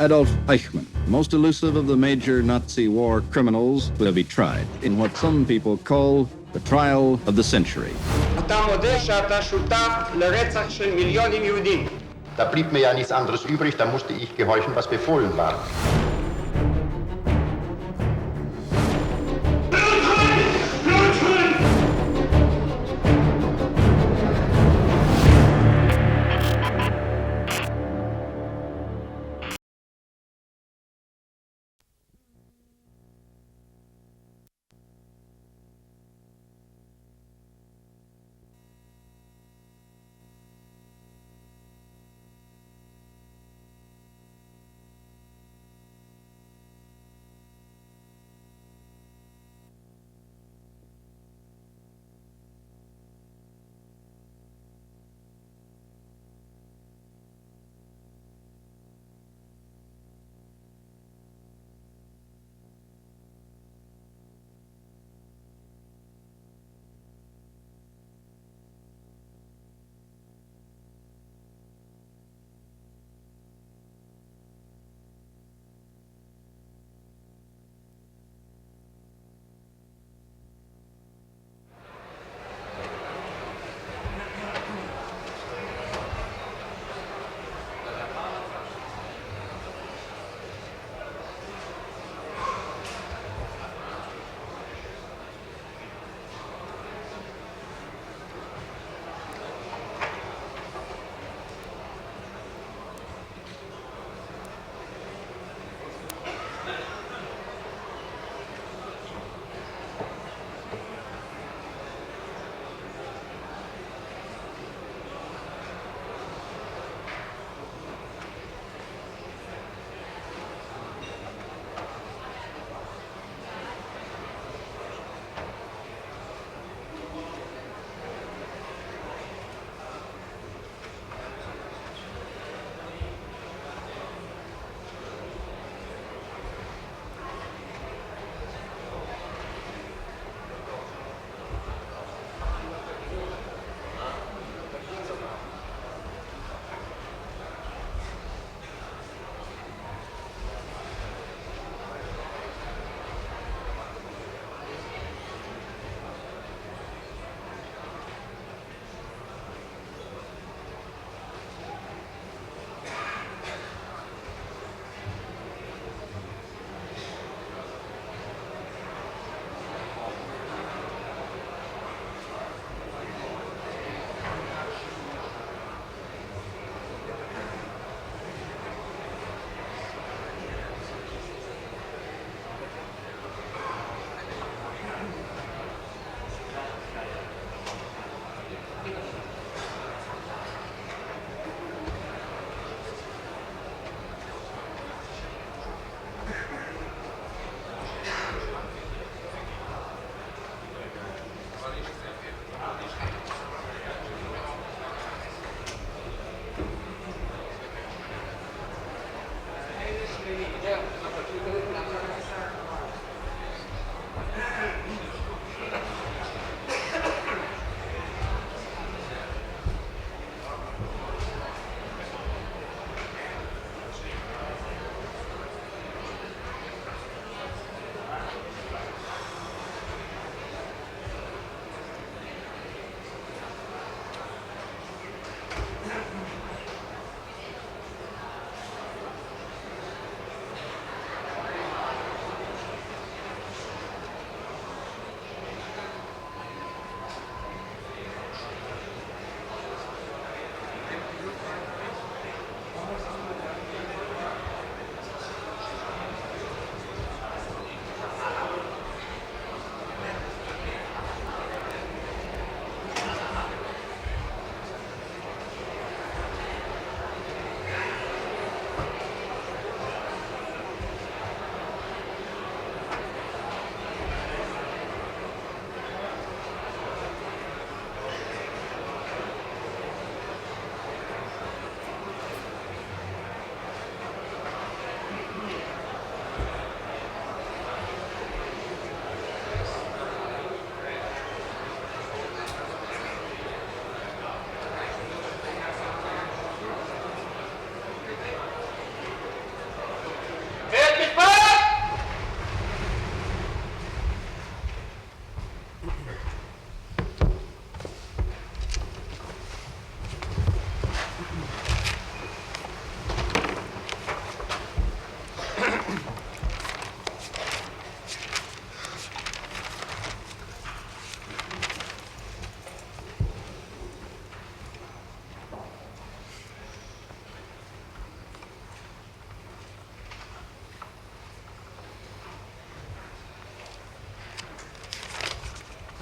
Adolf Eichmann, most elusive of the major Nazi war criminals, will be tried in what some people call the trial of the century. Da blieb mir ja nichts anderes übrig, da musste ich gehorchen, was befohlen war.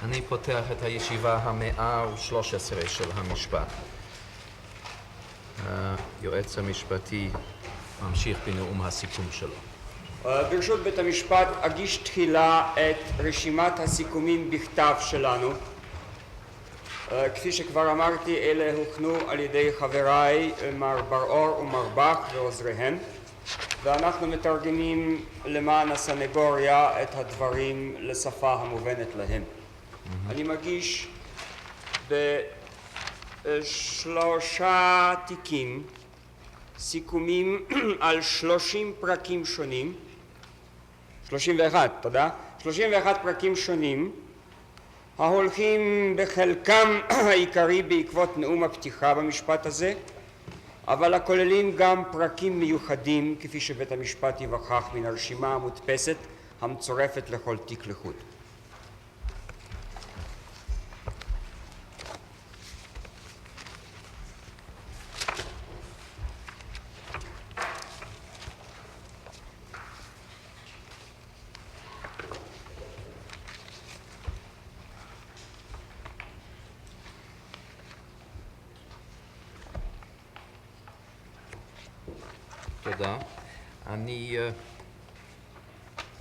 אני פותח את הישיבה 113 של המשפט. היועץ המשפטי ממשיך בנאום הסיכום שלו. ברשות בית המשפט אגיש תחילה את רשימת הסיכומים בכתב שלנו. כפי שכבר אמרתי, אלה הוכנו על ידי חבריי מר בר-אור ומר בך ועוזריהם, ואנחנו מתרגמים למען הסנגוריה את הדברים לשפה המובנת להם. אני מגיש בשלושה תיקים סיכומים על 30 פרקים שונים, 31 פרקים שונים, ההולכים בחלקם העיקרי בעקבות נאום הפתיחה במשפט הזה, אבל הכוללים גם פרקים מיוחדים כפי שבית המשפט יבחר מן הרשימה המודפסת המצורפת לכל תיק לחוד. תודה. אני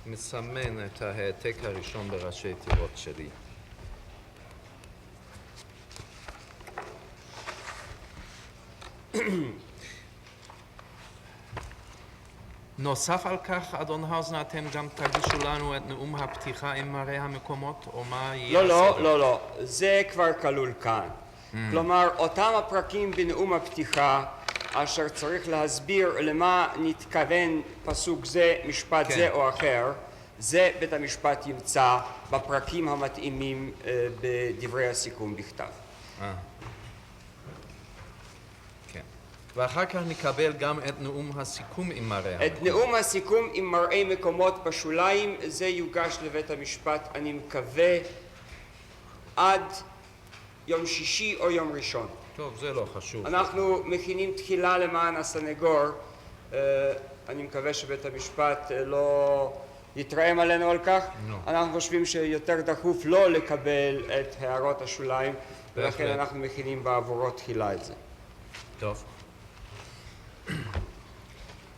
מסמן את ההעתק הראשון בראשי תיבות שלי. נוסף על כך, אדון האוזנר, אתם גם תגישו לנו את נאום הפתיחה עם מראה המקומות, או מה יהיה הסדר? לא, זה כבר כלול כאן. כלומר, אותם הפרקים בנאום הפתיחה אשר צריך להסביר למה נתכוון פסוק זה, משפט זה או אחר, זה בית המשפט ימצא בפרקים המתאימים בדברי הסיכום בכתב. כן. ואחר כך נקבל גם את נאום הסיכום עם מראה המקומות. את נאום הסיכום עם מראי מקומות בשוליים, זה יוגש לבית המשפט, אני מקווה, עד יום שישי או יום ראשון. טוב, זה לא חשוב. אנחנו מכינים תחילה למען הסנגור, אני מקווה שבית המשפט לא יתרעם עלינו על כך. אנחנו חושבים שיותר דחוף לא לקבל את הערות השוליים, ולכן אנחנו מכינים בעבורו תחילה את זה. טוב.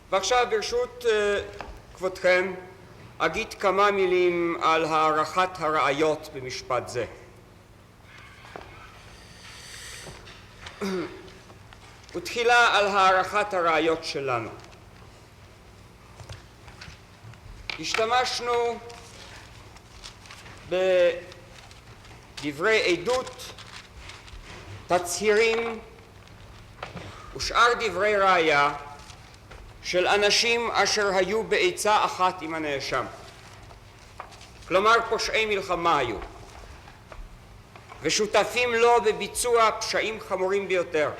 ועכשיו ברשות כבודכם אגיד כמה מילים על הערכת הראיות במשפט זה. ותחילה על הערכת הראיות שלנו. השתמשנו בדברי עדות, תצהירים ושאר דברי ראיה של אנשים אשר היו בעצה אחת עם הנאשם. כלומר פושעי מלחמה היו ושותפים לו בביצוע פשעים חמורים ביותר.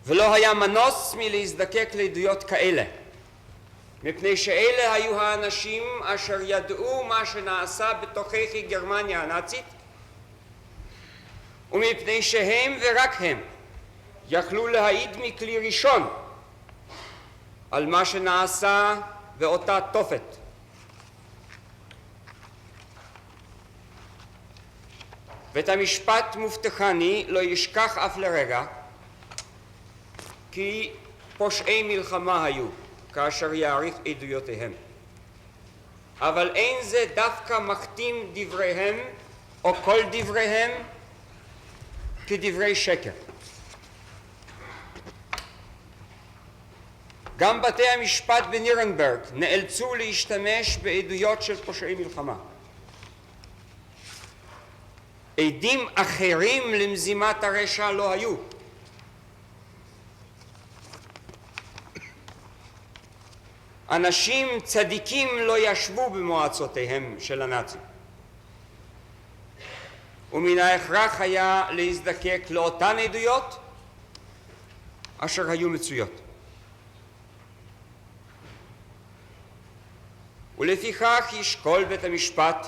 ולא היה מנוס מלהזדקק לעדויות כאלה, מפני שאלה היו האנשים אשר ידעו מה שנעשה בתוככי גרמניה הנאצית, ומפני שהם ורק הם יכלו להעיד מכלי ראשון על מה שנעשה באותה תופת. בית המשפט מובטחני לא ישכח אף לרגע כי פושעי מלחמה היו כאשר יעריך עדויותיהם, אבל אין זה דווקא מכתים דבריהם או כל דבריהם כדברי שקר. גם בתי המשפט בנירנברג נאלצו להשתמש בעדויות של פושעי מלחמה. עדים אחרים למזימת הרשע לא היו. אנשים צדיקים לא ישבו במועצותיהם של הנאצים, ומן ההכרח היה להזדקק לאותן עדויות אשר היו מצויות. ולפיכך ישקול בית המשפט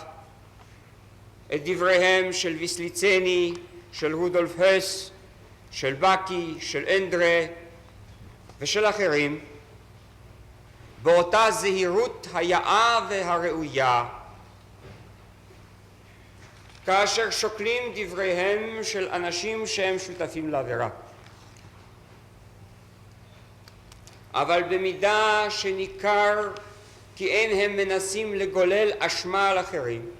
את דבריהם של ויסליצני, של רודולף הס, של בקי, של אנדרה ושל אחרים, באותה זהירות היאה והראויה, כאשר שוקלים דבריהם של אנשים שהם שותפים לעבירה. אבל במידה שניכר כי אין הם מנסים לגולל אשמה על אחרים,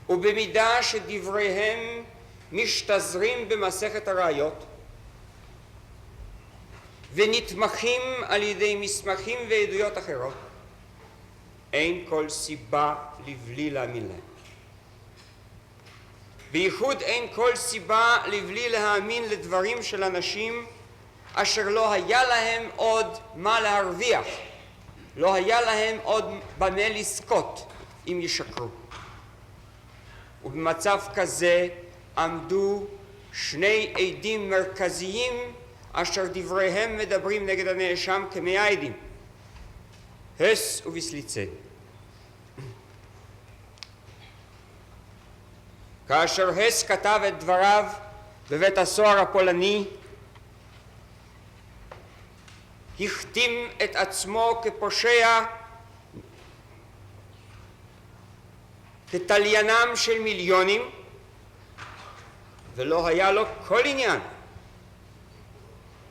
ובמידה שדבריהם משתזרים במסכת הראיות ונתמכים על ידי מסמכים ועדויות אחרות, אין כל סיבה לבלי להאמין להם. בייחוד אין כל סיבה לבלי להאמין לדברים של אנשים אשר לא היה להם עוד מה להרוויח, לא היה להם עוד במה לזכות אם ישקרו. ובמצב כזה עמדו שני עדים מרכזיים אשר דבריהם מדברים נגד הנאשם כמאה עדים, הס וביסליצן. כאשר הס כתב את דבריו בבית הסוהר הפולני, הכתים את עצמו כפושע, כתליינם של מיליונים, ולא היה לו כל עניין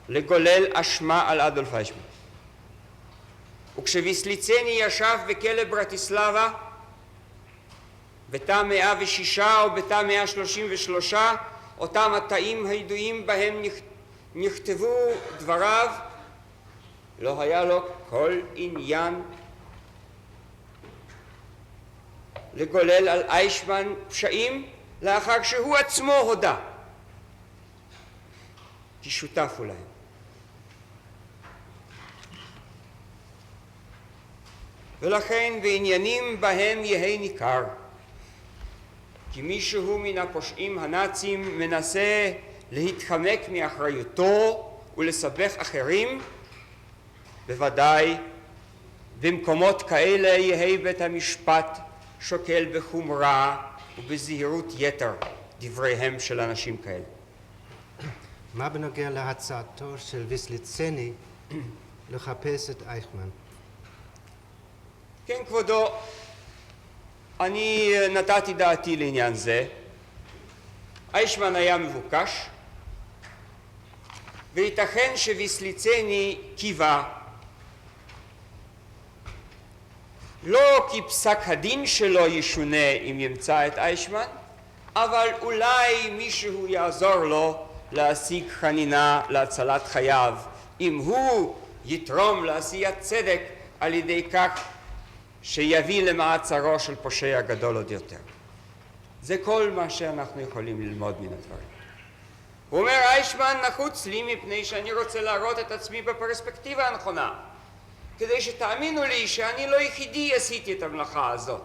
לגולל אשמה על אדולף איישמן. וכשוויסליצני ישב בכלא ברטיסלבה בתא 106 או בתא 133, אותם התאים הידועים בהם נכתבו דבריו, לא היה לו כל עניין לגולל על איישמן פשעים, לאחר שהוא עצמו הודה כי שותף הוא להם. ולכן בעניינים בהם יהי ניכר כי מישהו מן הפושעים הנאצים מנסה להתחמק מאחריותו ולסבך אחרים, בוודאי במקומות כאלה יהי בית המשפט שוקל בחומרה ובזהירות יתר דבריהם של אנשים כאלה. מה בנוגע להצעתו של ויסליצני לחפש את אייכמן? כן, כבודו, אני נתתי דעתי לעניין זה. איישמן היה מבוקש, וייתכן שוויסליצני קיווה לא כי פסק הדין שלו ישונה אם ימצא את איישמן, אבל אולי מישהו יעזור לו להשיג חנינה להצלת חייו, אם הוא יתרום לעשיית צדק על ידי כך שיביא למעצרו של פושע גדול עוד יותר. זה כל מה שאנחנו יכולים ללמוד מן הדברים. הוא אומר, איישמן נחוץ לי מפני שאני רוצה להראות את עצמי בפרספקטיבה הנכונה, כדי שתאמינו לי שאני לא יחידי עשיתי את המלאכה הזאת.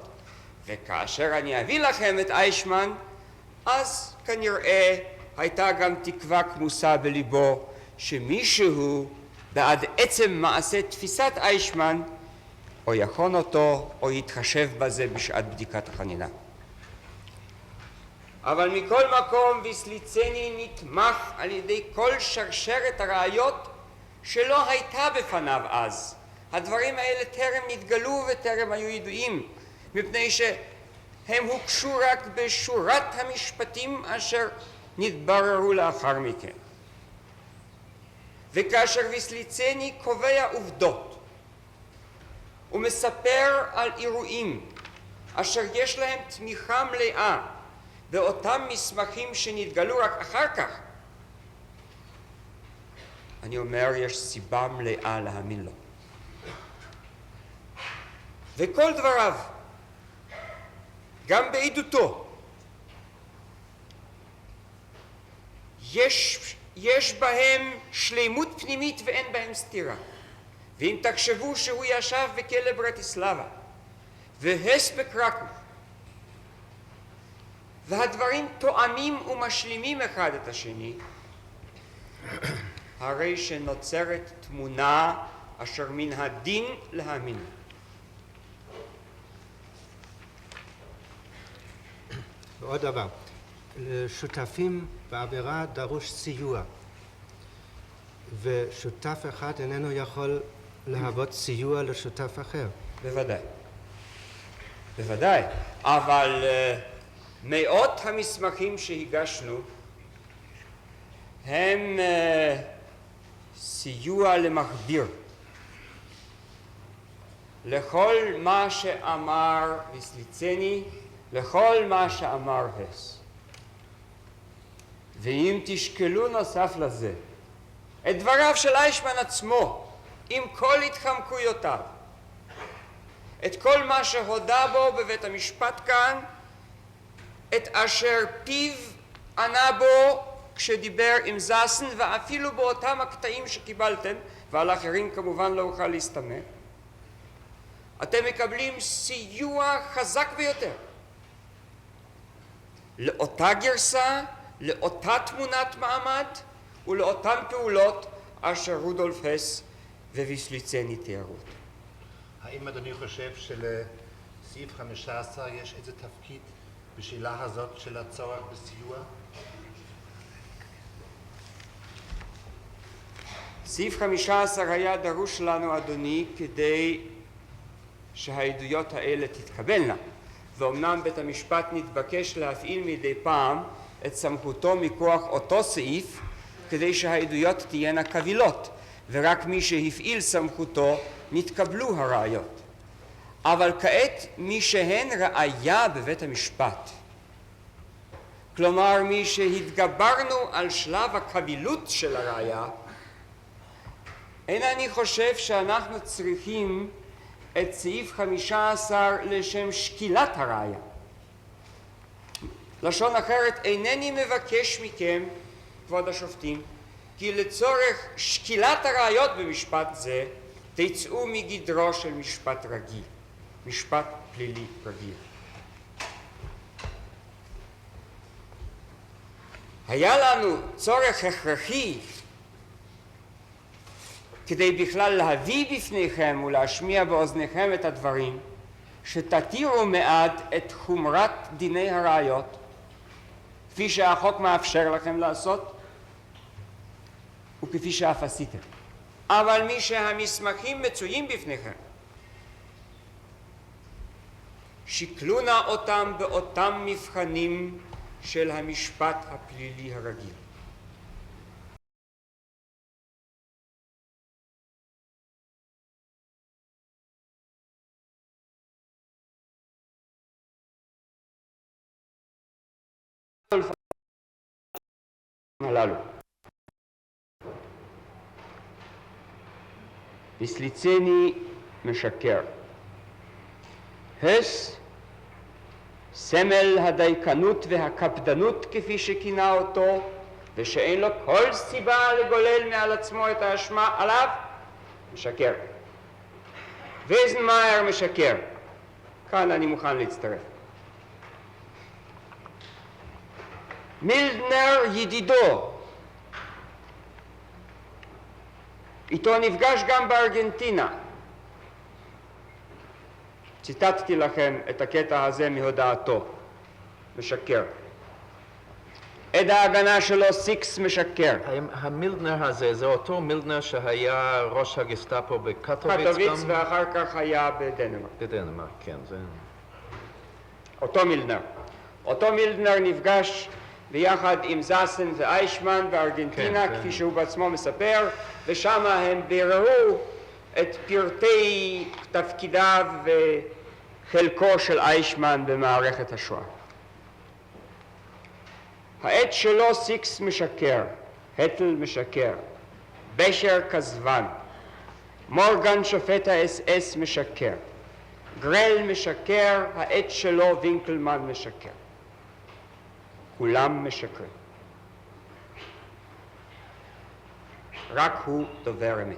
וכאשר אני אביא לכם את איישמן, אז כנראה הייתה גם תקווה כמוסה בליבו שמישהו בעד עצם מעשה תפיסת איישמן או יכון אותו או יתחשב בזה בשעת בדיקת החנינה. אבל מכל מקום ויסליצני נתמך על ידי כל שרשרת הראיות שלא הייתה בפניו אז. הדברים האלה טרם נתגלו וטרם היו ידועים, מפני שהם הוקשו רק בשורת המשפטים אשר נתבררו לאחר מכן. וכאשר ויסליצני קובע עובדות ומספר על אירועים אשר יש להם תמיכה מלאה באותם מסמכים שנתגלו רק אחר כך, אני אומר, יש סיבה מלאה להאמין לו. וכל דבריו, גם בעדותו, יש בהם שלמות פנימית ואין בהם סתירה. ואם תחשבו שהוא ישב בכלא ברטיסלבה והס בקרקוב, והדברים תואמים ומשלימים אחד את השני, הרי שנוצרת תמונה אשר מן הדין להאמין. ועוד דבר, לשותפים בעבירה דרוש סיוע, ושותף אחד איננו יכול להוות סיוע לשותף אחר. בוודאי. בוודאי. אבל מאות המסמכים שהגשנו הם סיוע למכביר. לכל מה שאמר ויסליצני, לכל מה שאמר הס. ואם תשקלו נוסף לזה את דבריו של איישמן עצמו, עם כל התחמקויותיו, את כל מה שהודה בו בבית המשפט כאן, את אשר פיו ענה בו כשדיבר עם זסן, ואפילו באותם הקטעים שקיבלתם, ועל אחרים כמובן לא אוכל להסתמך, אתם מקבלים סיוע חזק ביותר לאותה גרסה, לאותה תמונת מעמד ולאותן פעולות אשר רודולף הס וויסליצני תיארו. האם אדוני חושב שלסעיף 15 יש איזה תפקיד בשאלה הזאת של הצורך בסיוע? סעיף 15 היה דרוש לנו, אדוני, כדי שהעדויות האלה תתקבלנה, ואומנם בית המשפט נתבקש להפעיל מדי פעם את סמכותו מכוח אותו סעיף כדי שהעדויות תהיינה קבילות, ורק מי שהפעיל סמכותו נתקבלו הראיות. אבל כעת מי שהן ראיה בבית המשפט, כלומר מי שהתגברנו על שלב הקבילות של הראיה, אין אני חושב שאנחנו צריכים את סעיף 15 לשם שקילת הראיה. לשון אחרת, אינני מבקש מכם, כבוד השופטים, כי לצורך שקילת הראיות במשפט זה תצאו מגדרו של משפט רגיל, משפט פלילי רגיל. היה לנו צורך הכרחי כדי בכלל להביא בפניכם ולהשמיע באוזניכם את הדברים, שתתירו מעט את חומרת דיני הראיות, כפי שהחוק מאפשר לכם לעשות, וכפי שאף עשיתם. אבל מי שהמסמכים מצויים בפניכם, שקלו נא אותם באותם מבחנים של המשפט הפלילי הרגיל. הללו. ויסליצני משקר. הס, סמל הדייקנות והקפדנות כפי שכינה אותו, ושאין לו כל סיבה לגולל מעל עצמו את האשמה עליו, משקר. ויזנמאייר משקר. כאן אני מוכן להצטרף. מילדנר ידידו, איתו נפגש גם בארגנטינה. ציטטתי לכם את הקטע הזה מהודעתו, משקר. עד ההגנה שלו סיקס משקר. המילדנר הזה זה אותו מילדנר שהיה ראש הגסטאפו בקטוביץ גם? קטוביץ ואחר כך היה בדנמרק. בדנמרק, כן. זה... אותו מילדנר. אותו מילדנר נפגש ביחד עם זסן ואיישמן בארגנטינה, כן. כפי שהוא בעצמו מספר, ושם הם ביררו את פרטי תפקידיו וחלקו של איישמן במערכת השואה. העד שלו סיקס משקר, הטל משקר, בשר כזבן, מורגן שופט האס-אס משקר, גרל משקר, העד שלו וינקלמן משקר. כולם משקרים. רק הוא דובר אמת.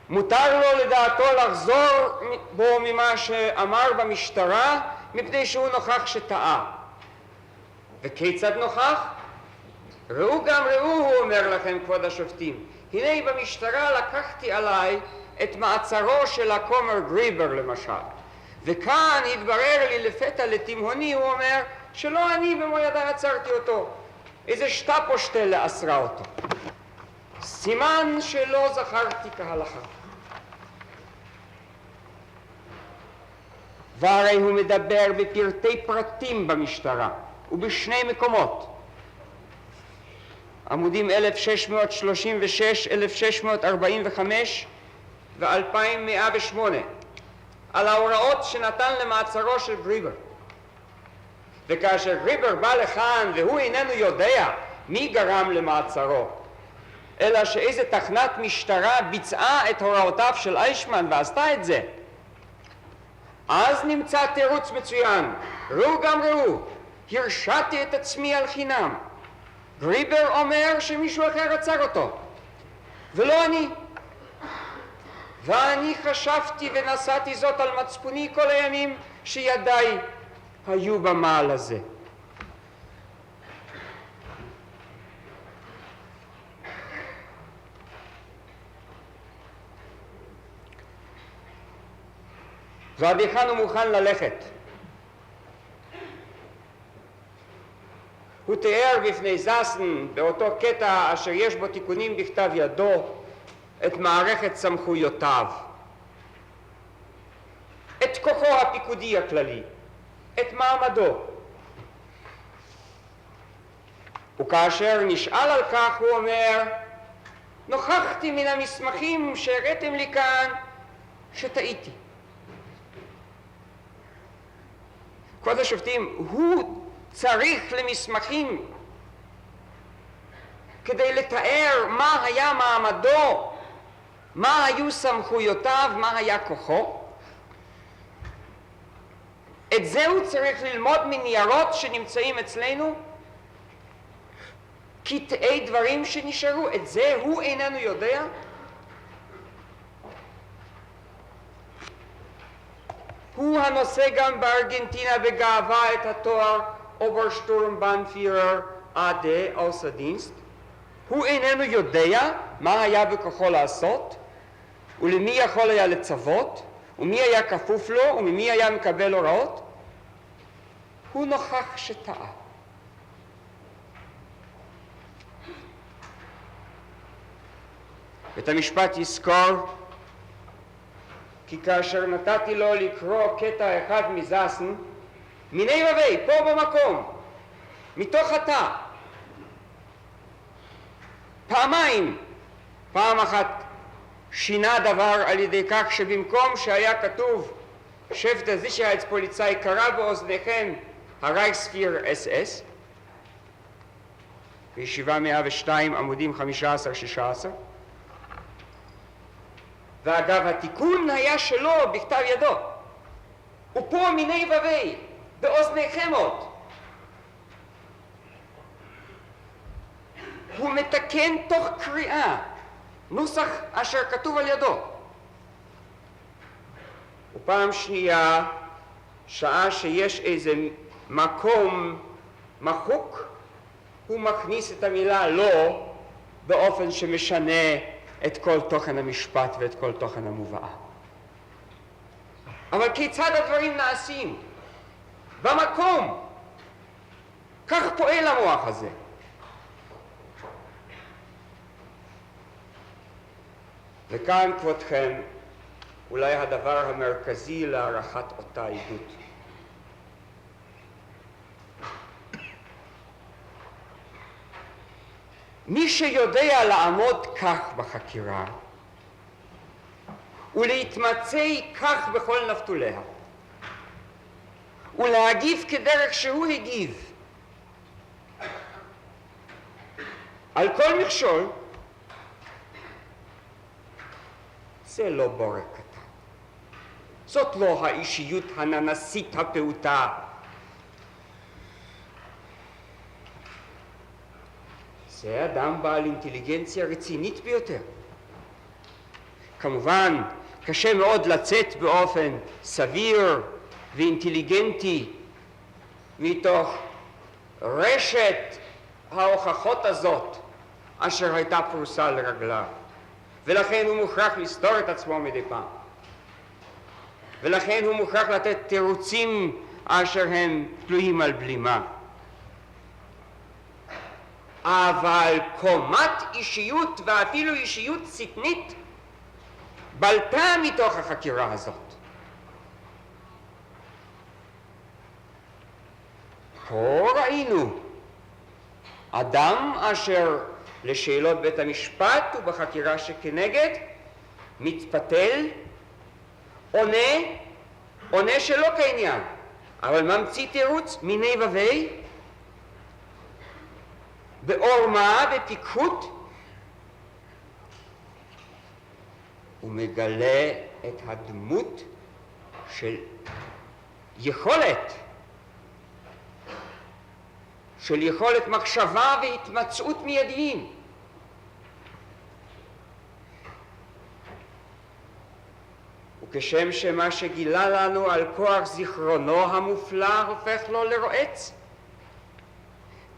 מותר לו לדעתו לחזור בו ממה שאמר במשטרה, מפני שהוא נוכח שטעה. וכיצד נוכח? ראו גם ראו, הוא אומר לכם, כבוד השופטים. הנה במשטרה לקחתי עליי את מעצרו של הכומר גריבר למשל. וכאן התברר לי לפתע לתימהוני, הוא אומר, שלא אני במו ידיי עצרתי אותו, איזה שטאפושטלה אסרה אותו. סימן שלא זכרתי כהלכה. והרי הוא מדבר בפרטי פרטים במשטרה, ובשני מקומות. עמודים 1636, 1645 ו-2108, על ההוראות שנתן למעצרו של גריבר. וכאשר גריבר בא לכאן והוא איננו יודע מי גרם למעצרו, אלא שאיזה תחנת משטרה ביצעה את הוראותיו של איישמן ועשתה את זה, אז נמצא תירוץ מצוין. ראו גם ראו, הרשעתי את עצמי על חינם. גריבר אומר שמישהו אחר עצר אותו, ולא אני. ואני חשבתי ונשאתי זאת על מצפוני כל הימים שידיי היו במעל הזה. ועד היכן הוא מוכן ללכת? הוא תיאר בפני זסן באותו קטע אשר יש בו תיקונים בכתב ידו את מערכת סמכויותיו, את כוחו הפיקודי הכללי, את מעמדו. וכאשר נשאל על כך הוא אומר, נוכחתי מן המסמכים שהראיתם לי כאן שטעיתי. כבוד השופטים, הוא צריך למסמכים כדי לתאר מה היה מעמדו, מה היו סמכויותיו, מה היה כוחו. את זה הוא צריך ללמוד מניירות שנמצאים אצלנו, קטעי דברים שנשארו, את זה הוא איננו יודע. הוא הנושא גם בארגנטינה בגאווה את התואר אוברשטורמבנפירר AD אוסדינסט. הוא איננו יודע מה היה בכוחו לעשות, ולמי יכול היה לצוות, ומי היה כפוף לו, וממי היה מקבל הוראות. הוא נוכח שטעה. בית המשפט יזכור כי כאשר נתתי לו לקרוא קטע אחד מזסן, מיני רבי, פה במקום, מתוך התא, פעמיים, פעם אחת שינה דבר על ידי כך שבמקום שהיה כתוב שבטה זיכרהייטספוליצאי קרא באוזניכם הרייכספיר SS, בישיבה 102 עמודים 15-16, ואגב התיקון היה שלו בכתב ידו, ופה מיני ובי באוזניכם עוד. הוא מתקן תוך קריאה נוסח אשר כתוב על ידו. ופעם שנייה, שעה שיש איזה מקום מחוק, הוא מכניס את המילה לא באופן שמשנה את כל תוכן המשפט ואת כל תוכן המובאה. אבל כיצד הדברים נעשים? במקום. כך פועל המוח הזה. וכאן כבודכם אולי הדבר המרכזי להערכת אותה עדות. מי שיודע לעמוד כך בחקירה ולהתמצא כך בכל נפתוליה ולהגיב כדרך שהוא הגיב על כל מכשול, זה לא בורק קטן. זאת לא האישיות הננסית הפעוטה. זה אדם בעל אינטליגנציה רצינית ביותר. כמובן, קשה מאוד לצאת באופן סביר ואינטליגנטי מתוך רשת ההוכחות הזאת אשר הייתה פרוסה לרגליו. ולכן הוא מוכרח לסתור את עצמו מדי פעם. ולכן הוא מוכרח לתת תירוצים אשר הם תלויים על בלימה. אבל קומת אישיות ואפילו אישיות שטנית בלטה מתוך החקירה הזאת. פה ראינו אדם אשר לשאלות בית המשפט ובחקירה שכנגד מתפתל, עונה שלא כעניין, אבל ממציא תירוץ מיני ובי, בעורמה, בפיקחות, ומגלה את הדמות של יכולת מחשבה והתמצאות מיידיים. וכשם שמה שגילה לנו על כוח זיכרונו המופלא הופך לו לרועץ,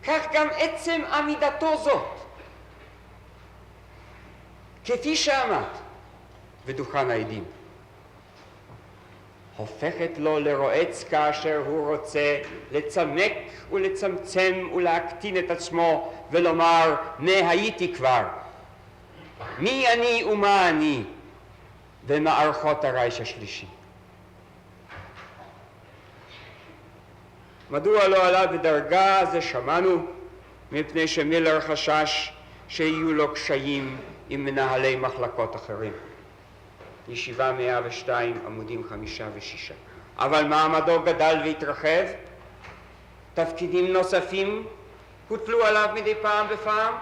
כך גם עצם עמידתו זאת, כפי שעמד בדוכן העדים, הופכת לו לרועץ כאשר הוא רוצה לצמק ולצמצם ולהקטין את עצמו ולומר, הייתי כבר, מי אני ומה אני במערכות הרייך השלישי. מדוע לא עלה בדרגה? זה שמענו, מפני שמילר חשש שיהיו לו קשיים עם מנהלי מחלקות אחרים. ישיבה 102 עמודים 5 ו-6. אבל מעמדו גדל והתרחב, תפקידים נוספים הוטלו עליו מדי פעם בפעם,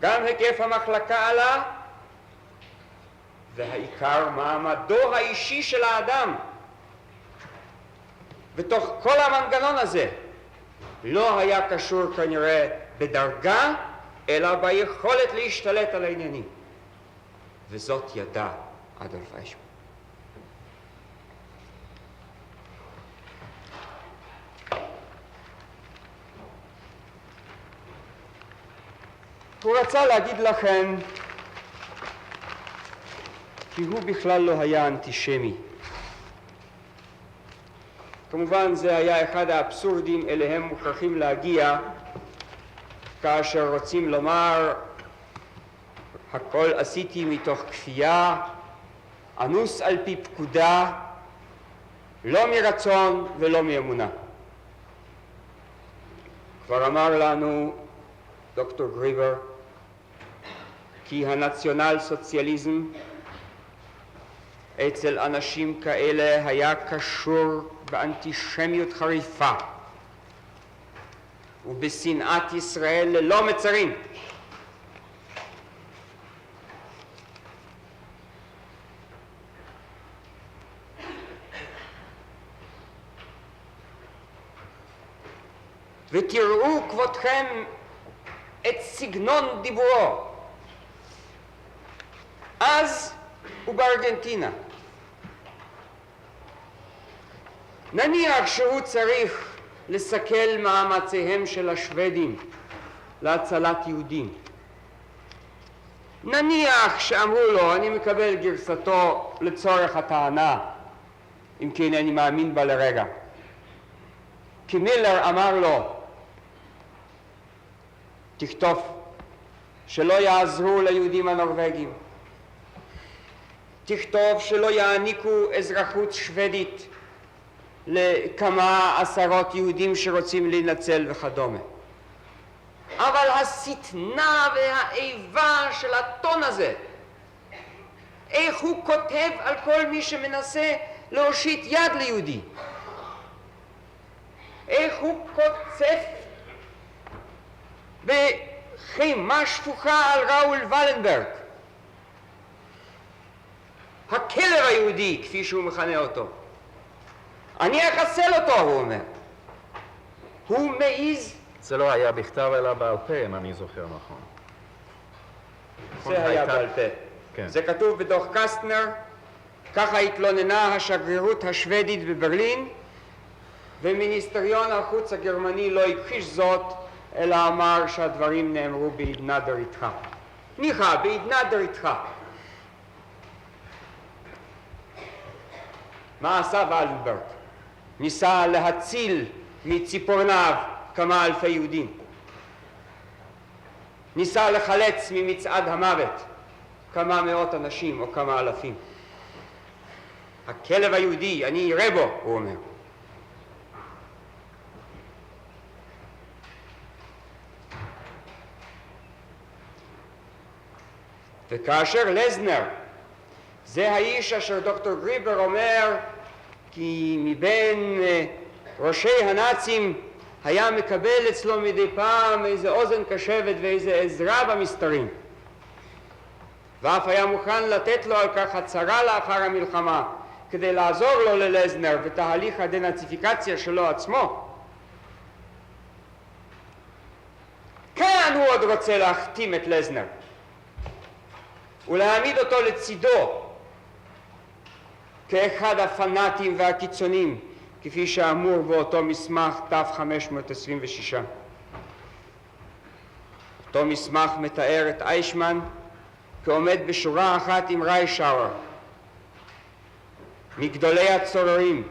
גם היקף המחלקה עלה, והעיקר מעמדו האישי של האדם בתוך כל המנגנון הזה לא היה קשור כנראה בדרגה, אלא ביכולת להשתלט על העניינים. וזאת ידע אדולף אייכמן. הוא רצה להגיד לכם כי הוא בכלל לא היה אנטישמי. כמובן זה היה אחד האבסורדים אליהם מוכרחים להגיע כאשר רוצים לומר הכל עשיתי מתוך כפייה, אנוס על פי פקודה, לא מרצון ולא מאמונה. כבר אמר לנו דוקטור גריבר כי הנציונל סוציאליזם אצל אנשים כאלה היה קשור באנטישמיות חריפה ובשנאת ישראל ללא מצרים. ותראו כבודכם את סגנון דיבורו אז ובארגנטינה. נניח שהוא צריך לסכל מאמציהם של השוודים להצלת יהודים. נניח שאמרו לו, אני מקבל גרסתו לצורך הטענה, אם כן אני מאמין בה לרגע. כי מילר אמר לו, תכתוב שלא יעזרו ליהודים הנורווגים, תכתוב שלא יעניקו אזרחות שוודית לכמה עשרות יהודים שרוצים להינצל וכדומה. אבל השטנה והאיבה של הטון הזה, איך הוא כותב על כל מי שמנסה להושיט יד ליהודי, איך הוא קוצף בחימה שפוכה על ראול ולנברג, הכלב היהודי כפי שהוא מכנה אותו. אני אחסל אותו, הוא אומר. הוא מעיז. זה לא היה בכתב אלא בעל פה, אם אני זוכר נכון. זה היה בעל פה. כן. זה כתוב בדוח קסטנר, ככה התלוננה השגרירות השוודית בברלין, ומיניסטריון החוץ הגרמני לא הכחיש זאת, אלא אמר שהדברים נאמרו בעידנא דריתחא. ניחא, בעידנא דריתחא. מה עשה ולנברג? ניסה להציל מציפורניו כמה אלפי יהודים. ניסה לחלץ ממצעד המוות כמה מאות אנשים או כמה אלפים. הכלב היהודי, אני יראה בו, הוא אומר. וכאשר לזנר, זה האיש אשר דוקטור גריבר אומר כי מבין ראשי הנאצים היה מקבל אצלו מדי פעם איזה אוזן קשבת ואיזה עזרה במסתרים, ואף היה מוכן לתת לו על כך הצהרה לאחר המלחמה כדי לעזור לו ללזנר בתהליך הדנאציפיקציה שלו עצמו. כאן הוא עוד רוצה להחתים את לזנר ולהעמיד אותו לצידו כאחד הפנאטים והקיצונים, כפי שאמור באותו מסמך ת526. אותו מסמך מתאר את איישמן כעומד בשורה אחת עם ריישאואר, מגדולי הצוררים.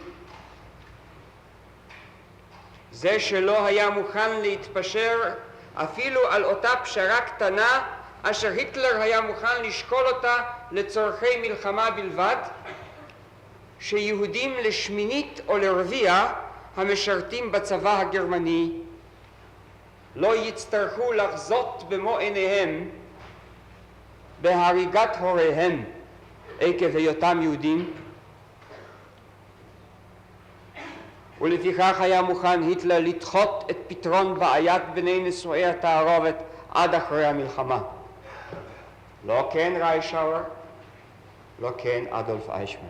זה שלא היה מוכן להתפשר אפילו על אותה פשרה קטנה אשר היטלר היה מוכן לשקול אותה לצורכי מלחמה בלבד, שיהודים לשמינית או לרביע המשרתים בצבא הגרמני לא יצטרכו לחזות במו עיניהם בהריגת הוריהם עקב היותם יהודים, ולפיכך היה מוכן היטלר לדחות את פתרון בעיית בני נישואי התערובת עד אחרי המלחמה. לא כן ריישאואר, לא כן אדולף איישמן.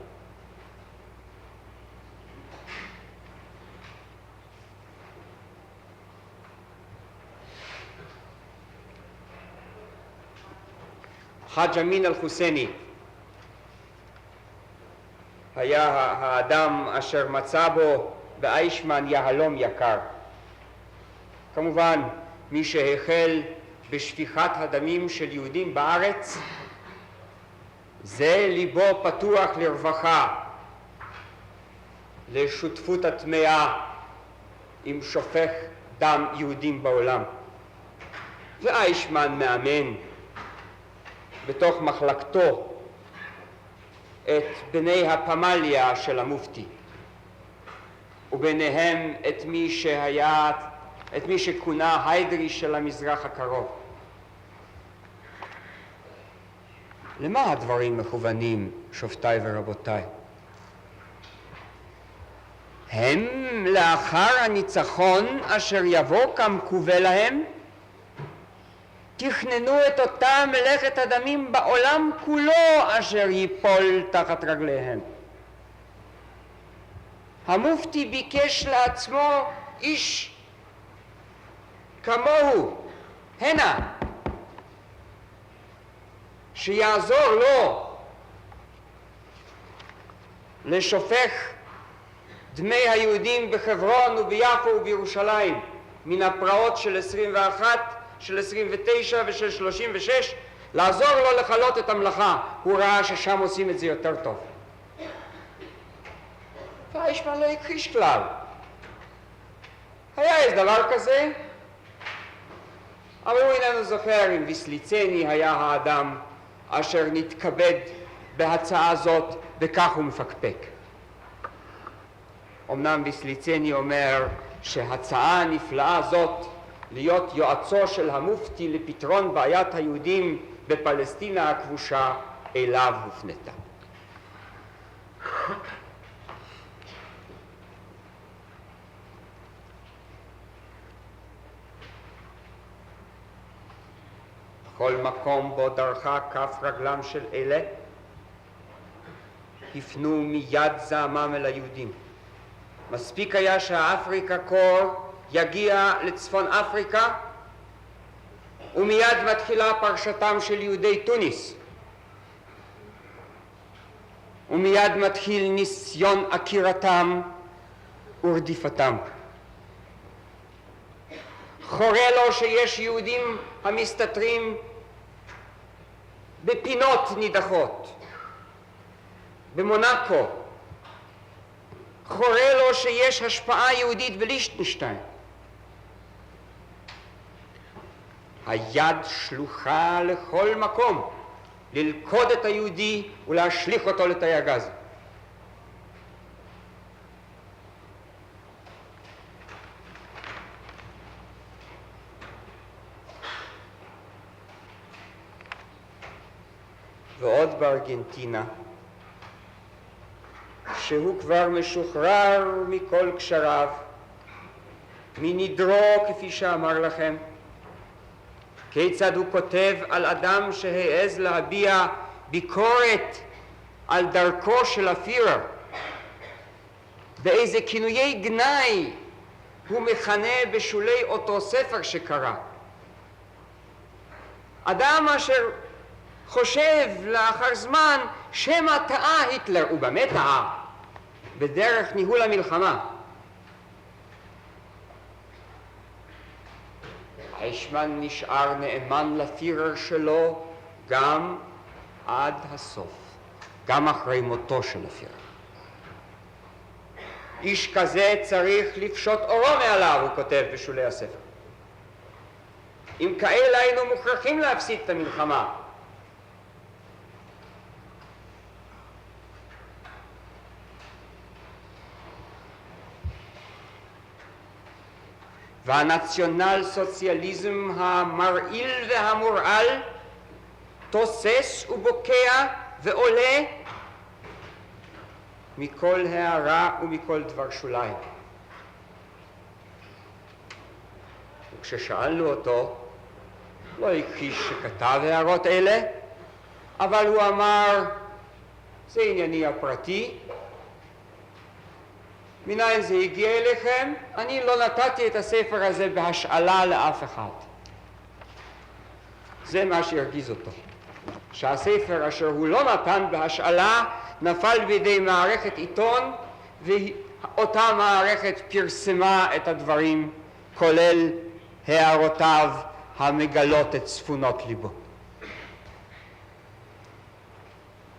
חאג' אמין אל-חוסייני היה האדם אשר מצא בו באיישמן יהלום יקר. כמובן מי שהחל בשפיכת הדמים של יהודים בארץ, זה ליבו פתוח לרווחה, לשותפות התמאה עם שופך דם יהודים בעולם. ואיישמן מאמן בתוך מחלקתו את בני הפמליה של המופתי, וביניהם את מי שכונה היידרי של המזרח הקרוב. למה הדברים מכוונים, שופטיי ורבותיי? הם לאחר הניצחון אשר יבוא כמקווה להם תכננו את אותה מלאכת הדמים בעולם כולו אשר ייפול תחת רגליהם. המופתי ביקש לעצמו איש כמוהו הנה, שיעזור לו לשופך דמי היהודים בחברון וביפו ובירושלים מן הפרעות של 21, של 29 ושל 36, לעזור לו לחלות את המלאכה. הוא ראה ששם עושים את זה יותר טוב. ואיישמן לא הכחיש כלל. היה איזה דבר כזה, אבל הוא איננו זוכר אם ויסליצני היה האדם אשר נתכבד בהצעה זאת, וכך הוא מפקפק. אמנם ויסליצני אומר שהצעה הנפלאה זאת להיות יועצו של המופתי לפתרון בעיית היהודים בפלסטינה הכבושה אליו הופנתה. בכל מקום בו דרכה כף רגלם של אלה, הפנו מיד זעמם אל היהודים. מספיק היה שהאפריקה קור יגיע לצפון אפריקה, ומיד מתחילה פרשתם של יהודי טוניס, ומיד מתחיל ניסיון עקירתם ורדיפתם. חורה לו שיש יהודים המסתתרים בפינות נידחות, במונקו. חורה לו שיש השפעה יהודית בליכטנשטיין. היד שלוחה לכל מקום, ללכוד את היהודי ולהשליך אותו לתאי הגז. ועוד בארגנטינה, שהוא כבר משוחרר מכל קשריו, מנדרו כפי שאמר לכם, כיצד הוא כותב על אדם שהעז להביע ביקורת על דרכו של הפירר, באיזה כינויי גנאי הוא מכנה בשולי אותו ספר שקרא. אדם אשר חושב לאחר זמן שמא טעה היטלר, ובמה טעה? בדרך ניהול המלחמה. איישמן נשאר נאמן לפירר שלו גם עד הסוף, גם אחרי מותו של הפירר. איש כזה צריך לפשוט אורו מעליו, הוא כותב בשולי הספר. אם כאלה היינו מוכרחים להפסיד את המלחמה. והנציונל סוציאליזם המרעיל והמורעל תוסס ובוקע ועולה מכל הערה ומכל דבר שוליים. וכששאלנו אותו, לא הכחיש שכתב הערות אלה, אבל הוא אמר, זה ענייני הפרטי, מניין זה הגיע אליכם? אני לא נתתי את הספר הזה בהשאלה לאף אחד. זה מה שהרגיז אותו. שהספר אשר הוא לא נתן בהשאלה נפל בידי מערכת עיתון, ואותה מערכת פרסמה את הדברים, כולל הערותיו המגלות את צפונות ליבו.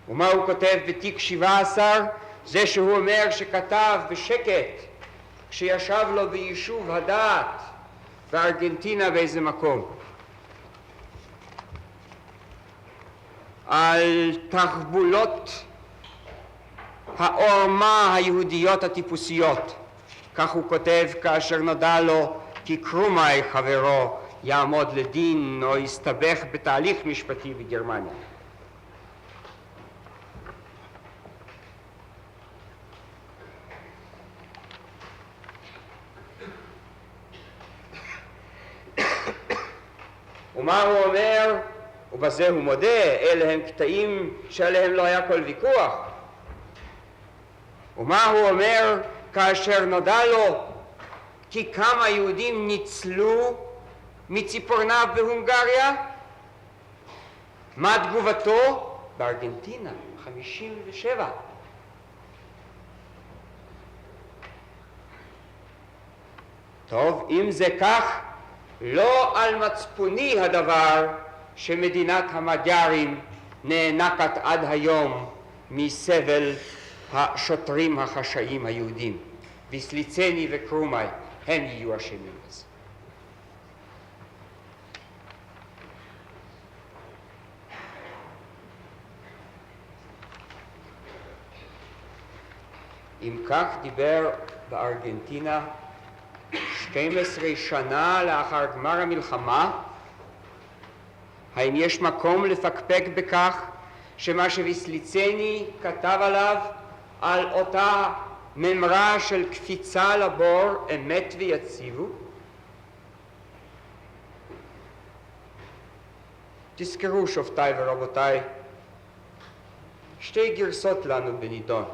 ומה הוא כותב בתיק 17? זה שהוא אומר שכתב בשקט כשישב לו ביישוב הדעת בארגנטינה באיזה מקום על תחבולות העורמה היהודיות הטיפוסיות. כך הוא כותב כאשר נודע לו כי קרומאי חברו יעמוד לדין או יסתבך בתהליך משפטי בגרמניה. ומה הוא אומר, ובזה הוא מודה, אלה הם קטעים שעליהם לא היה כל ויכוח. ומה הוא אומר כאשר נודע לו כי כמה יהודים ניצלו מציפורניו בהונגריה? מה תגובתו? בארגנטינה, 57. טוב, אם זה כך, לא על מצפוני הדבר שמדינת המג'ארים נאנקת עד היום מסבל השוטרים החשאיים היהודים. ויסליצני וקרומאי הם יהיו אשמים בזה. אם כך דיבר בארגנטינה 12 שנה לאחר גמר המלחמה, האם יש מקום לפקפק בכך שמה שוויסליצני כתב עליו על אותה ממרה של קפיצה לבור אמת ויציבו? תזכרו שופטיי ורבותיי, שתי גרסות לנו בנידון.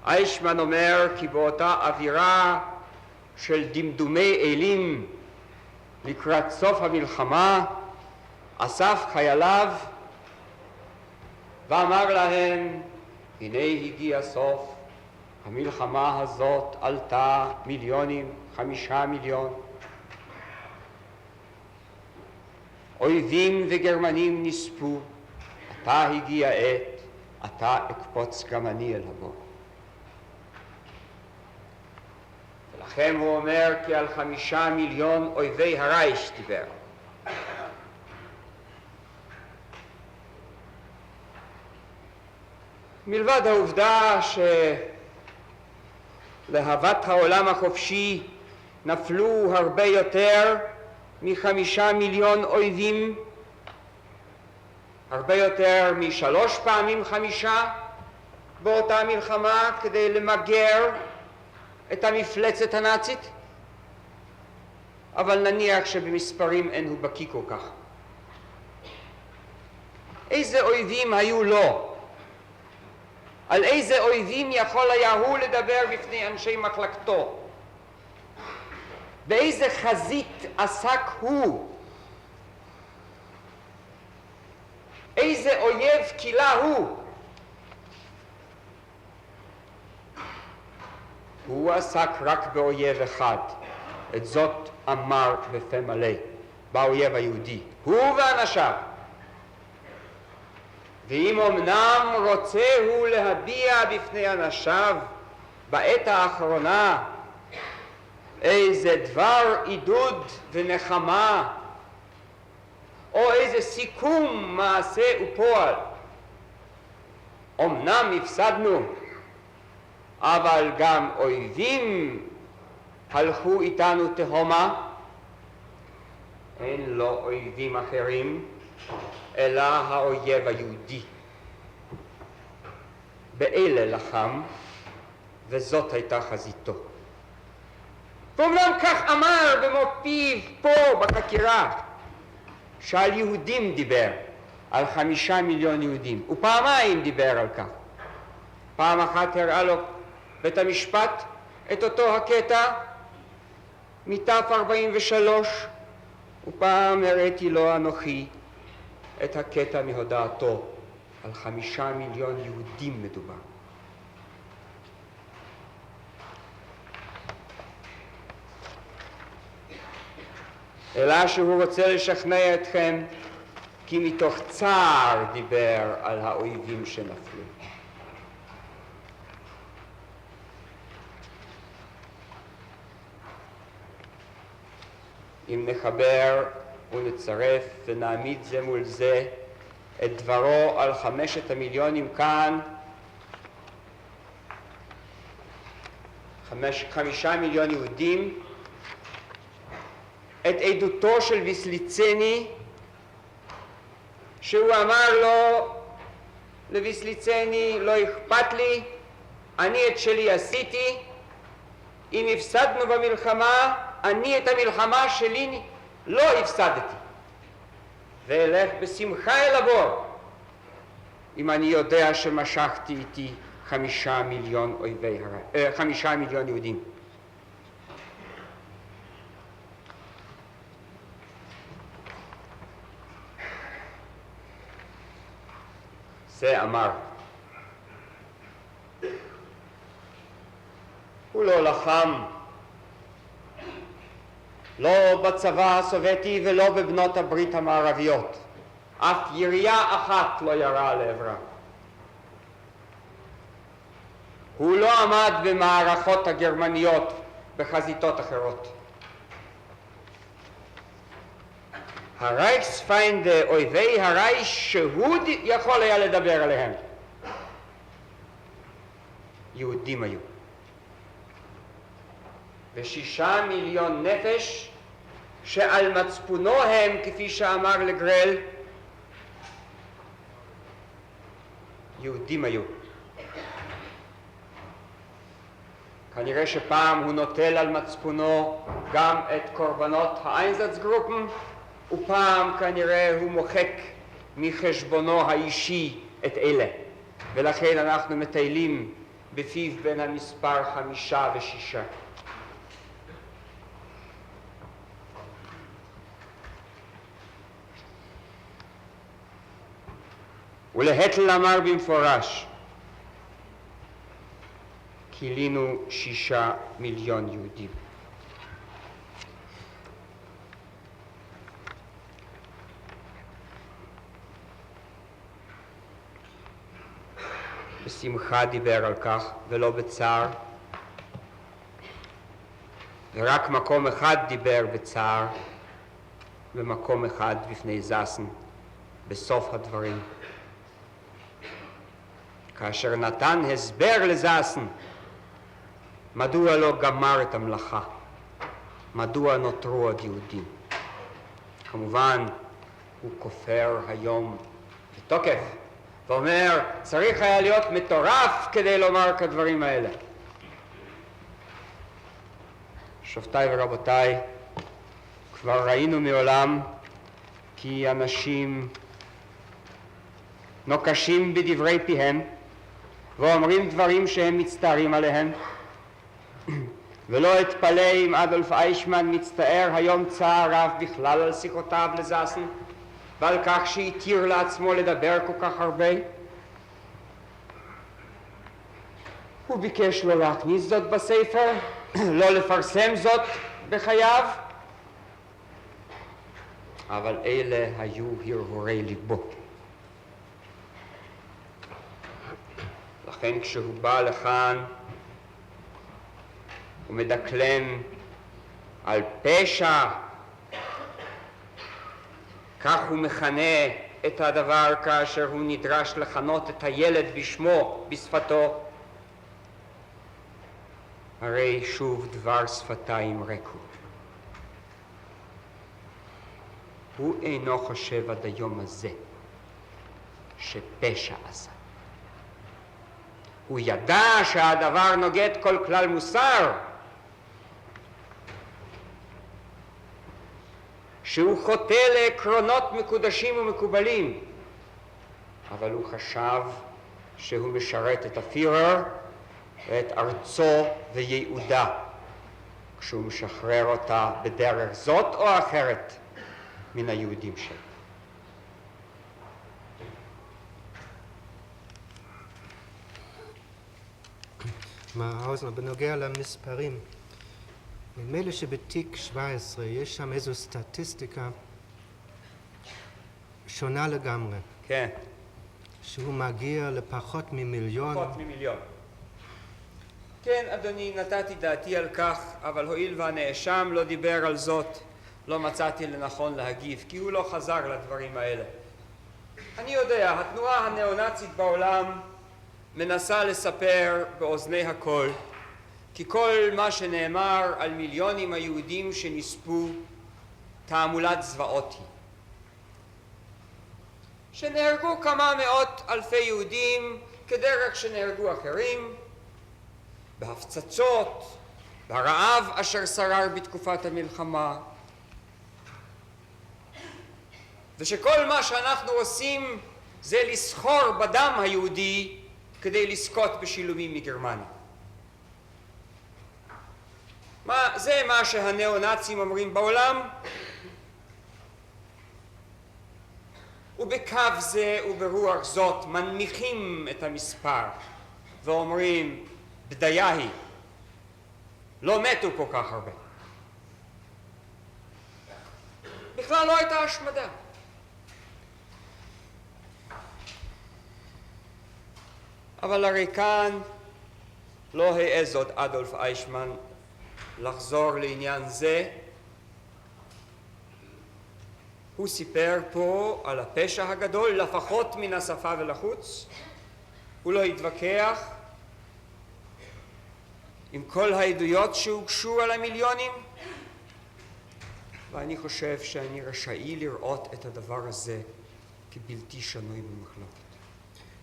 איישמן אומר כי באותה אווירה של דמדומי אלים לקראת סוף המלחמה אסף חייליו ואמר להם, הנה הגיע סוף, המלחמה הזאת עלתה מיליונים, 5 מיליון. אויבים וגרמנים נספו, עתה הגיע עת, עתה אקפוץ גם אני אל הבור. לכם הוא אומר כי על 5 מיליון אויבי הרייך דיבר. מלבד העובדה שלהבת העולם החופשי נפלו הרבה יותר מ5 מיליון אויבים, הרבה יותר מ3 פעמים 5 באותה מלחמה כדי למגר את המפלצת הנאצית, אבל נניח שבמספרים אין הוא בקיא כל כך. איזה אויבים היו לו? על איזה אויבים יכול היה הוא לדבר בפני אנשי מחלקתו? באיזה חזית עסק הוא? איזה אויב קילה הוא? הוא עסק רק באויב אחד, את זאת אמר בפה מלא, באויב היהודי, הוא ואנשיו. ואם אמנם רוצה הוא להביע בפני אנשיו בעת האחרונה איזה דבר עידוד ונחמה, או איזה סיכום מעשה ופועל, אמנם הפסדנו, אבל גם אויבים הלכו איתנו תהומה, אין לו אויבים אחרים אלא האויב היהודי. באלה לחם, וזאת הייתה חזיתו. ואומנם כך אמר במו פיו פה בחקירה, שעל יהודים דיבר, על 5 מיליון יהודים, ופעמיים דיבר על כך. פעם אחת הראה לו בית המשפט את אותו הקטע מתף 43, ופעם הראיתי לו אנוכי את הקטע מהודעתו. על 5 מיליון יהודים מדובר. אלא שהוא רוצה לשכנע אתכם כי מתוך צער דיבר על האויבים שנפלו. אם נחבר ונצרף ונעמיד זה מול זה את דברו על 5 מיליונים כאן, 5 מיליון יהודים, את עדותו של ויסליצני, שהוא אמר לו, לויסליצני, לא אכפת לי, אני את שלי עשיתי, אם הפסדנו במלחמה, אני את המלחמה שלי לא הפסדתי, ואלך בשמחה אל הבור, אם אני יודע שמשכתי איתי 5 מיליון יהודים. זה אמר. הוא לא לחם, לא בצבא הסובייטי ולא בבנות הברית המערביות. אף ירייה אחת לא ירה לעברה. הוא לא עמד במערכות הגרמניות בחזיתות אחרות. הרייכספיינד, אויבי הרייך, שהוא יכול היה לדבר עליהם, יהודים היו. ו6 מיליון נפש שעל מצפונו הם, כפי שאמר לגרל, יהודים היו. כנראה שפעם הוא נוטל על מצפונו גם את קורבנות האיינזצגרופן, ופעם כנראה הוא מוחק מחשבונו האישי את אלה, ולכן אנחנו מטיילים בפיו בין המספר 5 ו6. ולהטל אמר במפורש, כילינו 6 מיליון יהודים. בשמחה דיבר על כך ולא בצער. ורק מקום אחד דיבר בצער, ומקום אחד בפני זסן, בסוף הדברים. כאשר נתן הסבר לזסן, מדוע לא גמר את המלאכה? מדוע נותרו עוד יהודים? כמובן, הוא כופר היום בתוקף, ואומר, צריך היה להיות מטורף כדי לומר כדברים האלה. שופטיי ורבותיי, כבר ראינו מעולם כי אנשים נוקשים בדברי פיהם ואומרים דברים שהם מצטערים עליהם, ולא אתפלא אם אדולף איישמן מצטער היום צער רב בכלל על שיחותיו לזסן ועל כך שהתיר לעצמו לדבר כל כך הרבה. הוא ביקש לא להכניס זאת בספר, לא לפרסם זאת בחייו, אבל אלה היו הרהורי ליבו. לכן כשהוא בא לכאן הוא מדקלם על פשע, כך הוא מכנה את הדבר כאשר הוא נדרש לכנות את הילד בשמו, בשפתו. הרי שוב דבר שפתיים ריקו. הוא אינו חושב עד היום הזה שפשע עשה. הוא ידע שהדבר נוגד כל כלל מוסר, שהוא חוטא לעקרונות מקודשים ומקובלים, אבל הוא חשב שהוא משרת את הפירר ואת ארצו וייעודה כשהוא משחרר אותה בדרך זאת או אחרת מן היהודים שלו. מר האוזנר, בנוגע למספרים, נדמה לי שבתיק 17 יש שם איזו סטטיסטיקה שונה לגמרי. כן. שהוא מגיע לפחות ממיליון. פחות ממיליון. כן, אדוני, נתתי דעתי על כך, אבל הואיל והנאשם לא דיבר על זאת, לא מצאתי לנכון להגיב, כי הוא לא חזר לדברים האלה. אני יודע, התנועה הנאו-נאצית בעולם מנסה לספר באוזני הכל, כי כל מה שנאמר על מיליונים היהודים שנספו תעמולת זוועות היא. שנהרגו כמה מאות אלפי יהודים כדרך שנהרגו אחרים, בהפצצות, ברעב אשר שרר בתקופת המלחמה, ושכל מה שאנחנו עושים זה לסחור בדם היהודי כדי לזכות בשילומים מגרמניה. זה מה שהניאו-נאצים אומרים בעולם, ובקו זה וברוח זאת מנמיכים את המספר ואומרים, בדיה היא, לא מתו כל כך הרבה. בכלל לא הייתה השמדה. אבל הרי כאן לא העז עוד אדולף איישמן לחזור לעניין זה. הוא סיפר פה על הפשע הגדול, לפחות מן השפה ולחוץ. הוא לא התווכח עם כל העדויות שהוגשו על המיליונים, ואני חושב שאני רשאי לראות את הדבר הזה כבלתי שנוי במחלוקת.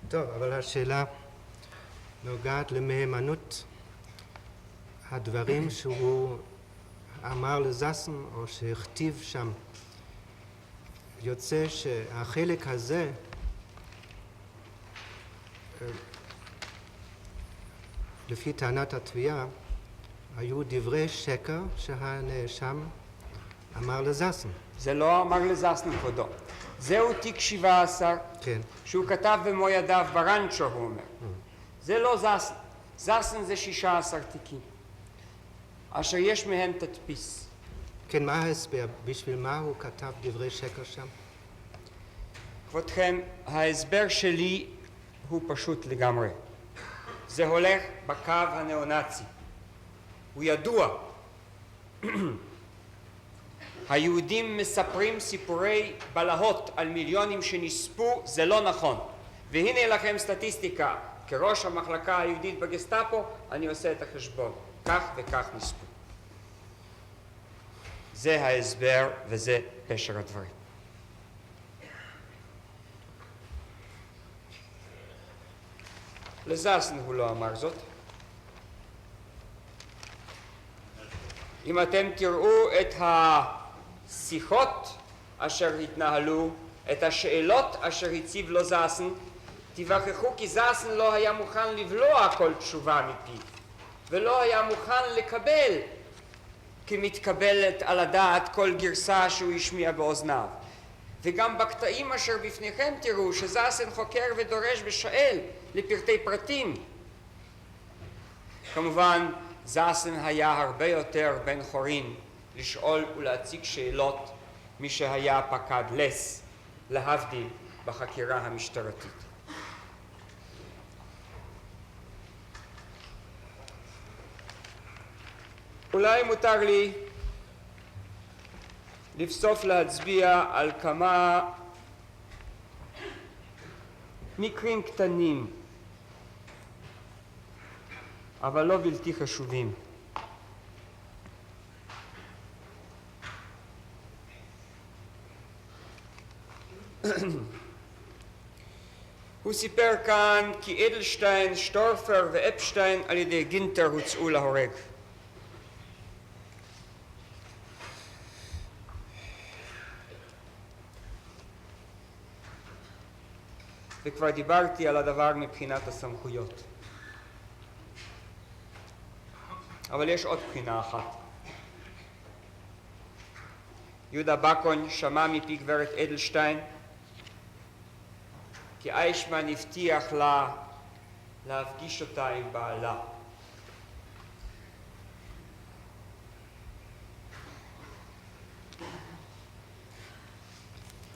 טוב, אבל השאלה נוגעת למהימנות הדברים שהוא אמר לזסן או שהכתיב שם. יוצא שהחלק הזה לפי טענת התביעה היו דברי שקר שהנאשם אמר לזסן. זה לא אמר לזסן כבודו. זהו תיק 17 כן. שהוא כתב במו ידיו ברנצ'ו, הוא אומר. זה לא זסן. זסן זה 16 תיקים אשר יש מהן תדפיס. כן, מה ההסבר? בשביל מה הוא כתב דברי שקר שם? כבודכם, ההסבר שלי הוא פשוט לגמרי. זה הולך בקו הניאו-נאצי. הוא ידוע היהודים מספרים סיפורי בלהות על מיליונים שנספו, זה לא נכון. והנה לכם סטטיסטיקה, כראש המחלקה היהודית בגסטאפו, אני עושה את החשבון. כך וכך נספו. זה ההסבר וזה פשר הדברים. לזסן הוא לא אמר זאת. אם אתם תראו את השיחות אשר התנהלו, את השאלות אשר הציב לו זסן, תיווכחו כי זסן לא היה מוכן לבלוע כל תשובה מפיו, ולא היה מוכן לקבל כמתקבלת על הדעת כל גרסה שהוא השמיע באוזניו. וגם בקטעים אשר בפניכם תראו שזסן חוקר ודורש ושאל לפרטי פרטים. כמובן, זסן היה הרבה יותר בן חורין לשאול ולהציג שאלות משהיה פקד לס, להבדיל בחקירה המשטרתית. אולי מותר לי לבסוף להצביע על כמה מקרים קטנים, אבל לא בלתי חשובים. הוא סיפר כאן כי אדלשטיין, שטורפר ואפשטיין על ידי גינטר הוצאו להורג. וכבר דיברתי על הדבר מבחינת הסמכויות. אבל יש עוד בחינה אחת. יהודה בקון שמע מפי גברת אדלשטיין כי איישמן הבטיח לה להפגיש אותה עם בעלה.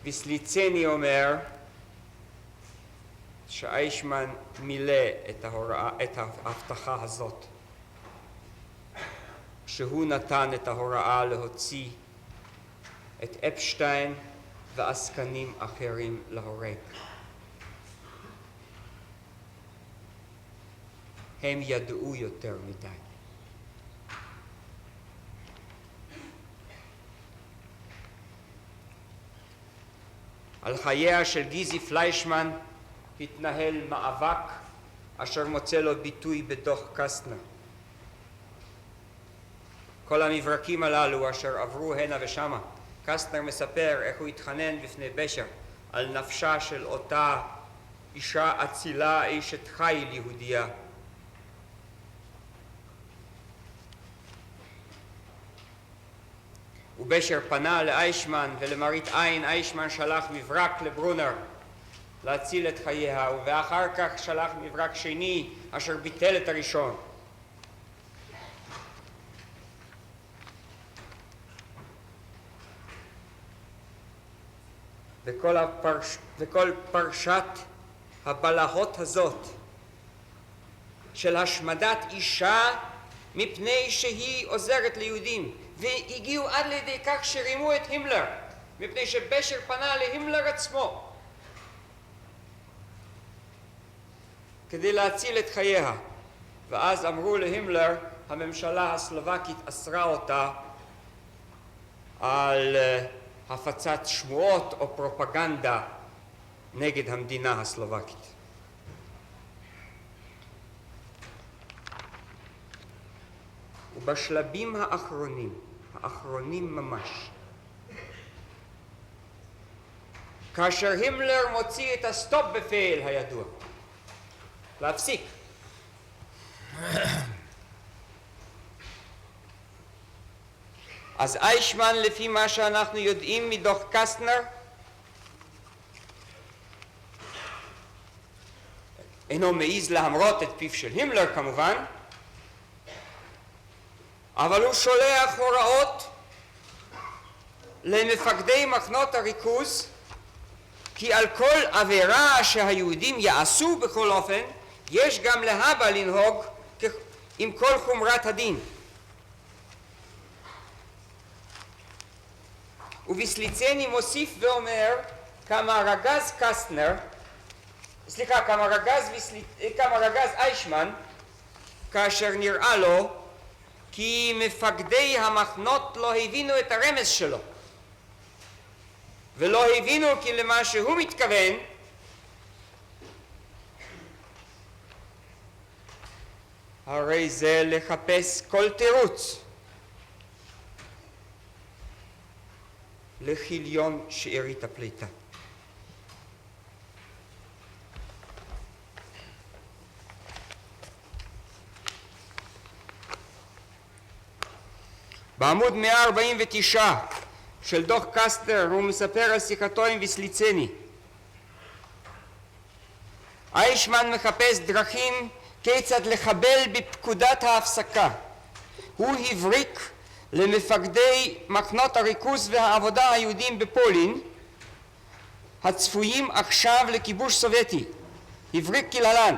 וסליצני אומר שאיישמן מילא את ההבטחה הזאת שהוא נתן את ההוראה להוציא את אפשטיין ועסקנים אחרים להורג. הם ידעו יותר מדי. על חייה של גיזי פליישמן התנהל מאבק אשר מוצא לו ביטוי בדוח קסטנר. כל המברקים הללו אשר עברו הנה ושמה, קסטנר מספר איך הוא התחנן בפני בשר על נפשה של אותה אישה אצילה, אשת חיל יהודייה. ובשר פנה לאיישמן, ולמראית עין איישמן שלח מברק לברונר להציל את חייה, ואחר כך שלח מברק שני אשר ביטל את הראשון. וכל פרשת הבלהות הזאת של השמדת אישה מפני שהיא עוזרת ליהודים, והגיעו עד לידי כך שרימו את הימלר, מפני שבשר פנה להימלר עצמו כדי להציל את חייה, ואז אמרו להימלר, הממשלה הסלובקית אסרה אותה על הפצת שמועות או פרופגנדה נגד המדינה הסלובקית. ובשלבים האחרונים ממש, כאשר הימלר מוציא את הסטופ בפייל הידוע, להפסיק, אז איישמן, לפי מה שאנחנו יודעים מדוח קסטנר, אינו מעיז להמרות את פיו של הימלר כמובן, אבל הוא שולח הוראות למפקדי מחנות הריכוז כי על כל עבירה שהיהודים יעשו בכל אופן יש גם להבא לנהוג עם כל חומרת הדין. וביסליצני מוסיף ואומר כמה רגז איישמן, כאשר נראה לו כי מפקדי המחנות לא הבינו את הרמז שלו, ולא הבינו כי למה שהוא מתכוון הרי זה לחפש כל תירוץ לכיליון שארית הפליטה. בעמוד 149 של דוח קסטנר הוא מספר על שיחתו עם ויסליצני. איישמן מחפש דרכים כיצד לחבל בפקודת ההפסקה. הוא הבריק למפקדי מחנות הריכוז והעבודה היהודים בפולין הצפויים עכשיו לכיבוש סובייטי. הבריק כלהלן: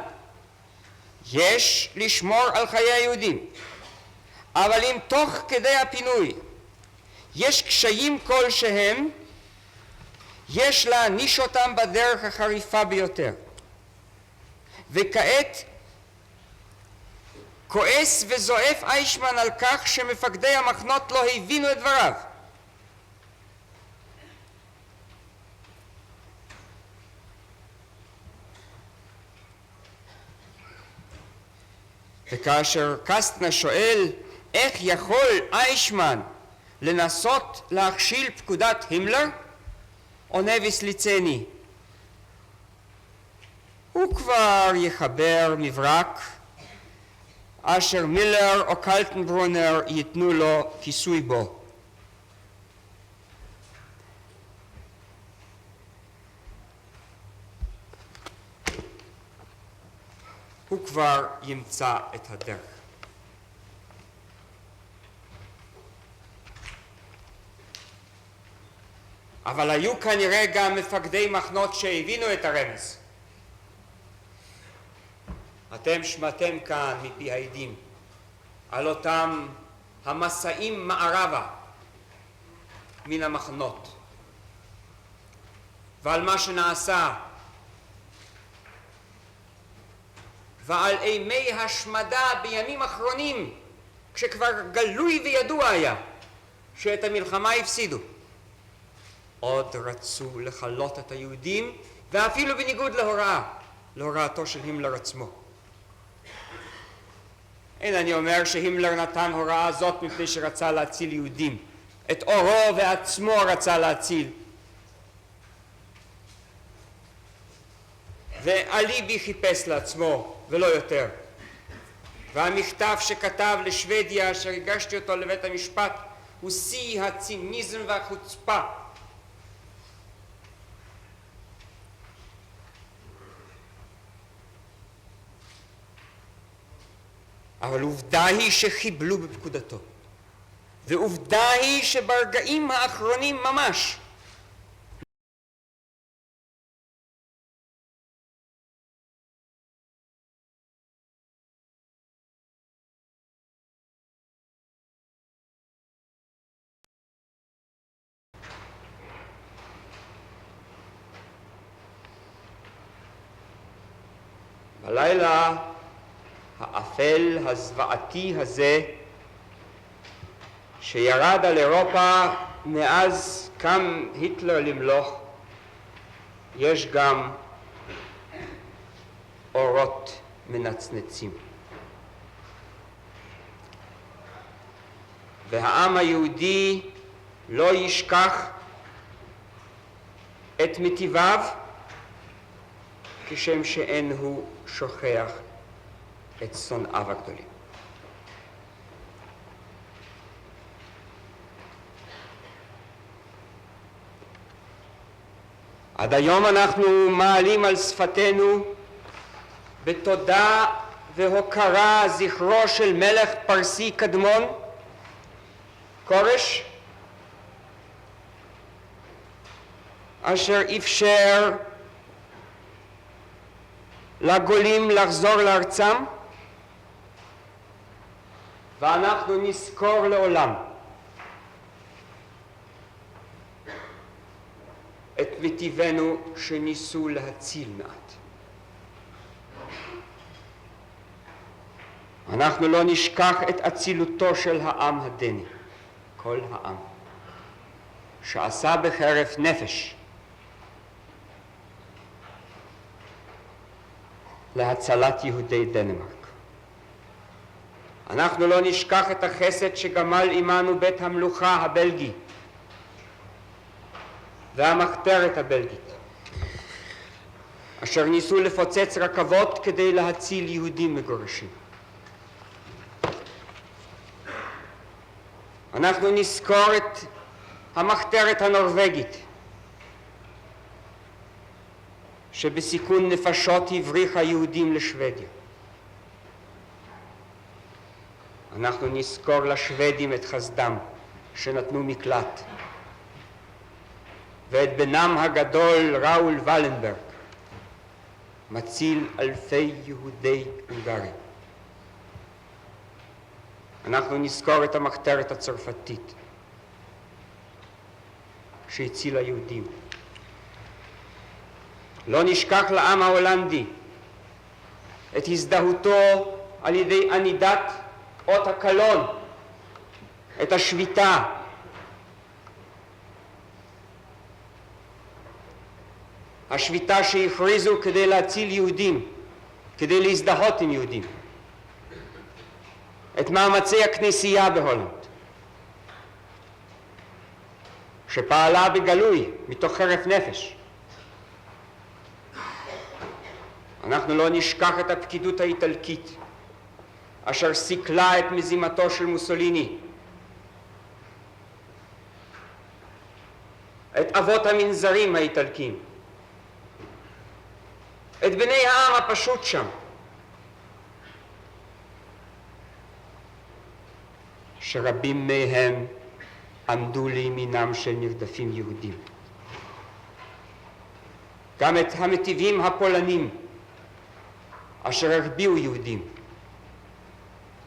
יש לשמור על חיי היהודים, אבל אם תוך כדי הפינוי יש קשיים כלשהם, יש להעניש אותם בדרך החריפה ביותר. וכעת כועס וזועף איישמן על כך שמפקדי המחנות לא הבינו את דבריו. וכאשר קסטנר שואל איך יכול איישמן לנסות להכשיל פקודת הימלר, עונה ויסליצני: הוא כבר יחבר מברק אשר מילר או קלטנברונר ייתנו לו כיסוי בו. הוא כבר ימצא את הדרך. אבל היו כנראה גם מפקדי מחנות שהבינו את הרמז. אתם שמעתם כאן מפי העדים על אותם המסעים מערבה מן המחנות ועל מה שנעשה ועל אימי השמדה בימים אחרונים כשכבר גלוי וידוע היה שאת המלחמה הפסידו. עוד רצו לכלות את היהודים, ואפילו בניגוד להוראתו של הימלר עצמו. אין אני אומר שהימלר נתן הוראה זאת מפני שרצה להציל יהודים. את אורו ועצמו רצה להציל. ואליבי חיפש לעצמו ולא יותר. והמכתב שכתב לשוודיה אשר הגשתי אותו לבית המשפט הוא שיא הציניזם והחוצפה. אבל עובדה היא שחיבלו בפקודתו, ועובדה היא שברגעים האחרונים ממש בלילה האפל הזוועתי הזה שירד על אירופה מאז קם היטלר למלוך, יש גם אורות מנצנצים. והעם היהודי לא ישכח את מטיביו כשם שאין הוא שוכח את שונאיו הגדולים. עד היום אנחנו מעלים על שפתנו בתודה והוקרה זכרו של מלך פרסי קדמון, כורש, אשר אפשר לגולים לחזור לארצם, ואנחנו נזכור לעולם וטבענו שניסו להציל מעט. אנחנו לא נשכח את אצילותו של העם הדני, כל העם, שעשה בחירוף נפש להצלת יהודי דנמרק. אנחנו לא נשכח את החסד שגמל עמנו בית המלוכה הבלגי והמחתרת הבלגית, אשר ניסו לפוצץ רכבות כדי להציל יהודים מגורשים. אנחנו נזכור את המחתרת הנורווגית שבסיכון נפשות הבריחה יהודים לשוודיה. אנחנו נזכור לשוודים את חסדם שנתנו מקלט, ואת בנם הגדול ראול ולנברג, מציל אלפי יהודי הונגריה. אנחנו נזכור את המחתרת הצרפתית שהצילה יהודים. לא נשכח לעם ההולנדי את הזדהותו על ידי ענידת אות הקלון, את השביתה. השביתה שהכריזו כדי להציל יהודים, כדי להזדהות עם יהודים. את מאמצי הכנסייה בהולנד, שפעלה בגלוי מתוך חירוף נפש. אנחנו לא נשכח את הפקידות האיטלקית אשר סיכלה את מזימתו של מוסוליני, את אבות המנזרים האיטלקים, את בני העם הפשוט שם, שרבים מהם עמדו לימינם של נרדפים יהודים. גם את המטיבים הפולנים אשר הרביעו יהודים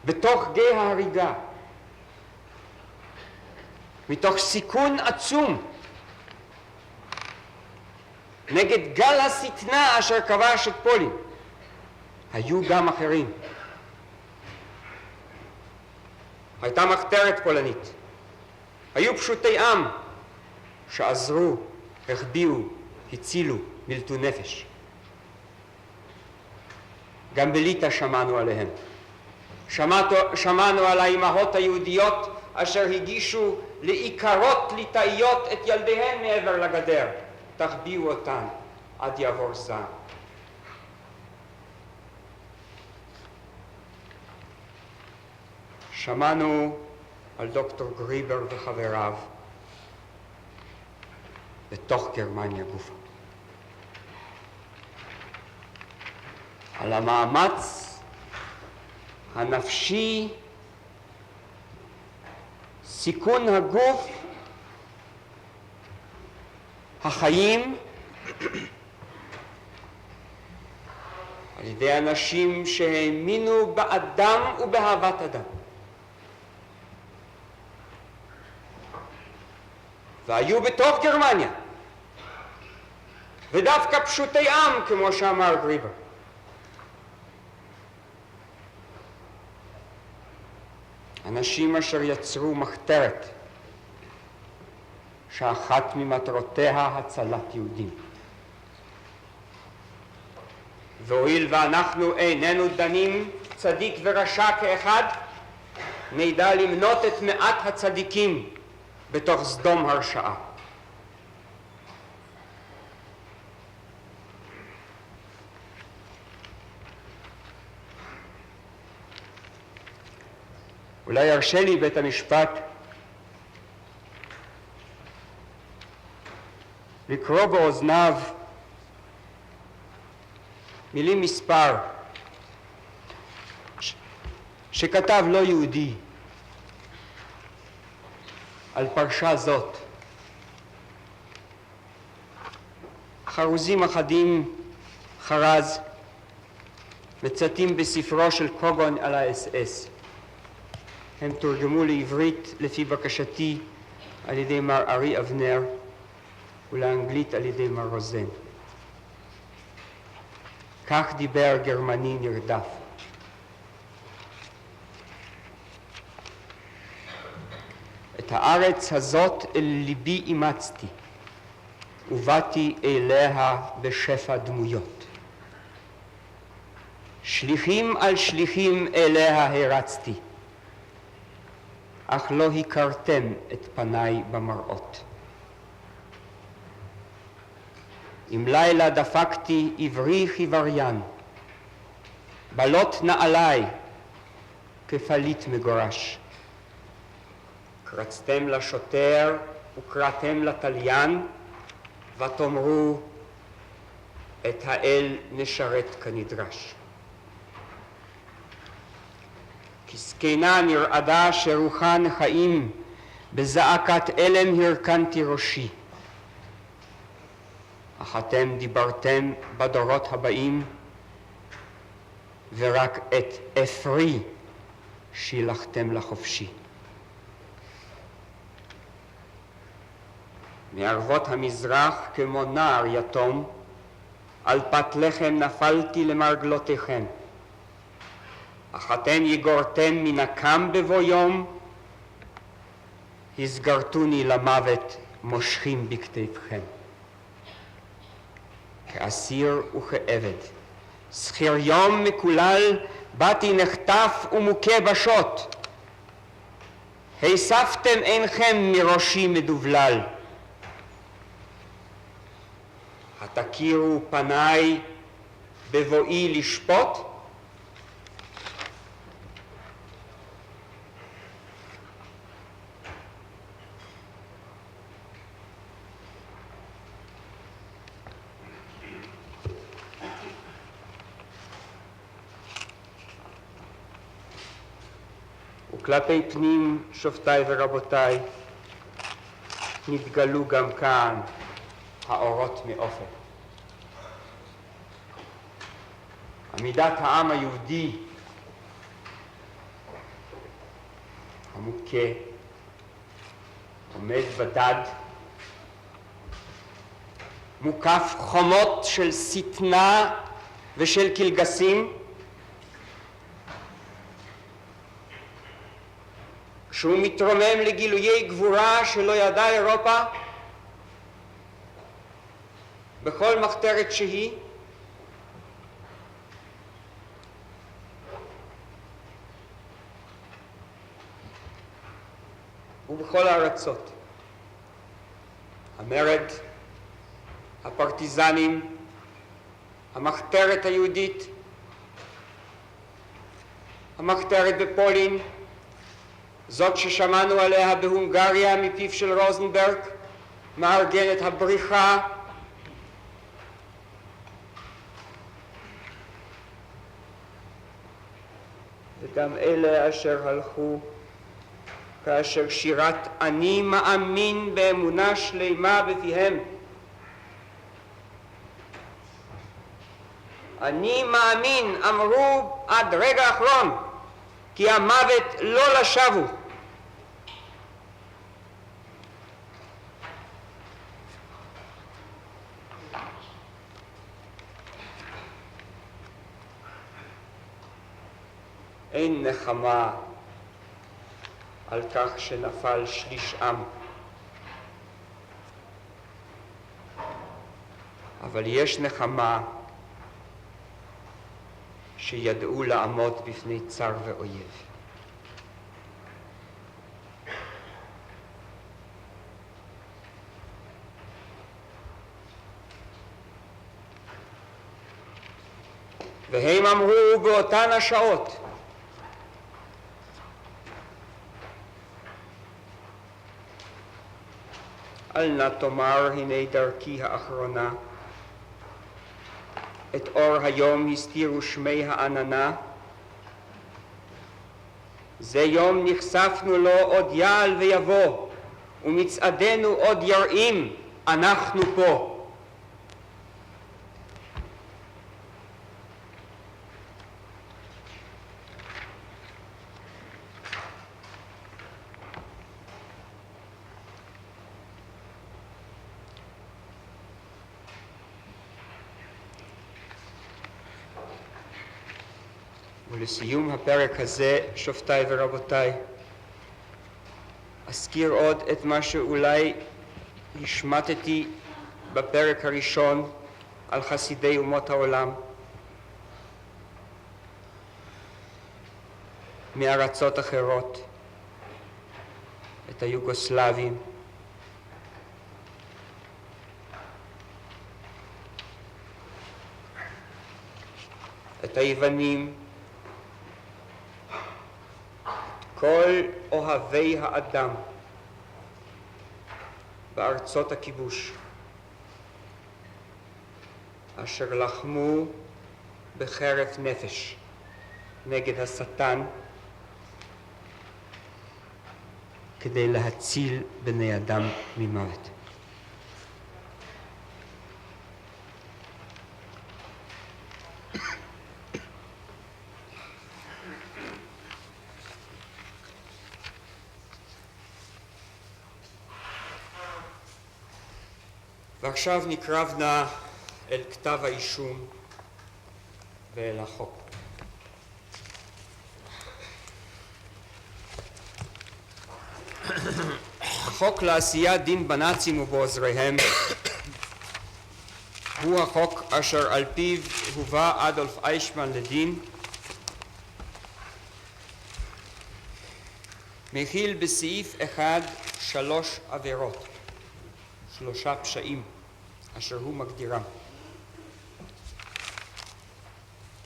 בתוך גיא ההריגה, מתוך סיכון עצום נגד גל השטנה אשר כבש את פולין. היו גם אחרים. הייתה מחתרת פולנית, היו פשוטי עם שעזרו, החביאו, הצילו, מילטו נפש. גם בליטא שמענו עליהם. שמענו על האימהות היהודיות אשר הגישו לאיכרות ליטאיות את ילדיהן מעבר לגדר. תחביאו אותן עד יעבור זעם. שמענו על דוקטור גריבר וחבריו בתוך גרמניה גופה. על המאמץ הנפשי, סיכון הגוף, החיים, על ידי אנשים שהאמינו באדם ובאהבת אדם. והיו בתוך גרמניה, ודווקא פשוטי עם, כמו שאמר גריבר. אנשים אשר יצרו מחתרת שאחת ממטרותיה הצלת יהודים. והואיל ואנחנו איננו דנים צדיק ורשע כאחד, נדע למנות את מעט הצדיקים בתוך סדום הרשעה. אולי ירשה לי בית המשפט לקרוא באוזניו מילים מספר שכתב לא יהודי על פרשה זאת. חרוזים אחדים חרז מצטים בספרו של קוגן על האס-אס. הם תורגמו לעברית לפי בקשתי על ידי מר ארי אבנר, ולאנגלית על ידי מר רוזן. כך דיבר גרמני נרדף. את הארץ הזאת אל ליבי אימצתי, ובאתי אליה בשפע דמויות. שליחים על שליחים אליה הרצתי, אך לא הכרתם את פניי במראות. עם לילה דפקתי עברי חיווריין, בלות נעלי כפליט מגורש. קרצתם לשוטר וקראתם לתליין, ותאמרו את האל נשרת כנדרש. כזקנה נרעדה שרוחה נחיים, בזעקת אלם הרכנתי ראשי. אך אתם דיברתם בדורות הבאים, ורק את אפרי שילחתם לחופשי. מערבות המזרח כמו נער יתום, על פת לחם נפלתי למרגלותיכם. אך אתם יגורתם מן הקם בבוא יום, הסגרתוני למוות מושכים בכתפכם. כאסיר וכעבד, שכיר יום מקולל, באתי נחטף ומוכה בשוט. הספתם עינכם מראשי מדובלל. התכירו פניי בבואי לשפוט? וכלפי פנים, שופטיי ורבותיי, נתגלו גם כאן האורות מאופק. עמידת העם היהודי המוכה עומד בדד, מוקף חומות של שטנה ושל קלגסים, כשהוא מתרומם לגילויי גבורה שלא ידעה אירופה בכל מחתרת שהיא, ובכל הארצות. המרד, הפרטיזנים, המחתרת היהודית, המחתרת בפולין, זאת ששמענו עליה בהונגריה מפיו של רוזנברג, מארגנת הבריחה, וגם אלה אשר הלכו כאשר שירת אני מאמין באמונה שלמה בפיהם. אני מאמין, אמרו עד רגע האחרון, כי המוות לא לשבו. אין נחמה על כך שנפל שליש עם, אבל יש נחמה שידעו לעמוד בפני צר ואויב. והם אמרו באותן השעות, אל נא תאמר הנה דרכי האחרונה, את אור היום הסתירו שמי העננה, זה יום נחשפנו לו עוד יעל ויבוא, ומצעדנו עוד ירעים, אנחנו פה. ולסיום הפרק הזה, שופטיי ורבותיי, אזכיר עוד את מה שאולי השמטתי בפרק הראשון על חסידי אומות העולם מארצות אחרות, את היוגוסלבים, את היוונים, כל אוהבי האדם בארצות הכיבוש, אשר לחמו בחרף נפש נגד השטן כדי להציל בני אדם ממוות. ועכשיו נקרב נא אל כתב האישום ואל החוק. החוק לעשיית דין בנאצים ובעוזריהם הוא החוק אשר על פיו הובא אדולף אייכמן לדין, מכיל בסעיף 1 3 עבירות, 3 פשעים אשר הוא מגדירם.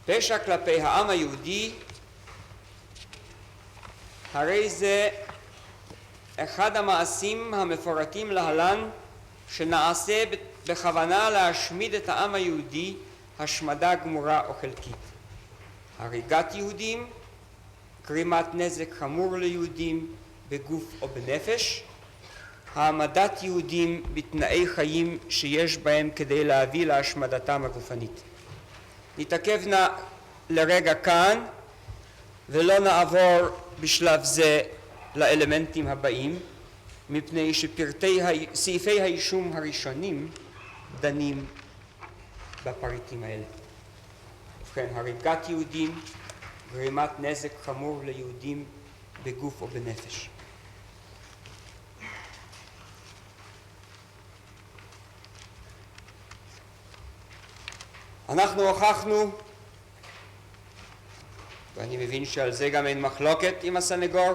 פשע כלפי העם היהודי, הרי זה אחד המעשים המפורטים להלן שנעשה בכוונה להשמיד את העם היהודי השמדה גמורה או חלקית: הריגת יהודים, גרימת נזק חמור ליהודים בגוף או בנפש, העמדת יהודים בתנאי חיים שיש בהם כדי להביא להשמדתם הגופנית. נתעכב נא לרגע כאן ולא נעבור בשלב זה לאלמנטים הבאים, מפני סעיפי האישום הראשונים דנים בפריטים האלה. ובכן, הריגת יהודים, גרימת נזק חמור ליהודים בגוף או בנפש. אנחנו הוכחנו, ואני מבין שעל זה גם אין מחלוקת עם הסנגור,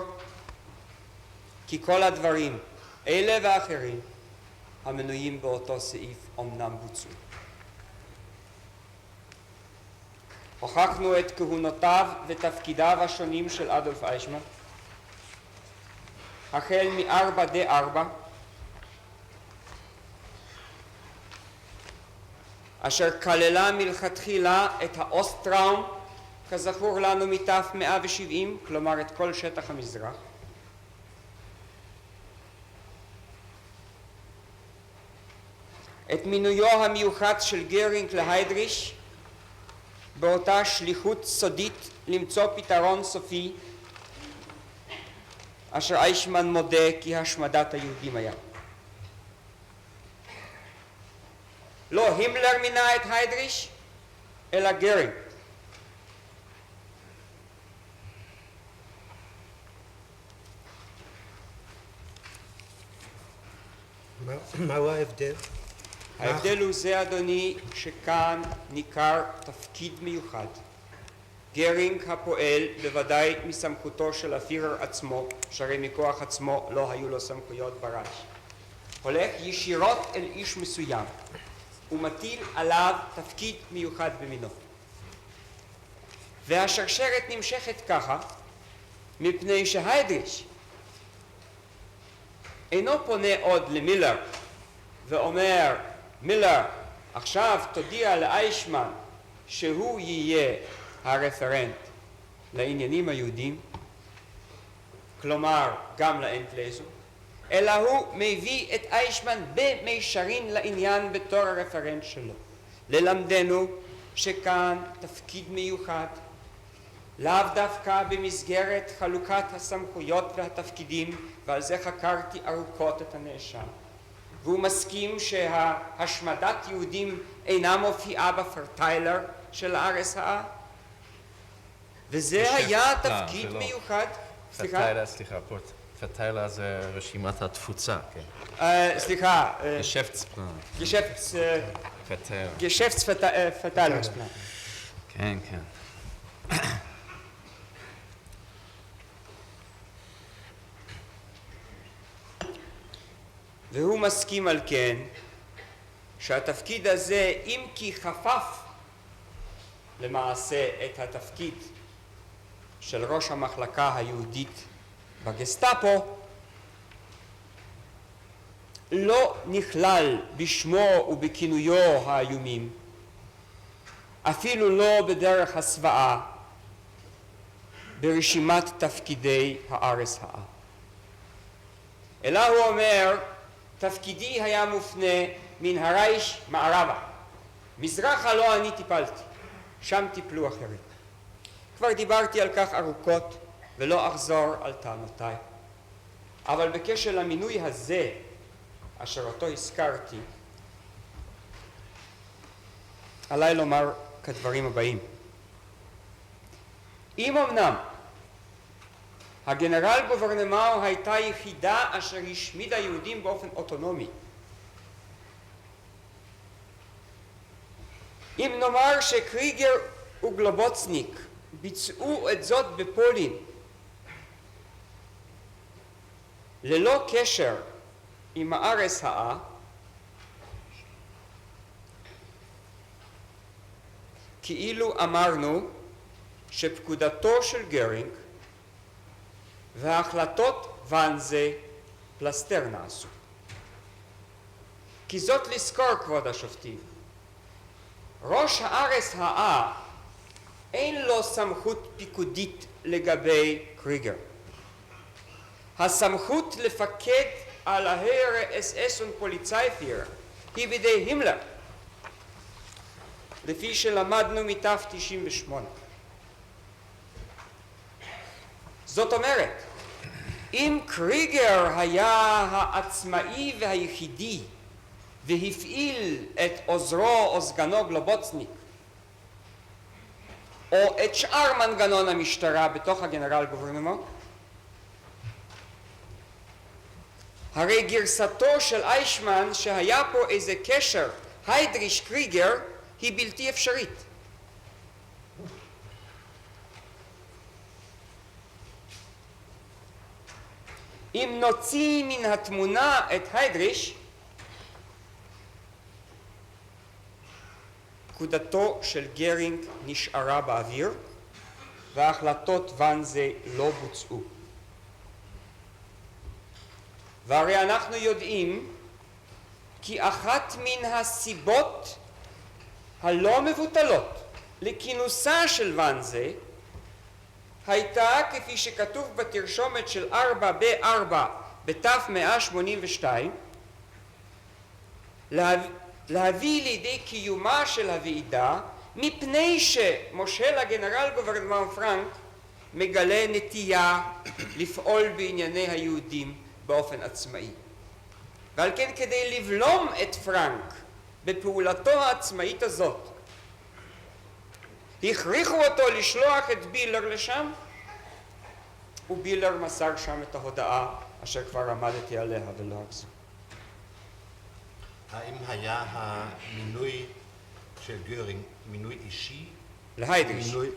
כי כל הדברים, אלה ואחרים, המנויים באותו סעיף אומנם בוצעו. הוכחנו את כהונותיו ותפקידיו השונים של אדולף אייכמן, החל מ-4D4, אשר כללה מלכתחילה את האוסטראום, כזכור לנו מתף 170, כלומר את כל שטח המזרח, את מינויו המיוחד של גרינג להיידריש באותה שליחות סודית למצוא פתרון סופי, אשר אייכמן מודה כי השמדת היהודים היה. לא הימלר מינה את היידריש, אלא גרינג. מהו ההבדל? ההבדל הוא זה, אדוני, שכאן ניכר תפקיד מיוחד. גרינג הפועל בוודאי מסמכותו של הפירר עצמו, שהרי מכוח עצמו לא היו לו סמכויות ברש. הולך ישירות אל איש מסוים ומטיל עליו תפקיד מיוחד במינו. והשרשרת נמשכת ככה מפני שהיידריש אינו פונה עוד למילר ואומר: מילר, עכשיו תודיע לאייכמן שהוא יהיה הרפרנט לעניינים היהודים, כלומר גם לאנטלזו, אלא הוא מביא את אייכמן במישרין לעניין בתור הרפרנט שלו. ללמדנו שכאן תפקיד מיוחד, לאו דווקא במסגרת חלוקת הסמכויות והתפקידים, ועל זה חקרתי ארוכות את הנאשם, והוא מסכים שהשמדת יהודים אינה מופיעה בפרטיילר של RSA, וזה היה לא, תפקיד זה לא. מיוחד. סליחה? סליחה, פה, פטיילה זה רשימת התפוצה, כן. סליחה, Geschäftsplan. פטיילה. Geschäftsverteilungsplan. כן, כן. והוא מסכים על כן שהתפקיד הזה, אם כי חפף למעשה את התפקיד של ראש המחלקה היהודית בגסטאפו, לא נכלל בשמו ובכינויו האיומים, אפילו לא בדרך הסוואה, ברשימת תפקידי ה-RSA. אלא הוא אומר, תפקידי היה מופנה מן הרייש מערבה. מזרחה לא אני טיפלתי, שם טיפלו אחרים. כבר דיברתי על כך ארוכות ולא אחזור על טענותיי. אבל בקשר למינוי הזה, אשר אותו הזכרתי, עליי לומר כדברים הבאים. אם אמנם הגנרל גוברנמאו הייתה יחידה אשר השמידה יהודים באופן אוטונומי, אם נאמר שקריגר וגלובוצניק ביצעו את זאת בפולין ללא קשר עם ה-RSA, כאילו אמרנו שפקודתו של גרינג וההחלטות ואנזה פלסטר נעשו. כי זאת לזכור, כבוד השופטים, ראש ה-RSA אין לו סמכות פיקודית לגבי קריגר. הסמכות לפקד על ה-SS ופוליצייפיר היא בידי הימלר, לפי שלמדנו מתף 98. זאת אומרת, אם קריגר היה העצמאי והיחידי והפעיל את עוזרו או סגנו גלובוצניק או את שאר מנגנון המשטרה בתוך הגנרל גוברנמנט, הרי גרסתו של איישמן שהיה פה איזה קשר היידריש קריגר היא בלתי אפשרית. אם נוציא מן התמונה את היידריש, פקודתו של גרינג נשארה באוויר וההחלטות ואנזה לא בוצעו. והרי אנחנו יודעים כי אחת מן הסיבות הלא מבוטלות לכינוסה של ואנזה הייתה, כפי שכתוב בתרשומת של 4B4 בתף 182, להביא לידי קיומה של הוועידה מפני שמושל הגנרל גוברנמנט פרנק מגלה נטייה לפעול בענייני היהודים באופן עצמאי. ועל כן כדי לבלום את פרנק בפעולתו העצמאית הזאת, הכריחו אותו לשלוח את בילר לשם, ובילר מסר שם את ההודעה אשר כבר עמדתי עליה ולא אגזול. האם היה המינוי של גרינג מינוי אישי? להיידריש. מינוי...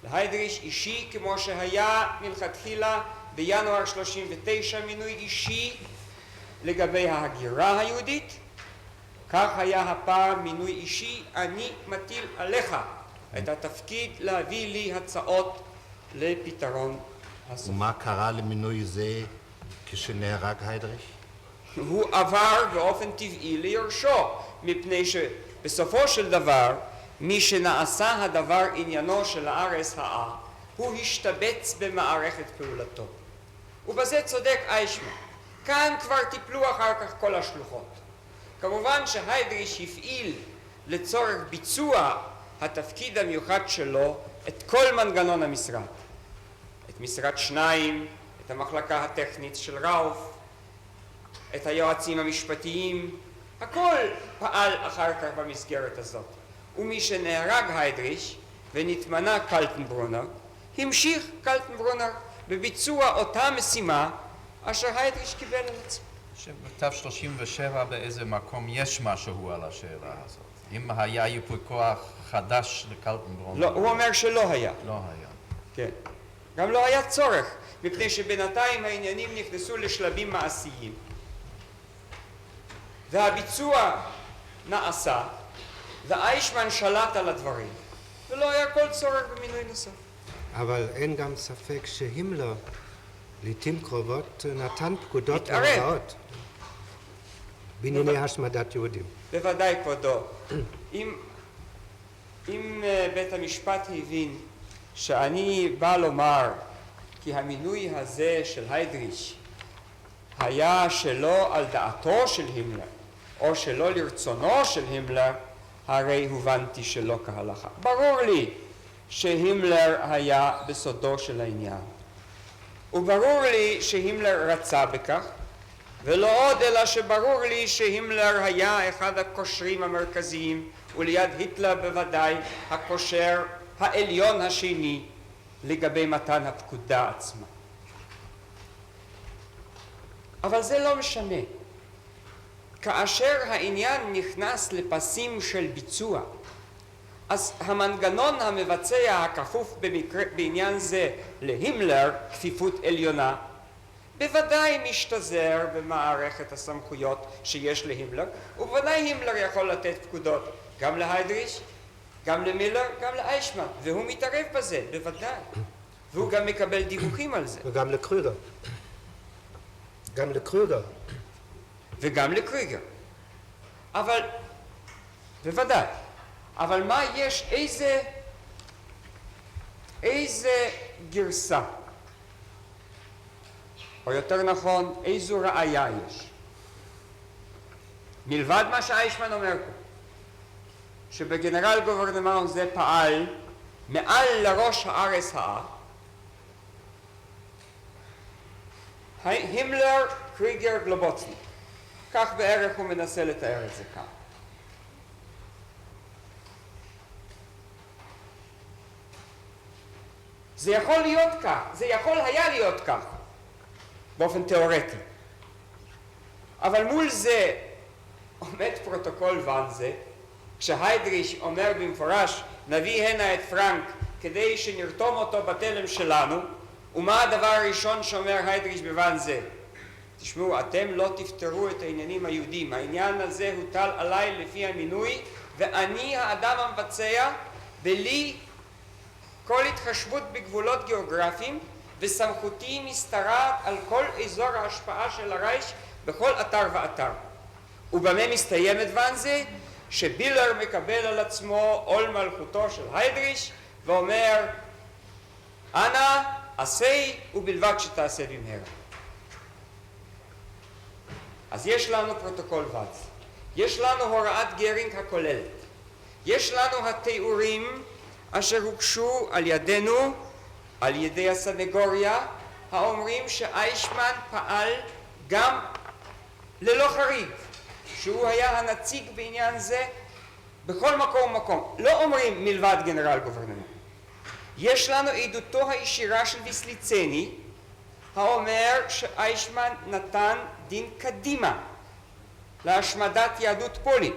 להיידריש אישי כמו שהיה מלכתחילה בינואר 39 מינוי אישי לגבי ההגירה היהודית, כך היה הפעם מינוי אישי, אני מטיל עליך את התפקיד להביא לי הצעות לפתרון הסוף. ומה קרה למינוי זה כשנהרג היידריש? הוא עבר באופן טבעי ליורשו, מפני שבסופו של דבר מי שנעשה הדבר עניינו של ה-RSA הוא השתבץ במערכת פעולתו. ובזה צודק איישמן. כאן כבר טיפלו אחר כך כל השלוחות. כמובן שהיידריש הפעיל לצורך ביצוע התפקיד המיוחד שלו את כל מנגנון המשרד. את משרד 2, את המחלקה הטכנית של ראוף, את היועצים המשפטיים, הכל פעל אחר כך במסגרת הזאת. ומי שנהרג היידריש ונתמנה קלטנברונר, המשיך קלטנברונר בביצוע אותה משימה אשר היידריש קיבל על עצמו. שבכתב 37 באיזה מקום יש משהו על השאלה הזאת. אם היה ייפוי כוח חדש לקלטנברונר. לא, הוא אומר שלא היה. לא היה. כן. גם לא היה צורך, מפני שבינתיים העניינים נכנסו לשלבים מעשיים. והביצוע נעשה, ואיישמן שלט על הדברים, ולא היה כל צורך במינוי נוסף. אבל אין גם ספק שהימלר לעתים קרובות נתן פקודות התערב. והוראות בענייני השמדת יהודים. בוודאי כבודו. אם בית המשפט הבין שאני בא לומר כי המינוי הזה של היידריש היה שלא על דעתו של הימלר או שלא לרצונו של הימלר, הרי הבנתי שלא כהלכה. ברור לי שהימלר היה בסודו של העניין, וברור לי שהימלר רצה בכך, ולא עוד אלא שברור לי שהימלר היה אחד הקושרים המרכזיים, וליד היטלר בוודאי הקושר העליון השני לגבי מתן הפקודה עצמה. אבל זה לא משנה. כאשר העניין נכנס לפסים של ביצוע, אז המנגנון המבצע הכפוף בעניין זה להימלר, כפיפות עליונה, בוודאי משתזר במערכת הסמכויות שיש להימלר, ובוודאי הימלר יכול לתת פקודות גם להיידריש, גם למילר, גם לאיישמן, והוא מתערב בזה, בוודאי. והוא גם מקבל דיווחים על זה. וגם לקרוגר. גם לקרוגר. וגם לקריגר. אבל, בוודאי. אבל מה יש, איזה גרסה, או יותר נכון, איזו ראיה יש, מלבד מה שאיישמן אומר פה, שבגנרל גוברנמנט זה פעל מעל לראש ה-RSA, הימלר, קריגר, גלובוצניק. כך בערך הוא מנסה לתאר את זה כאן. זה יכול להיות כך, זה יכול היה להיות כך, באופן תיאורטי. אבל מול זה עומד פרוטוקול ואנזה, כשהיידריש אומר במפורש, נביא הנה את פרנק כדי שנרתום אותו בתלם שלנו, ומה הדבר הראשון שאומר היידריש בוואנזה? תשמעו, אתם לא תפתרו את העניינים היהודים, העניין הזה הוטל עליי לפי המינוי, ואני האדם המבצע, בלי כל התחשבות בגבולות גיאוגרפיים, וסמכותי משתרעת על כל אזור ההשפעה של הרייך בכל אתר ואתר. ובמה מסתיימת ואנזה? שבילר מקבל על עצמו עול מלכותו של היידריש, ואומר, אנא עשה ובלבד שתעשה במהרה. אז יש לנו פרוטוקול ואנזה, יש לנו הוראת גרינג הכוללת, יש לנו התיאורים אשר הוגשו על ידינו, על ידי הסנגוריה, האומרים שאיישמן פעל גם ללא חריג, שהוא היה הנציג בעניין זה בכל מקום ומקום. לא אומרים מלבד גנרל גוברנמנט. יש לנו עדותו הישירה של ויסליצני, האומר שאיישמן נתן דין קדימה להשמדת יהדות פולין.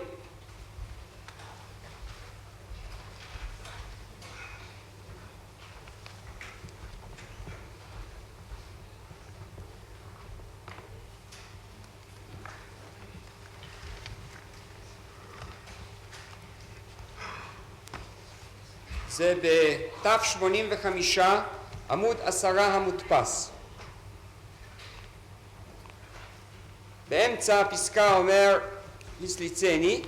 זה בתף 85 עמוד 10 המודפס. באמצע הפסקה אומר ויסליצני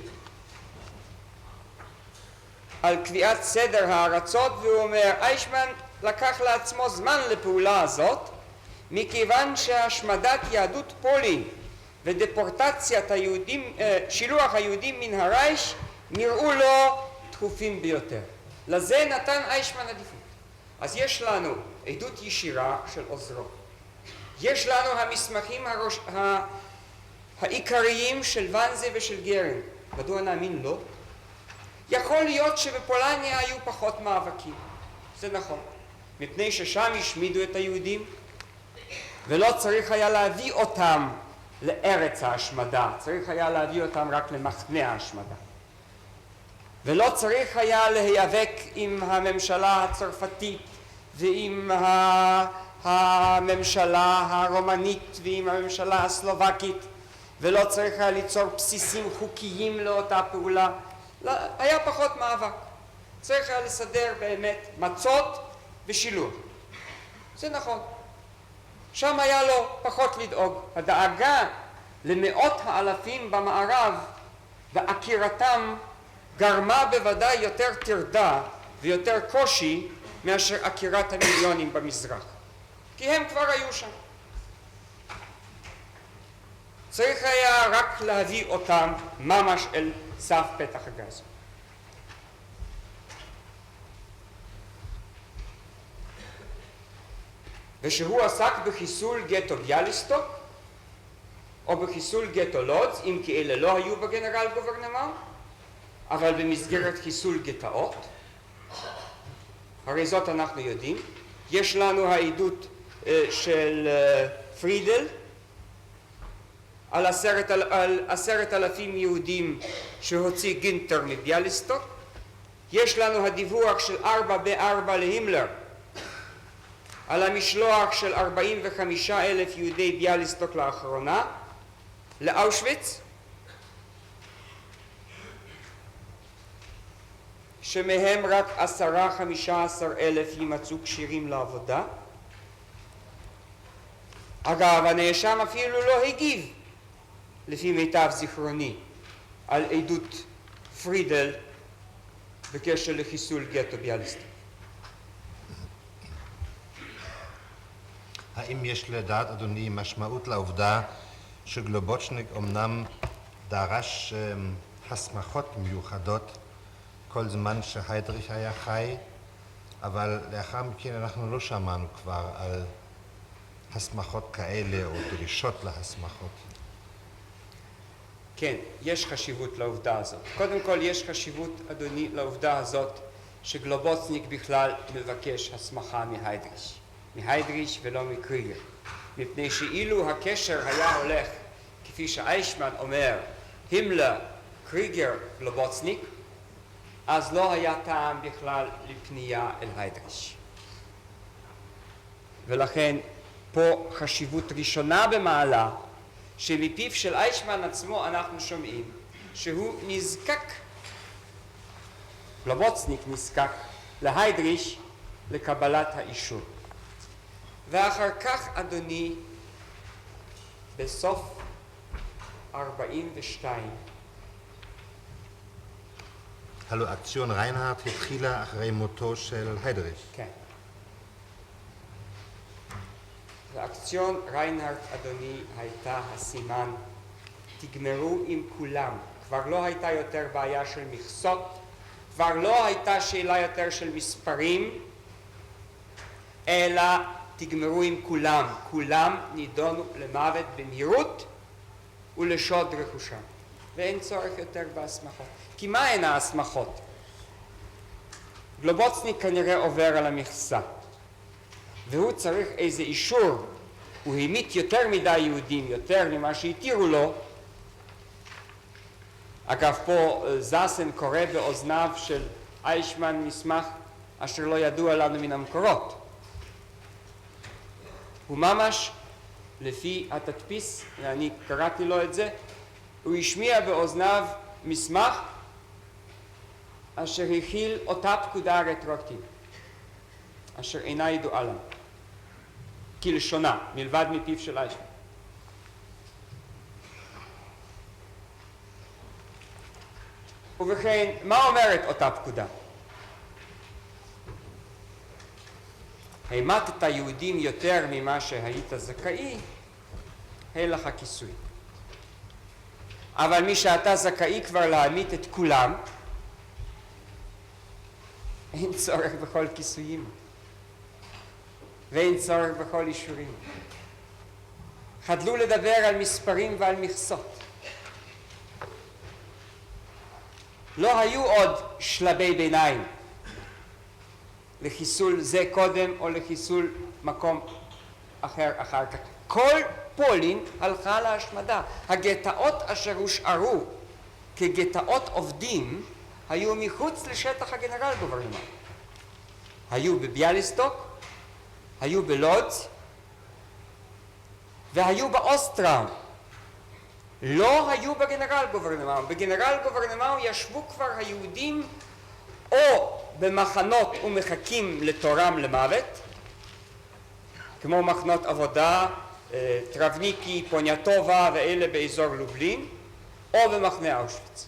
על קביעת סדר הארצות, והוא אומר, איישמן לקח לעצמו זמן לפעולה הזאת, מכיוון שהשמדת יהדות פולין ודפורטציית היהודים, שילוח היהודים מן הרייך נראו לו דחופים ביותר. לזה נתן איישמן עדיפות. אז יש לנו עדות ישירה של עוזרו. יש לנו המסמכים העיקריים של ואנזה ושל גרינג. מדוע נאמין לו? יכול להיות שבפולניה היו פחות מאבקים. זה נכון. מפני ששם השמידו את היהודים, ולא צריך היה להביא אותם לארץ ההשמדה, צריך היה להביא אותם רק למחנה ההשמדה. ולא צריך היה להיאבק עם הממשלה הצרפתית ועם הממשלה הרומנית ועם הממשלה הסלובקית, ולא צריך היה ליצור בסיסים חוקיים לאותה פעולה. לא, היה פחות מאבק. צריך היה לסדר באמת מצות ושילוח. זה נכון. שם היה לו פחות לדאוג. הדאגה למאות האלפים במערב ועקירתם גרמה בוודאי יותר טרדה ויותר קושי מאשר עקירת המיליונים במזרח. כי הם כבר היו שם. צריך היה רק להביא אותם ממש אל סף פתח הגז. ושהוא עסק בחיסול גטו ביאליסטוק או בחיסול גטו לודז, אם כי אלה לא היו בגנרל גוברנמן, אבל במסגרת חיסול גטאות. הרי זאת אנחנו יודעים. יש לנו העדות של פרידל על 10,000 יהודים שהוציא גינטר מביאליסטוק. יש לנו הדיווח של 4 להימלר על המשלוח של 45,000 יהודי ביאליסטוק לאחרונה לאושוויץ, שמהם רק 15,000 יימצאו כשירים לעבודה. אגב, הנאשם אפילו לא הגיב, לפי מיטב זיכרוני, על עדות פרידל בקשר לחיסול גטו ביאליסטוק. האם יש לדעת, אדוני, משמעות לעובדה שגלובוצ'ניק אמנם דרש הסמכות מיוחדות כל זמן שהיידריך היה חי, אבל לאחר מכן אנחנו לא שמענו כבר על הסמכות כאלה או דרישות להסמכות? כן, יש חשיבות לעובדה הזאת. קודם כל יש חשיבות, אדוני, לעובדה הזאת שגלובוצ'ניק בכלל מבקש הסמכה מהיידריש ולא מקריגר. מפני שאילו הקשר היה הולך, כפי שאיישמן אומר, הימלר, קריגר, גלובוצ'ניק, אז לא היה טעם בכלל לפנייה אל היידריש. ולכן פה חשיבות ראשונה במעלה, שמפיו של איישמן עצמו אנחנו שומעים שהוא נזקק, גלובוצ'ניק נזקק להיידריש לקבלת האישור. ואחר כך, אדוני, בסוף 42, הלו אקציון ריינהרד התחילה אחרי מותו של היידריש. כן. ואקציון ריינהרד, אדוני, הייתה הסימן, תגמרו עם כולם. כבר לא הייתה יותר בעיה של מכסות, כבר לא הייתה שאלה יותר של מספרים, אלא תגמרו עם כולם. כולם נידונו למוות במהירות ולשוד רכושם. ואין צורך יותר בהסמכות. כי מה הן ההסמכות? גלובוצ'ניק כנראה עובר על המכסה, והוא צריך איזה אישור. הוא המית יותר מדי יהודים, יותר ממה שהתירו לו. אגב, פה זסן קורא באוזניו של איישמן מסמך אשר לא ידוע לנו מן המקורות. הוא ממש, לפי התדפיס, ואני קראתי לו את זה, הוא השמיע באוזניו מסמך אשר הכיל אותה פקודה רטרואקטיבית, אשר אינה ידועה לנו, כלשונה, מלבד מפיו של איישמן. ובכן, מה אומרת אותה פקודה? המתת יהודים יותר ממה שהיית זכאי, אין לך כיסוי. אבל מי שאתה זכאי כבר להמית את כולם, אין צורך בכל כיסויים, ואין צורך בכל אישורים. חדלו לדבר על מספרים ועל מכסות. לא היו עוד שלבי ביניים. לחיסול זה קודם או לחיסול מקום אחר אחר כך. כל פולין הלכה להשמדה. הגטאות אשר הושארו כגטאות עובדים היו מחוץ לשטח הגנרל גוברנמנט. היו בביאליסטוק, היו בלודז והיו באוסטראו. לא היו בגנרל גוברנמנט. בגנרל גוברנמנט ישבו כבר היהודים או במחנות ומחכים לתורם למוות, כמו מחנות עבודה, טרבניקי, פוניאטובה ואלה באזור לובלין, או במחנה אושוויץ.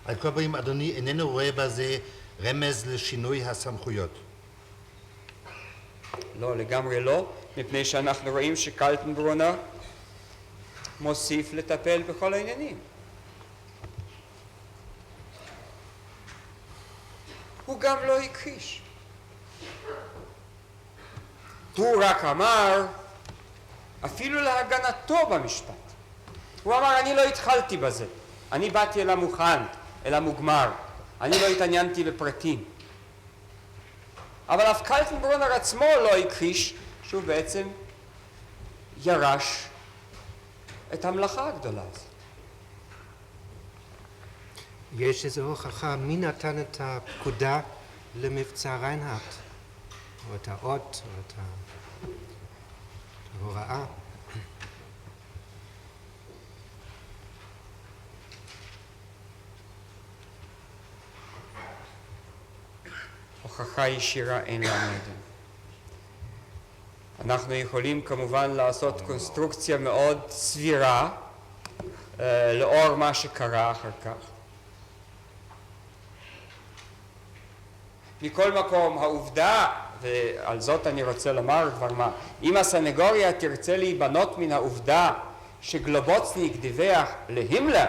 על כל פנים, אדוני איננו רואה בזה רמז לשינוי הסמכויות. לא, לגמרי לא, מפני שאנחנו רואים שקלטנברונר מוסיף לטפל בכל העניינים. הוא גם לא הכחיש. הוא רק אמר, אפילו להגנתו במשפט, הוא אמר, אני לא התחלתי בזה, אני באתי אל המוכן, אל המוגמר, אני לא התעניינתי בפרטים. אבל אף קלטנברונר עצמו לא הכחיש שהוא בעצם ירש את המלאכה הגדולה הזאת. יש איזו הוכחה מי נתן את הפקודה למבצע ריינהרט, או את האות, או את ההוראה. הוכחה ישירה אין לנו את זה. אנחנו יכולים כמובן לעשות קונסטרוקציה מאוד סבירה לאור מה שקרה אחר כך. מכל מקום, העובדה, ועל זאת אני רוצה לומר כבר מה, אם הסנגוריה תרצה להיבנות מן העובדה שגלובוצניק דיווח להימלר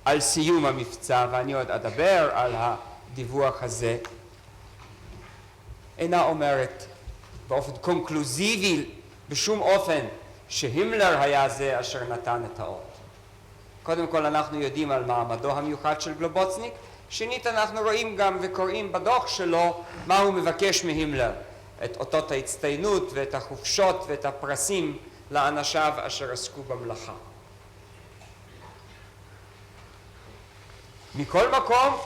על סיום המבצע, ואני עוד אדבר על הדיווח הזה, אינה אומרת באופן קונקלוזיבי בשום אופן שהימלר היה זה אשר נתן את האות. קודם כל אנחנו יודעים על מעמדו המיוחד של גלובוצניק, שנית אנחנו רואים גם וקוראים בדוח שלו מה הוא מבקש מהימלר, את אותות ההצטיינות ואת החופשות ואת הפרסים לאנשיו אשר עסקו במלאכה. מכל מקום,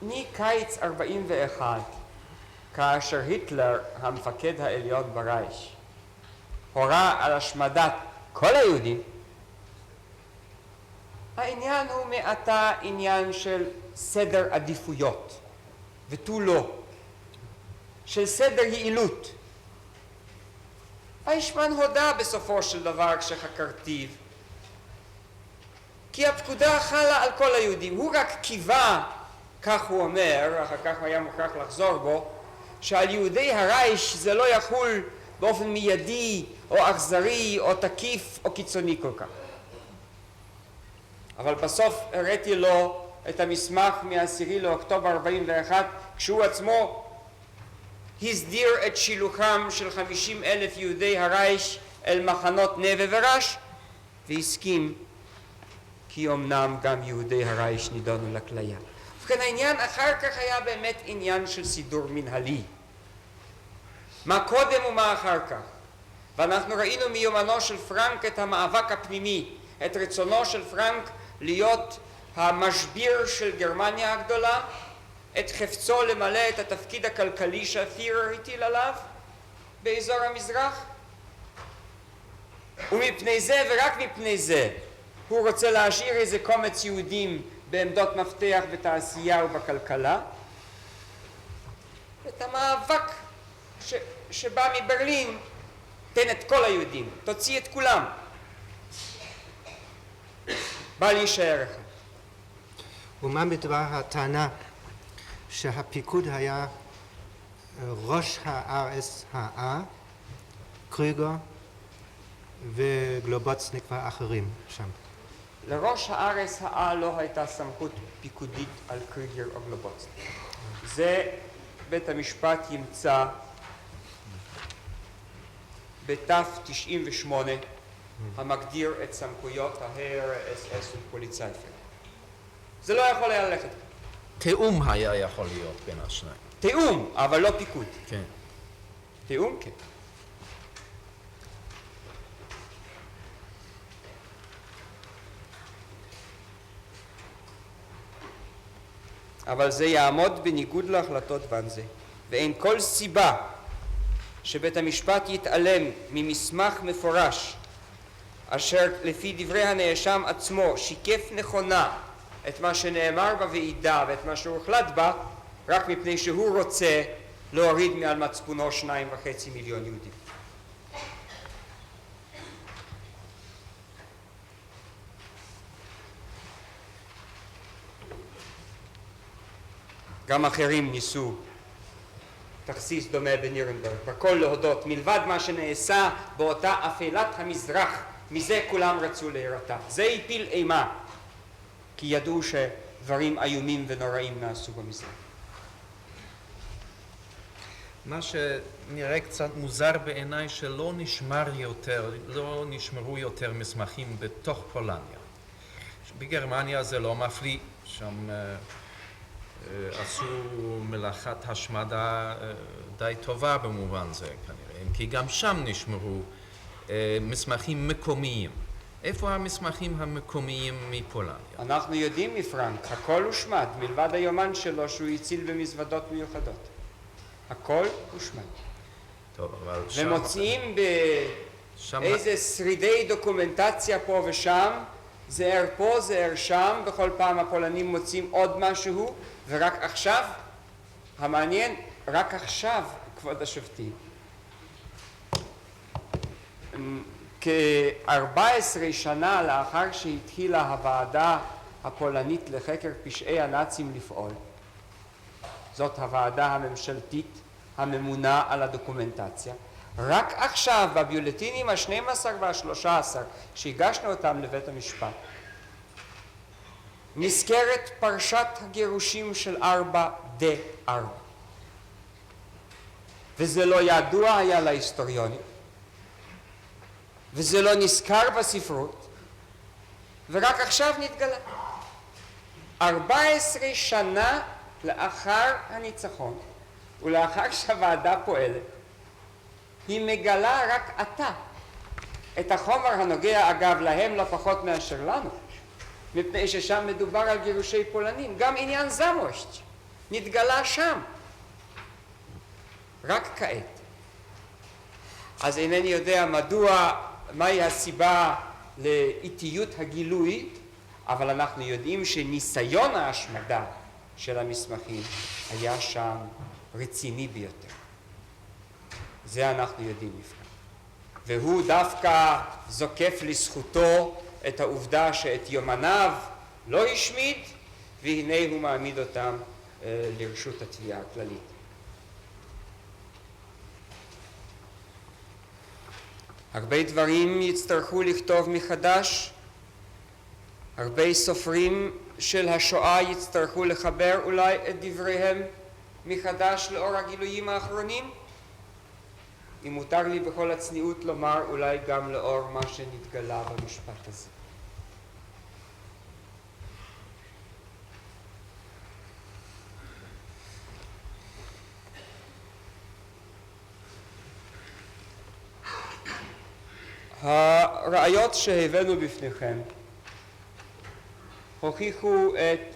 מקיץ 41, כאשר היטלר, המפקד העליון ברייך, הורה על השמדת כל היהודים, העניין הוא מעתה עניין של סדר עדיפויות, ותו לא, של סדר יעילות. איישמן הודה בסופו של דבר כשחקרתיו, כי הפקודה חלה על כל היהודים. הוא רק קיווה, כך הוא אומר, אחר כך הוא היה מוכרח לחזור בו, שעל יהודי הרייך זה לא יחול באופן מיידי או אכזרי או תקיף או קיצוני כל כך. אבל בסוף הראיתי לו את המסמך מ-10 לאוקטובר 41, כשהוא עצמו הסדיר את שילוחם של 50,000 יהודי הרייך אל מחנות נווה ורש, והסכים כי אמנם גם יהודי הרייך נידונו לכליה. ובכן העניין אחר כך היה באמת עניין של סידור מנהלי. מה קודם ומה אחר כך. ואנחנו ראינו מיומנו של פרנק את המאבק הפנימי, את רצונו של פרנק להיות המשביר של גרמניה הגדולה, את חפצו למלא את התפקיד הכלכלי שהפירר הטיל עליו באזור המזרח, ומפני זה ורק מפני זה הוא רוצה להשאיר איזה קומץ יהודים בעמדות מפתח בתעשייה ובכלכלה. את המאבק שבא מברלין, תן את כל היהודים, תוציא את כולם, בא להישאר אחד. ומה בדבר הטענה שהפיקוד היה ראש ה-RSHA, קריגר וגלובוצניק ואחרים שם? לראש ה-RSHA לא הייתה סמכות פיקודית על קריגר או גלובוצניק. זה בית המשפט ימצא בתף 98 המגדיר את סמכויות ה-RSS ופוליצייפר. זה לא יכול היה ללכת. תיאום היה יכול להיות בין השניים. תיאום, אבל לא פיקוד. כן. תיאום, כן. אבל זה יעמוד בניגוד להחלטות ואנזה, ואין כל סיבה שבית המשפט יתעלם ממסמך מפורש אשר לפי דברי הנאשם עצמו שיקף נכונה את מה שנאמר בוועידה ואת מה שהוחלט בה, רק מפני שהוא רוצה להוריד מעל מצפונו 2.5 מיליון יהודים. גם אחרים ניסו תכסיס דומה בנירנברג, בכל להודות, מלבד מה שנעשה באותה אפלת המזרח, מזה כולם רצו להירתע. זה הפיל אימה, כי ידעו שדברים איומים ונוראים נעשו במזרח. מה שנראה קצת מוזר בעיניי שלא נשמרו יותר מסמכים בתוך פולניה. בגרמניה זה לא מפליא, שם עשו מלאכת השמדה די טובה במובן זה כנראה, כי גם שם נשמרו מסמכים מקומיים. איפה המסמכים המקומיים מפולניה? אנחנו יודעים מפרנק, הכל הושמד, מלבד היומן שלו שהוא הציל במזוודות מיוחדות. הכל הושמד. טוב, אבל שם... ומוצאים באיזה שרידי דוקומנטציה פה ושם, זהר פה, זהר שם, בכל פעם הפולנים מוצאים עוד משהו, ורק עכשיו, המעניין, רק עכשיו, כבוד השופטים, כ-14 שנה לאחר שהתחילה הוועדה הפולנית לחקר פשעי הנאצים לפעול, זאת הוועדה הממשלתית הממונה על הדוקומנטציה, רק עכשיו בביולטינים ה-12 וה-13 שהגשנו אותם לבית המשפט נזכרת פרשת הגירושים של 4D4, וזה לא ידוע היה להיסטוריונים וזה לא נזכר בספרות, ורק עכשיו נתגלה 14 שנה לאחר הניצחון ולאחר שהוועדה פועלת, היא מגלה רק עתה את החומר הנוגע אגב להם לא פחות מאשר לנו, מפני ששם מדובר על גירושי פולנים. גם עניין זמושט נתגלה שם רק כעת. אז אינני יודע מהי הסיבה לאיטיות הגילוי, אבל אנחנו יודעים שניסיון ההשמדה של המסמכים היה שם רציני ביותר. זה אנחנו יודעים לפני. והוא דווקא זוקף לזכותו את העובדה שאת יומניו לא השמיד, והנה הוא מעמיד אותם לרשות התביעה הכללית. הרבה דברים יצטרכו לכתוב מחדש, הרבה סופרים של השואה יצטרכו לחבר אולי את דבריהם מחדש לאור הגילויים האחרונים, אם מותר לי בכל הצניעות לומר אולי גם לאור מה שנתגלה במשפט הזה. הראיות שהבאנו בפניכם הוכיחו את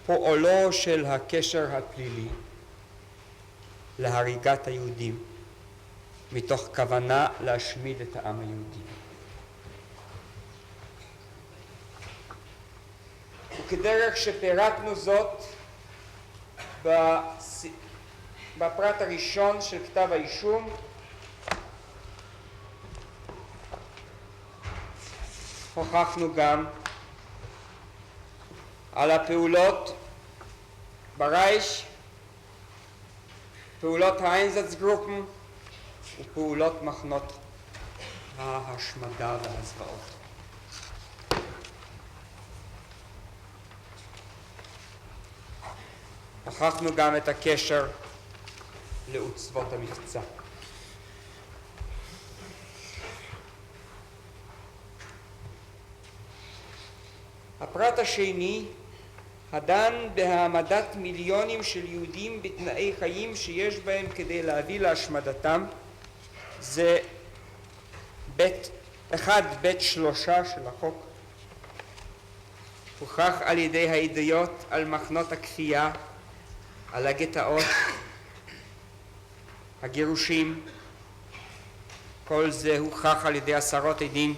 פועלו של הקשר הפלילי להריגת היהודים מתוך כוונה להשמיד את העם היהודי. וכדרך שפירטנו זאת בפרט הראשון של כתב האישום, הוכחנו גם על הפעולות ברייך, פעולות האיינזצגרופן ופעולות מחנות ההשמדה והזוועות. הוכחנו גם את הקשר לעוצבות המבצע. הפרט השני הדן בהעמדת מיליונים של יהודים בתנאי חיים שיש בהם כדי להביא להשמדתם, זה בית 3 של החוק. הוכח על ידי העדויות על מחנות הכפייה, על הגטאות, הגירושים, כל זה הוכח על ידי עשרות עדים,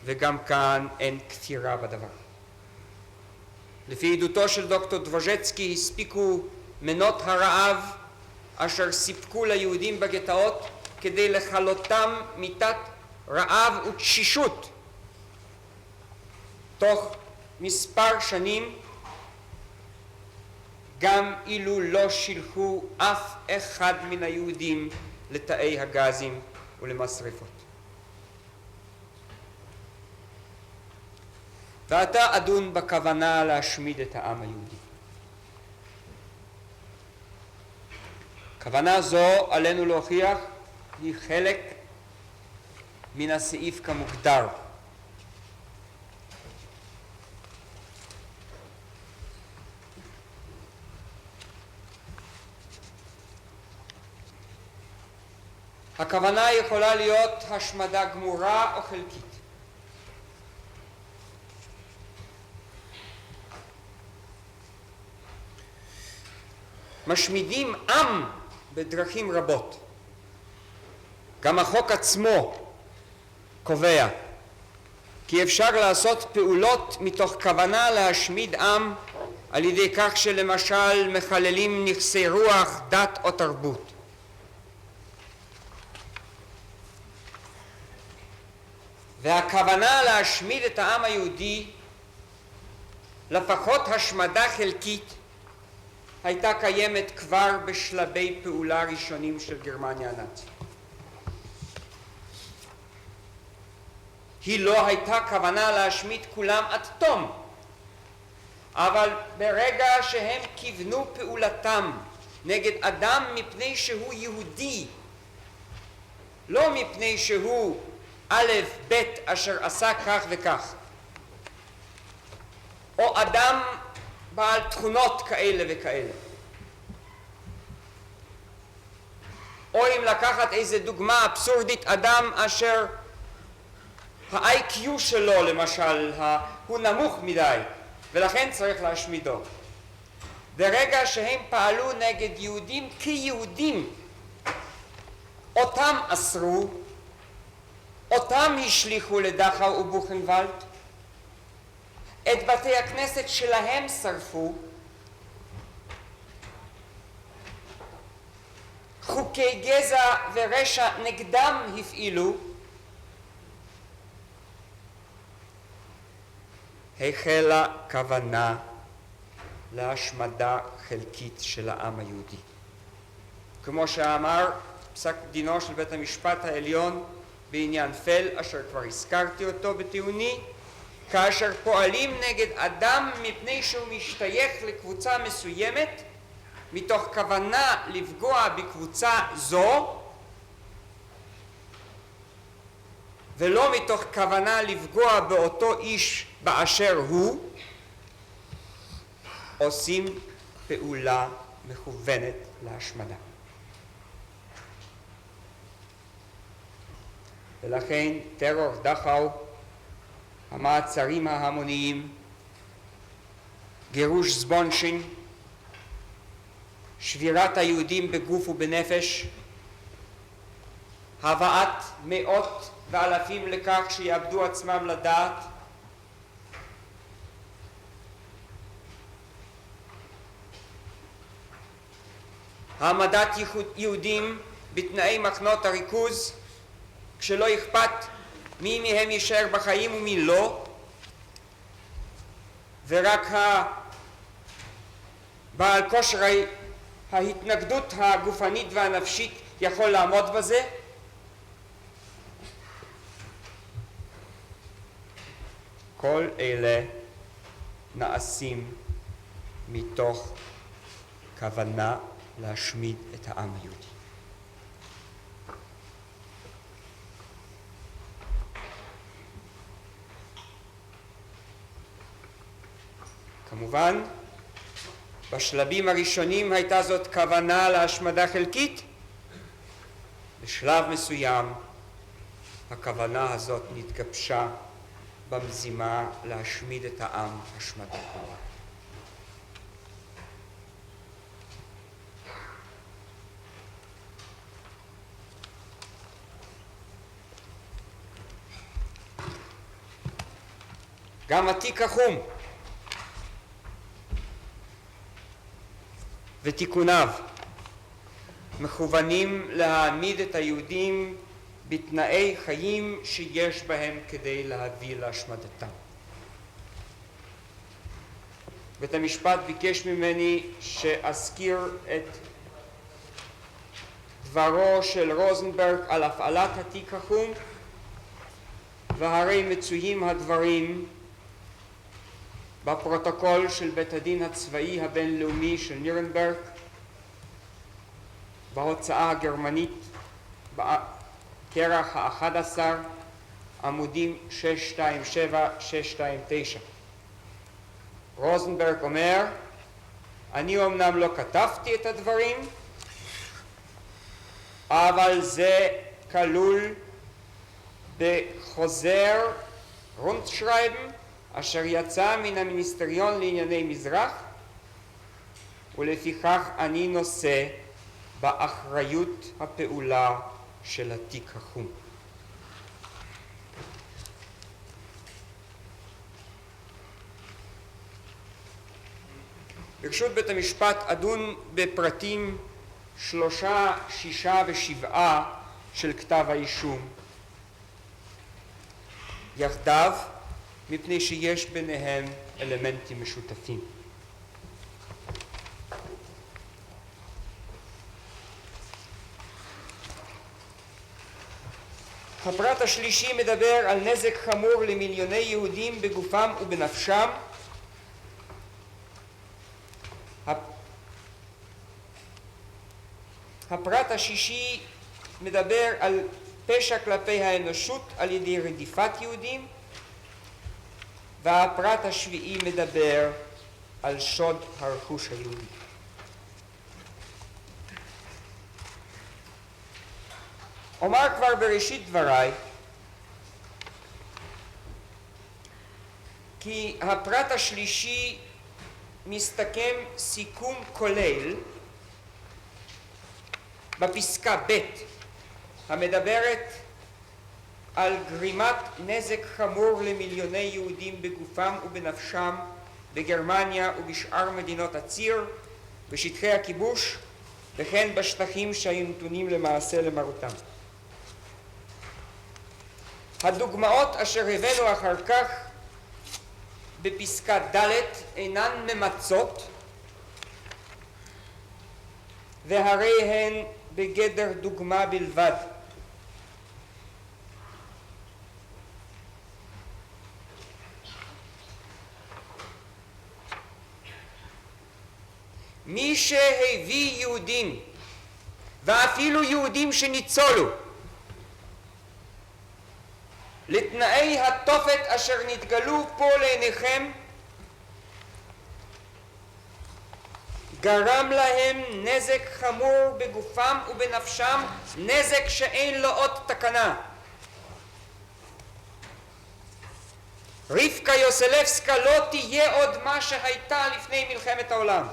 וגם כאן אין כפירה בדבר. לפי עדותו של דוקטור דבוז'צקי הספיקו מנות הרעב אשר סיפקו ליהודים בגטאות כדי לכלותם מיתת רעב ותשישות. תוך מספר שנים, גם אילו לא שילחו אף אחד מן היהודים לתאי הגזים ולמשרפות. ועתה אדון בכוונה להשמיד את העם היהודי. כוונה זו עלינו להוכיח היא חלק מן הסעיף כמוגדר. הכוונה יכולה להיות השמדה גמורה או חלקית. משמידים עם בדרכים רבות. גם החוק עצמו קובע כי אפשר לעשות פעולות מתוך כוונה להשמיד עם על ידי כך שלמשל מחללים נכסי רוח, דת או תרבות. והכוונה להשמיד את העם היהודי, לפחות השמדה חלקית, הייתה קיימת כבר בשלבי פעולה ראשונים של גרמניה הנאצית. היא לא הייתה כוונה להשמיד כולם עד תום, אבל ברגע שהם כיוונו פעולתם נגד אדם מפני שהוא יהודי, לא מפני שהוא א' ב' אשר עשה כך וכך, או אדם בעל תכונות כאלה וכאלה, או אם לקחת איזה דוגמה אבסורדית, אדם אשר ה-IQ שלו למשל הוא נמוך מדי ולכן צריך להשמידו. ברגע שהם פעלו נגד יהודים כיהודים, אותם אסרו, אותם השליחו לדכאו ובוכנוולד, את בתי הכנסת שלהם שרפו, חוקי גזע ורשע נגדם הפעילו, החלה כוונה להשמדה חלקית של העם היהודי. כמו שאמר פסק דינו של בית המשפט העליון בעניין פל, אשר כבר הזכרתי אותו בטיעוני, כאשר פועלים נגד אדם מפני שהוא משתייך לקבוצה מסוימת, מתוך כוונה לפגוע בקבוצה זו, ולא מתוך כוונה לפגוע באותו איש באשר הוא, עושים פעולה מכוונת להשמדה. ולכן טרור דכאו, המעצרים ההמוניים, גירוש זבונשין, שבירת היהודים בגוף ובנפש, הבאת מאות ואלפים לכך שיאבדו עצמם לדעת, העמדת יהודים בתנאי מחנות הריכוז כשלא אכפת מי מהם יישאר בחיים ומי לא, ורק בעל כושר ההתנגדות הגופנית והנפשית יכול לעמוד בזה. כל אלה נעשים מתוך כוונה להשמיד את העם היהודי. כמובן בשלבים הראשונים הייתה זאת כוונה להשמדה חלקית. בשלב מסוים הכוונה הזאת נתגבשה במזימה להשמיד את העם השמדה כולה. גם התיק החום ותיקוניו מכוונים להעמיד את היהודים בתנאי חיים שיש בהם כדי להביא להשמדתם. בית המשפט ביקש ממני שאזכיר את דברו של רוזנברג על הפעלת התיק החום, והרי מצויים הדברים בפרוטוקול של בית הדין הצבאי הבינלאומי של נירנברג, בהוצאה הגרמנית, בכרך ה-11, עמודים 627-629. רוזנברג אומר, אני אמנם לא כתבתי את הדברים, אבל זה כלול בחוזר רונדשרייבן אשר יצא מן המיניסטריון לענייני מזרח, ולפיכך אני נושא באחריות הפעולה של התיק החום. ברשות בית המשפט אדון בפרטים 3, 6 ו7 של כתב האישום יחדיו, מפני שיש ביניהם אלמנטים משותפים. הפרט השלישי מדבר על נזק חמור למיליוני יהודים בגופם ובנפשם. הפרט השישי מדבר על פשע כלפי האנושות על ידי רדיפת יהודים, והפרט השביעי מדבר על שוד הרכוש היהודי. אומר כבר בראשית דבריי כי הפרט השלישי מסתכם סיכום כולל בפסקה ב' המדברת על גרימת נזק חמור למיליוני יהודים בגופם ובנפשם בגרמניה ובשאר מדינות הציר, בשטחי הכיבוש, וכן בשטחים שהיו נתונים למעשה למרותם. הדוגמאות אשר הבאנו אחר כך בפסקה ד' אינן ממצות, והרי הן בגדר דוגמה בלבד. מי שהביא יהודים, ואפילו יהודים שניצולו, לתנאי התופת אשר נתגלו פה לעיניכם, גרם להם נזק חמור בגופם ובנפשם, נזק שאין לו עוד תקנה. רבקה יוסלבסקה לא תהיה עוד מה שהייתה לפני מלחמת העולם.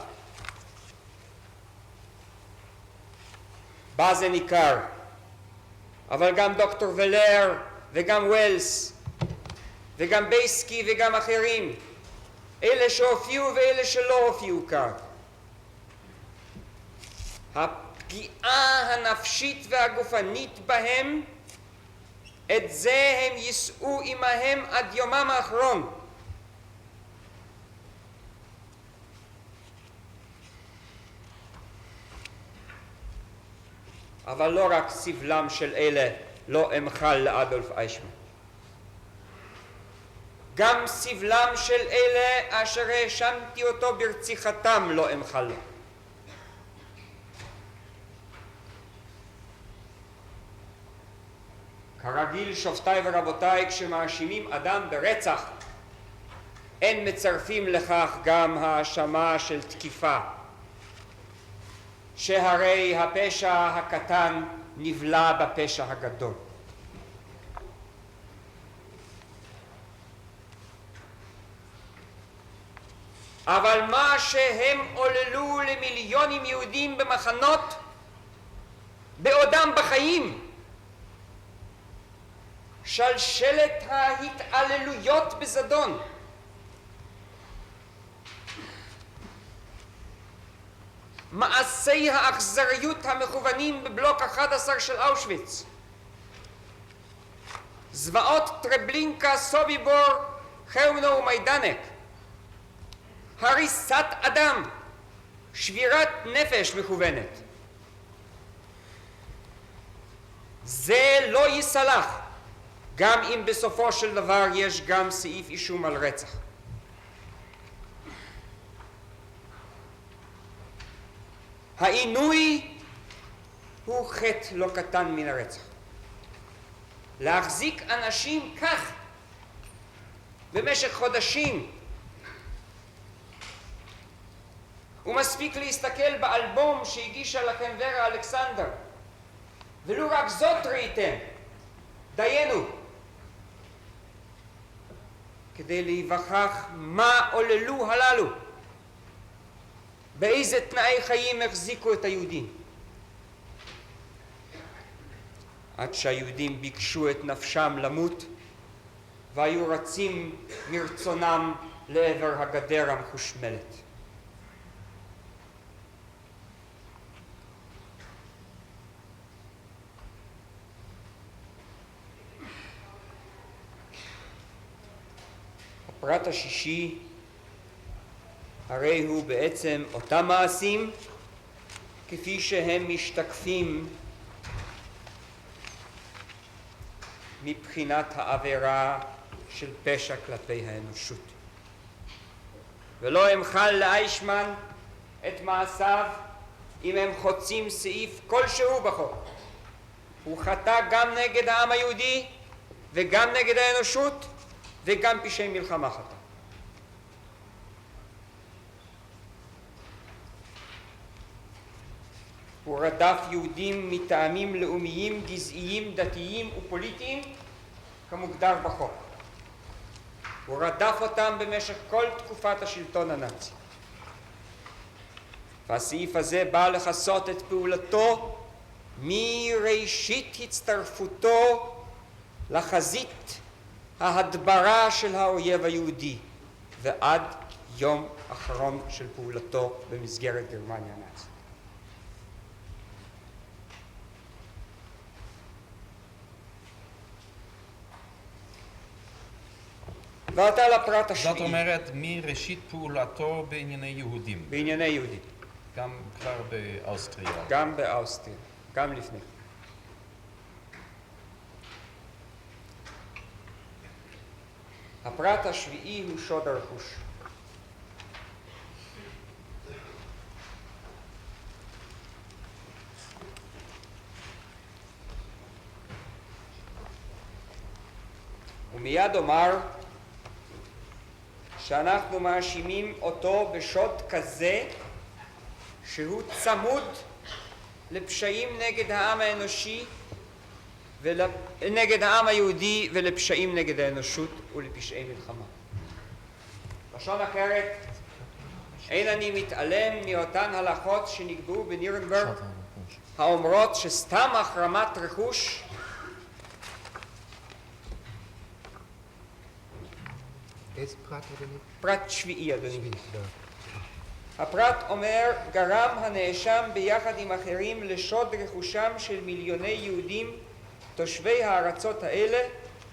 בה זה ניכר, אבל גם דוקטור ולר וגם ווילס וגם בייסקי וגם אחרים, אלה שהופיעו ואלה שלא הופיעו כאן, הפגיעה הנפשית והגופנית בהם, את זה הם יישאו עמהם עד יומם האחרון. אבל לא רק סבלם של אלה לא אמחל לאדולף אייכמן, גם סבלם של אלה אשר האשמתי אותו ברציחתם לא אמחל לו. כרגיל, שופטיי ורבותיי, כשמאשימים אדם ברצח, אין מצרפים לכך גם האשמה של תקיפה, שהרי הפשע הקטן נבלע בפשע הגדול. אבל מה שהם עוללו למיליונים יהודים במחנות בעודם בחיים, שלשלת ההתעללויות בזדון, מעשי האכזריות המכוונים בבלוק 11 של אושוויץ, זוועות טרבלינקה, סוביבור, חרמנו ומיידנק, הריסת אדם, שבירת נפש מכוונת, זה לא יסלח, גם אם בסופו של דבר יש גם סעיף אישום על רצח. העינוי הוא חטא לא קטן מן הרצח. להחזיק אנשים כך במשך חודשים, ומספיק להסתכל באלבום שהגישה לכם ורה אלכסנדר, ולו רק זאת ראיתם, דיינו, כדי להיווכח מה עוללו הללו, באיזה תנאי חיים החזיקו את היהודים. עד שהיהודים ביקשו את נפשם למות, והיו רצים מרצונם לעבר הגדר המחושמלת. הפרט השישי הרי הוא בעצם אותם מעשים כפי שהם משתקפים מבחינת העבירה של פשע כלפי האנושות. ולא אמחל לאיישמן את מעשיו אם הם חוצים סעיף כלשהו בחוק. הוא חטא גם נגד העם היהודי וגם נגד האנושות וגם פשעי מלחמה חטא. הוא רדף יהודים מטעמים לאומיים, גזעיים, דתיים ופוליטיים כמוגדר בחוק. הוא רדף אותם במשך כל תקופת השלטון הנאצי. והסעיף הזה בא לכסות את פעולתו מראשית הצטרפותו לחזית ההדברה של האויב היהודי ועד יום אחרון של פעולתו במסגרת גרמניה הנאצית. ועתה לפרט השביעי. זאת אומרת, מראשית פעולתו בענייני יהודים. בענייני יהודים. גם כבר באוסטריה. גם באוסטריה, גם לפני. הפרט השביעי הוא שוד הרכוש. ומיד אומר שאנחנו מאשימים אותו בשוד כזה שהוא צמוד לפשעים נגד העם האנושי נגד העם היהודי ולפשעים נגד האנושות ולפשעי מלחמה. לשון אחרת, אין אני מתעלם מאותן הלכות שנקבעו בנירנברג האומרות שסתם החרמת רכוש איזה פרט, אדוני? פרט שביעי, אדוני. הפרט אומר, גרם הנאשם ביחד עם אחרים לשוד רכושם של מיליוני יהודים תושבי הארצות האלה,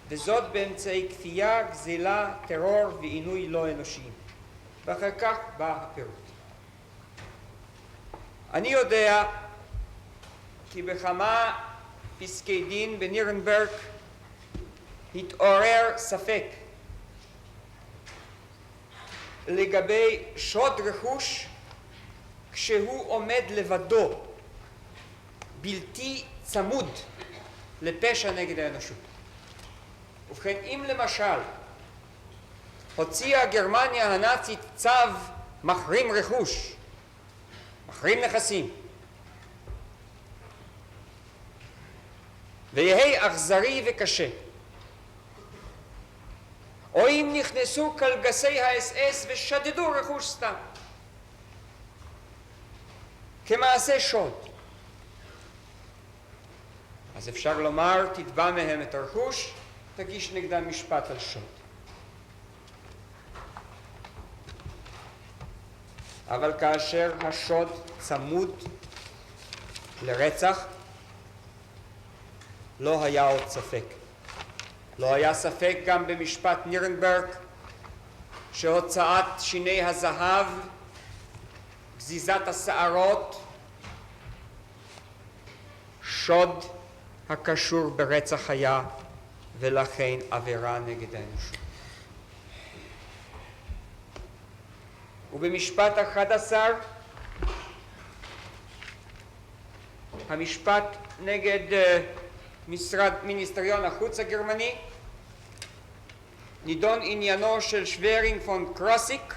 וזאת באמצעי כפייה, גזילה, טרור ועינוי לא אנושיים. ואחר כך בא הפירוט. אני יודע כי בכמה פסקי דין בנירנברג התעורר ספק לגבי שוד רכוש כשהוא עומד לבדו, בלתי צמוד לפשע נגד האנושות. ובכן, אם למשל הוציאה גרמניה הנאצית צו מחרים רכוש, מחרים נכסים. ויהי אכזרי וקשה. או אם נכנסו קלגסי האס-אס ושדדו רכוש סתם. כמעשה שוד. אז אפשר לומר, תתבע מהם את הרכוש, תגיש נגדם משפט על שוד. אבל כאשר השוד צמוד לרצח, לא היה עוד ספק. לא היה ספק גם במשפט נירנברג שהוצאת שיני הזהב, גזיזת השערות, שוד הקשור ברצח היה, ולכן עבירה נגד האנושות. ובמשפט 11, המשפט נגד מיניסטריון החוץ הגרמני, נידון עניינו של שוורינג פון קרוסיק,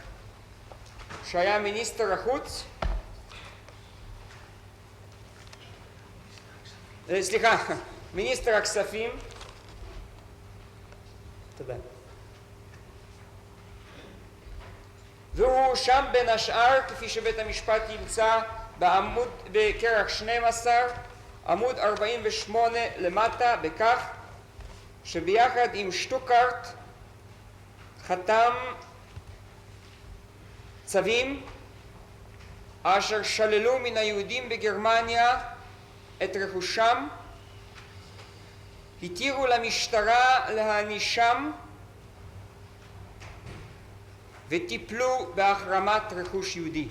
שהיה מיניסטר החוץ, מיניסטר הכספים, תודה. והוא שם בין השאר, כפי שבית המשפט ימצא בכרך 12, עמוד 48 למטה, בכך שביחד עם שטוקארט חתם צווים אשר שללו מן היהודים בגרמניה את רכושם, התירו למשטרה להענישם וטיפלו בהחרמת רכוש יהודי.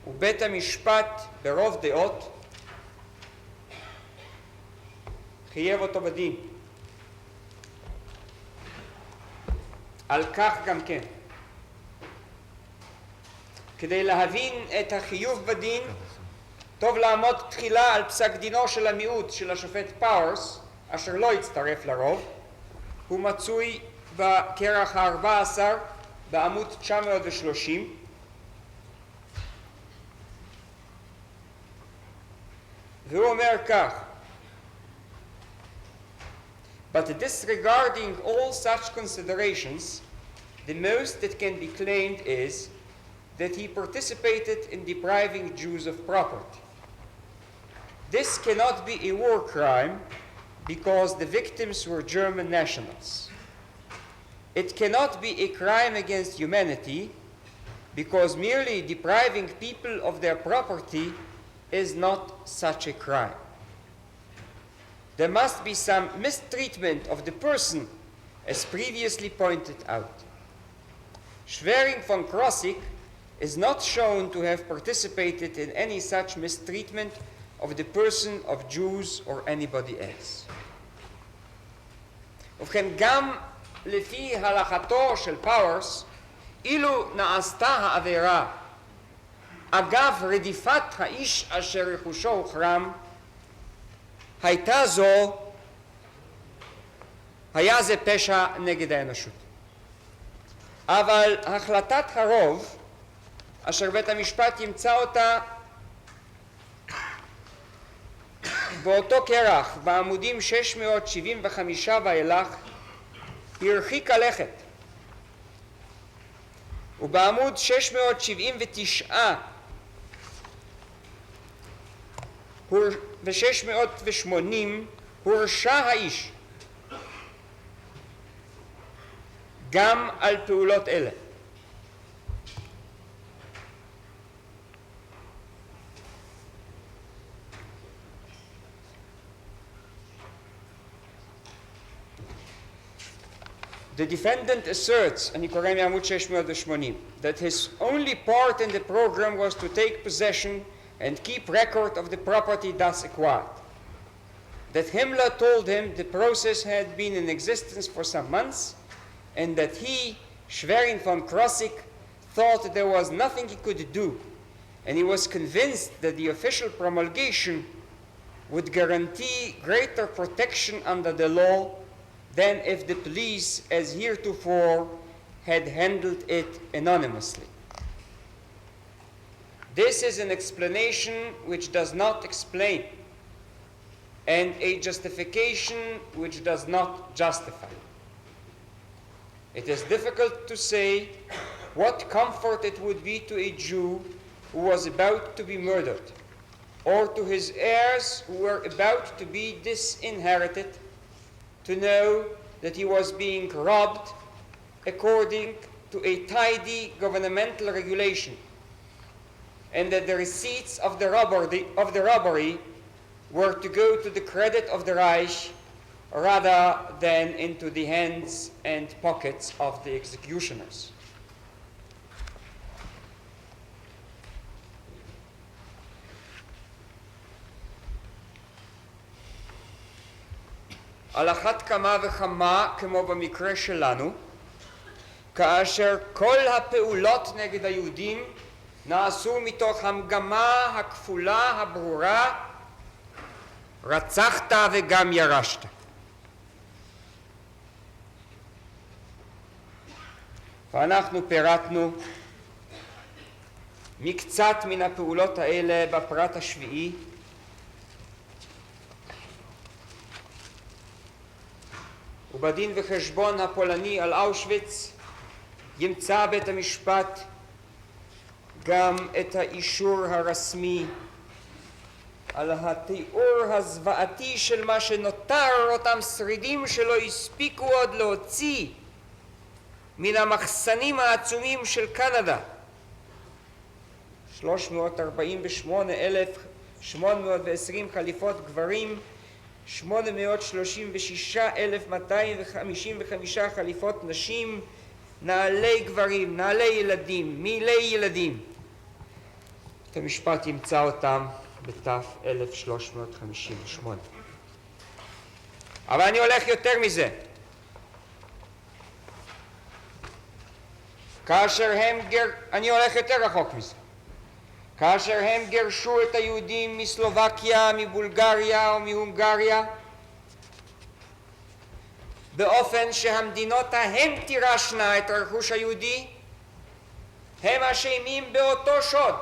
ובית המשפט ברוב דעות חייב אותו בדין. על כך גם כן. כדי להבין את החיוב בדין, טוב לעמוד תחילה על פסק דינו של המיעוט של השופט פאורס, אשר לא הצטרף לרוב. הוא מצוי בכרך ה-14 בעמוד 930. והוא אומר כך: But disregarding all such considerations, the most that can be claimed is that he participated in depriving Jews of property. This cannot be a war crime because the victims were German nationals. It cannot be a crime against humanity because merely depriving people of their property is not such a crime. There must be some mistreatment of the person, as previously pointed out. Schwering von Krosigk is not shown to have participated in any such mistreatment of the person of Jews or anybody else. ובכן, גם לפי הלכתו של פאורס, אילו נעשתה העבירה אגב רדיפת האיש אשר רכושו הוחרם, היה זה פשע נגד האנושות. אבל החלטת הרוב, אשר בית המשפט ימצא אותה באותו כרך, בעמודים 675 ואילך, הרחיקה לכת. ובעמוד 679 ו-680 הורשע האיש גם על פעולות אלה. The defendant asserts, אני קורא מעמוד 680, that his only part in the program was to take possession and keep record of the property thus acquired. That Himmler told him the process had been in existence for some months, and that he, Schwerin von Krosigk, thought there was nothing he could do, and he was convinced that the official promulgation would guarantee greater protection under the law than if the police, as heretofore, had handled it anonymously. This is an explanation which does not explain, and a justification which does not justify. It is difficult to say what comfort it would be to a Jew who was about to be murdered, or to his heirs who were about to be disinherited, to know that he was being robbed according to a tidy governmental regulation, and that the receipts of the robbery were to go to the credit of the Reich rather than into the hands and pockets of the executioners. על אחת כמה וכמה, כמו במקרה שלנו, כאשר כל הפעולות נגד היהודים נעשו מתוך המגמה הכפולה הברורה, רצחת וגם ירשת. ואנחנו פירטנו מקצת מן הפעולות האלה בפרט השביעי, ובדין וחשבון הפולני על אושוויץ ימצא בית המשפט גם את האישור הרשמי על התיאור הזוועתי של מה שנותר אותם שרידים שלא הספיקו עוד להוציא מן המחסנים העצומים של קנדה. 348,820 חליפות גברים, 836,255 חליפות נשים, נעלי גברים, נעלי ילדים, מילי ילדים. בית המשפט ימצא אותם בתף 1358. אבל אני הולך יותר מזה. אני הולך יותר רחוק מזה. כאשר הם גירשו את היהודים מסלובקיה, מבולגריה ומהונגריה, באופן שהמדינות ההם תירשנה את הרכוש היהודי, הם אשמים באותו שוד,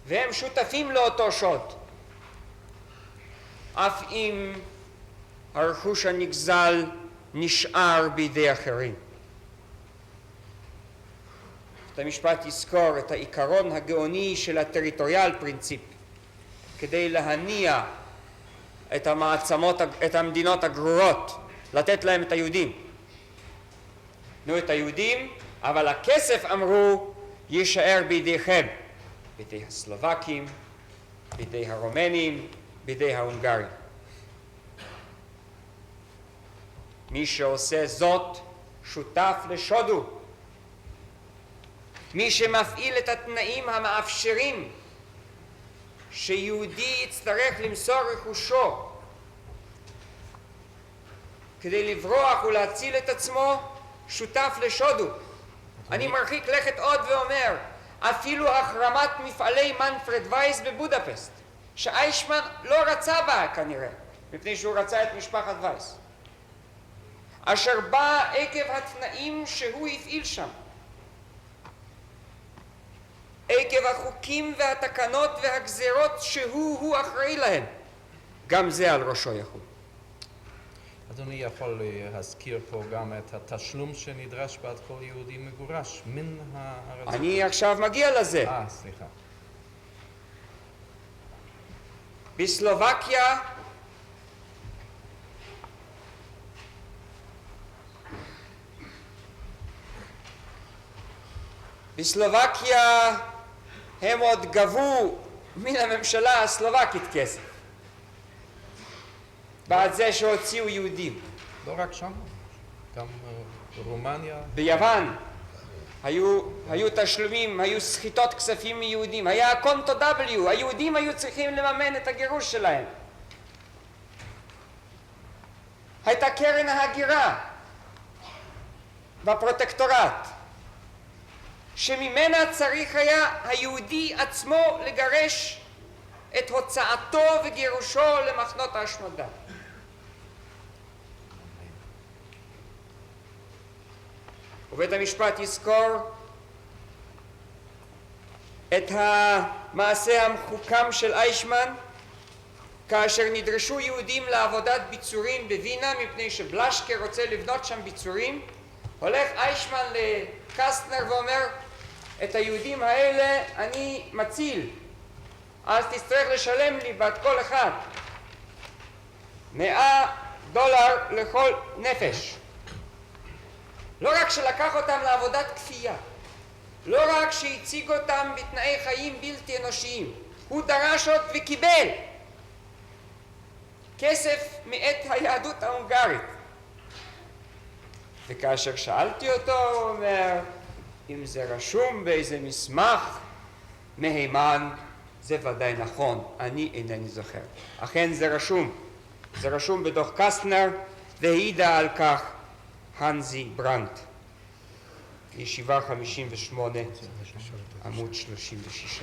והם שותפים לאותו שוד, אף אם הרכוש הנגזל נשאר בידי אחרים. בית המשפט יזכור את העיקרון הגאוני של הטריטוריאל פרינציפ כדי להניע את המדינות הגרורות, לתת להם את היהודים. תנו את היהודים, אבל הכסף, אמרו, יישאר בידיכם, בידי הסלובקים, בידי הרומנים, בידי ההונגרים. מי שעושה זאת שותף לשודו. מי שמפעיל את התנאים המאפשרים שיהודי יצטרך למסור רכושו כדי לברוח ולהציל את עצמו, שותף לשודו. אני מרחיק לכת עוד ואומר, אפילו החרמת מפעלי מנפרד וייס בבודפסט, שאיישמן לא רצה בה כנראה, מפני שהוא רצה את משפחת וייס, אשר בא עקב התנאים שהוא הפעיל שם, עקב החוקים והתקנות והגזירות שהוא אחראי להם, גם זה על ראשו יחול. אדוני יכול להזכיר פה גם את התשלום שנדרש בעד כל יהודי מגורש מן הארץ? אני עכשיו מגיע לזה. סליחה. בסלובקיה הם עוד גבו מן הממשלה הסלובקית כסף בעד זה שהוציאו יהודים. לא רק שם, גם רומניה. ביוון היו תשלומים, היו סחיטות כספים מיהודים, היה הקונטו W, היהודים היו צריכים לממן את הגירוש שלהם. הייתה קרן ההגירה בפרוטקטורט, שממנה צריך היה היהודי עצמו לגרש את הוצאתו וגירושו למחנות ההשמדה. ובית המשפט יזכור את המעשה המחוכם של איישמן כאשר נדרשו יהודים לעבודת ביצורים בווינה מפני שבלשקה רוצה לבנות שם ביצורים. הולך איישמן לקסטנר ואומר, את היהודים האלה אני מציל, אז תצטרך לשלם לי בת כל אחד $100 לכל נפש. לא רק שלקח אותם לעבודת כפייה, לא רק שהציג אותם בתנאי חיים בלתי אנושיים, הוא דרש עוד וקיבל כסף מאת היהדות ההונגרית. וכאשר שאלתי אותו, הוא אומר, אם זה רשום באיזה מסמך מהימן, זה ודאי נכון, אני אינני זוכר. אכן זה רשום. זה רשום בדוח קסטנר, והעידה על כך הנזי ברנט. ישיבה 58, עמוד 36.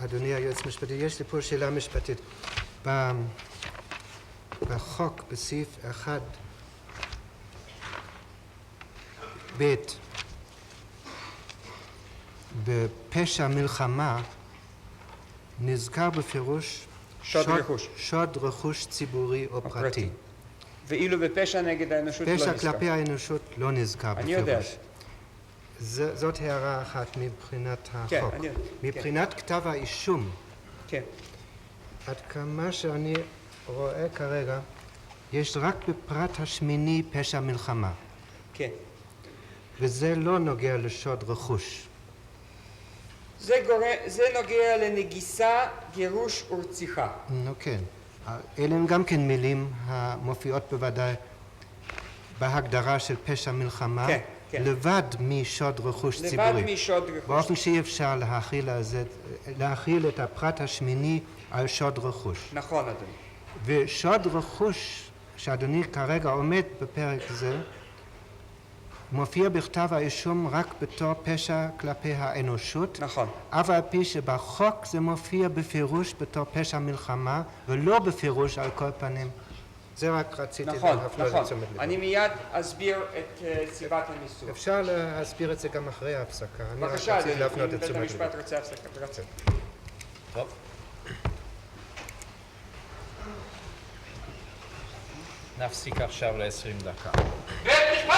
אדוני היועץ המשפטי, יש לי פה שאלה משפטית. בחוק, בסעיף 1 ב' בפשע מלחמה נזכר בפירוש שוד רכוש ציבורי או פרטי. ואילו בפשע נגד האנושות לא נזכר. פשע כלפי האנושות לא נזכר בפירוש. אני יודע. זאת הערה אחת מבחינת החוק. מבחינת כתב האישום, עד כמה שאני רואה כרגע, יש רק בפרט השמיני פשע מלחמה. כן. וזה לא נוגע לשוד רכוש. זה נוגע לנגיסה, גירוש ורציחה. כן. אלה הם גם כן מילים המופיעות בוודאי בהגדרה של פשע מלחמה, לבד משוד רכוש ציבורי. לבד משוד רכוש. באופן שאי אפשר להכיל את הפרט השמיני על שוד רכוש. נכון, אדוני. ושוד רכוש, שאדוני כרגע עומד בפרק זה, מופיע בכתב האישום רק בתור פשע כלפי האנושות. נכון. אף על פי שבחוק זה מופיע בפירוש בתור פשע מלחמה, ולא בפירוש על כל פנים. זה רק רציתי להפנות לתשומת לבו. אני מיד אסביר את סיבת הניסוח. אפשר להסביר את זה גם אחרי ההפסקה. בבקשה, אדוני, אם בית המשפט רוצה הפסקה. טוב. נפסיק עכשיו ל-20 דקה. בית משפט!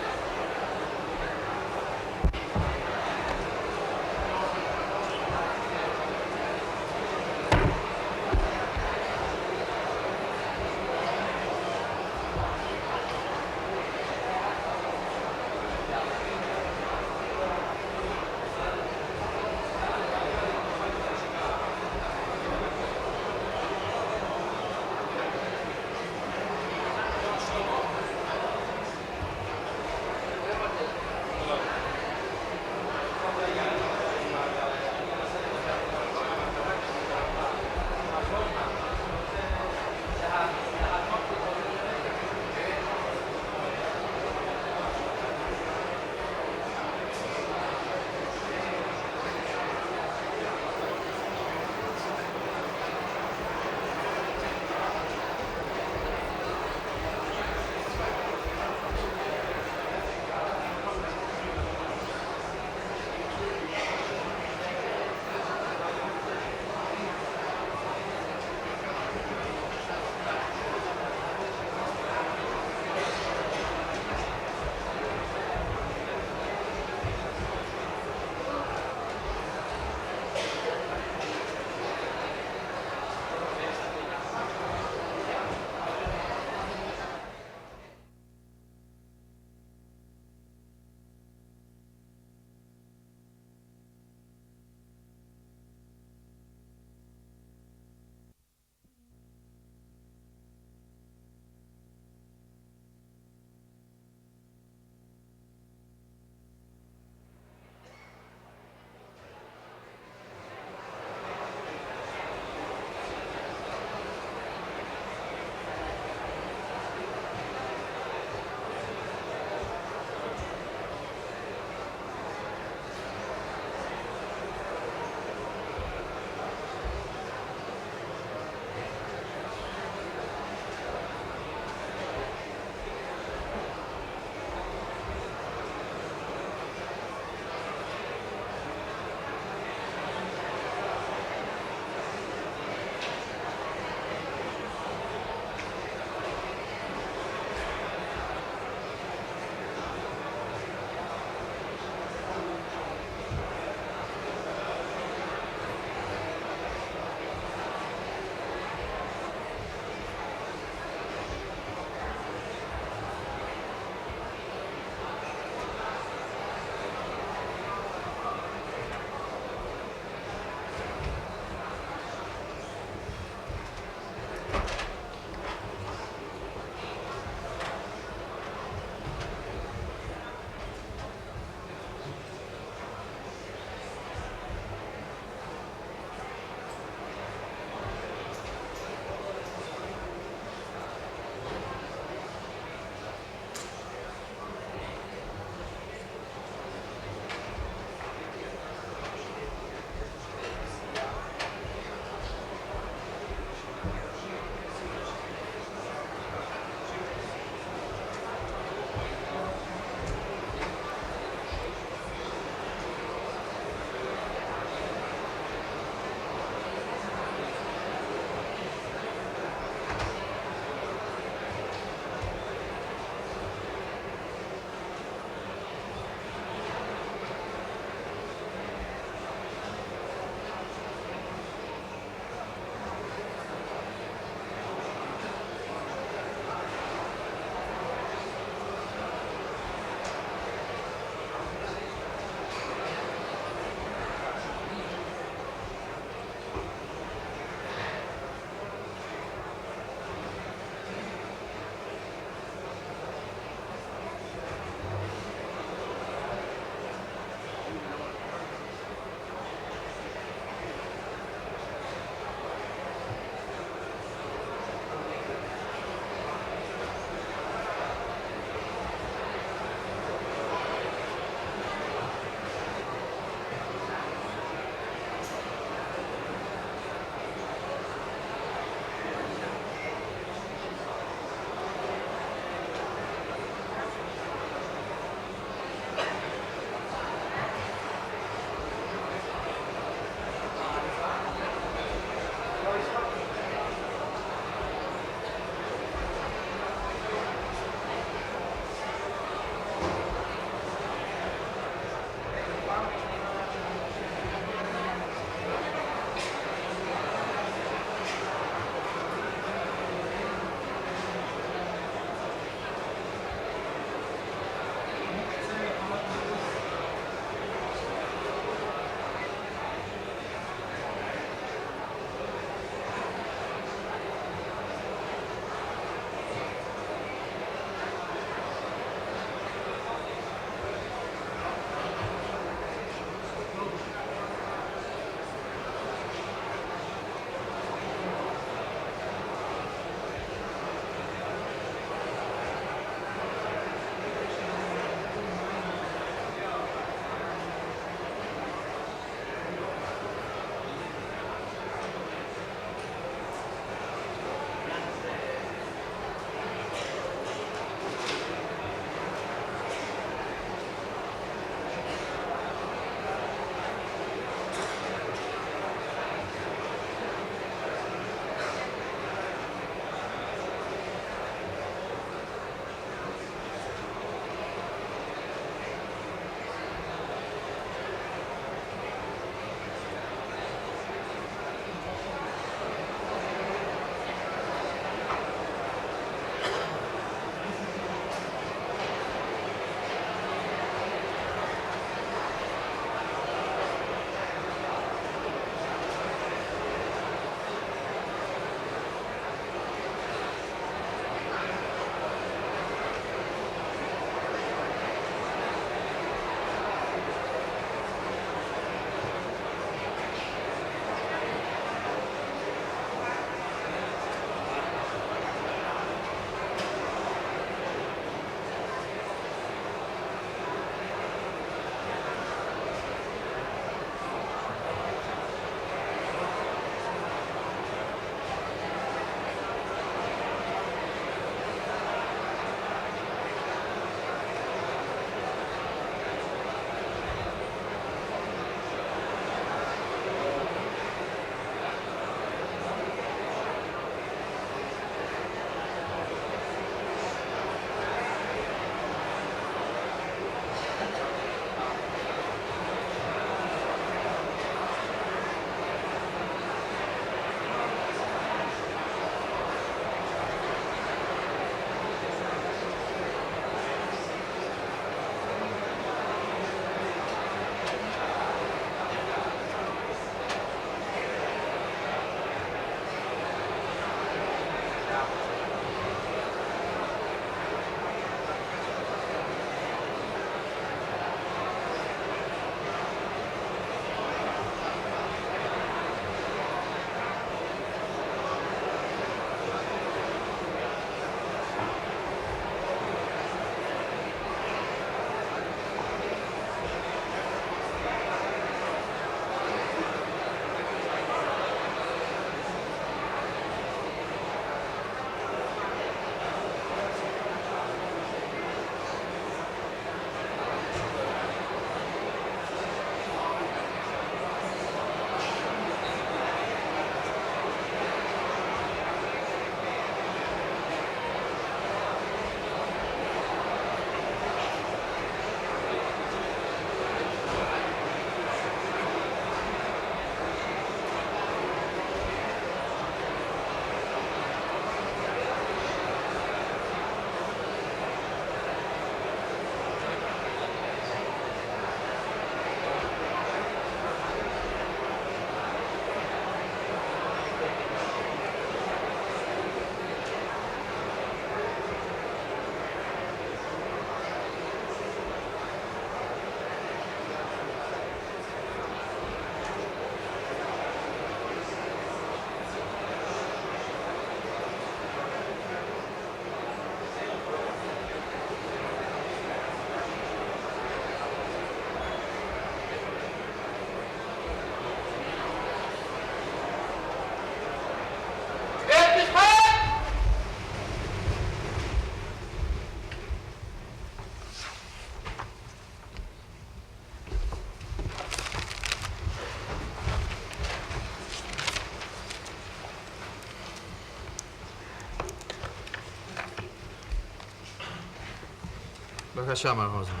בבקשה, מר הוזמן.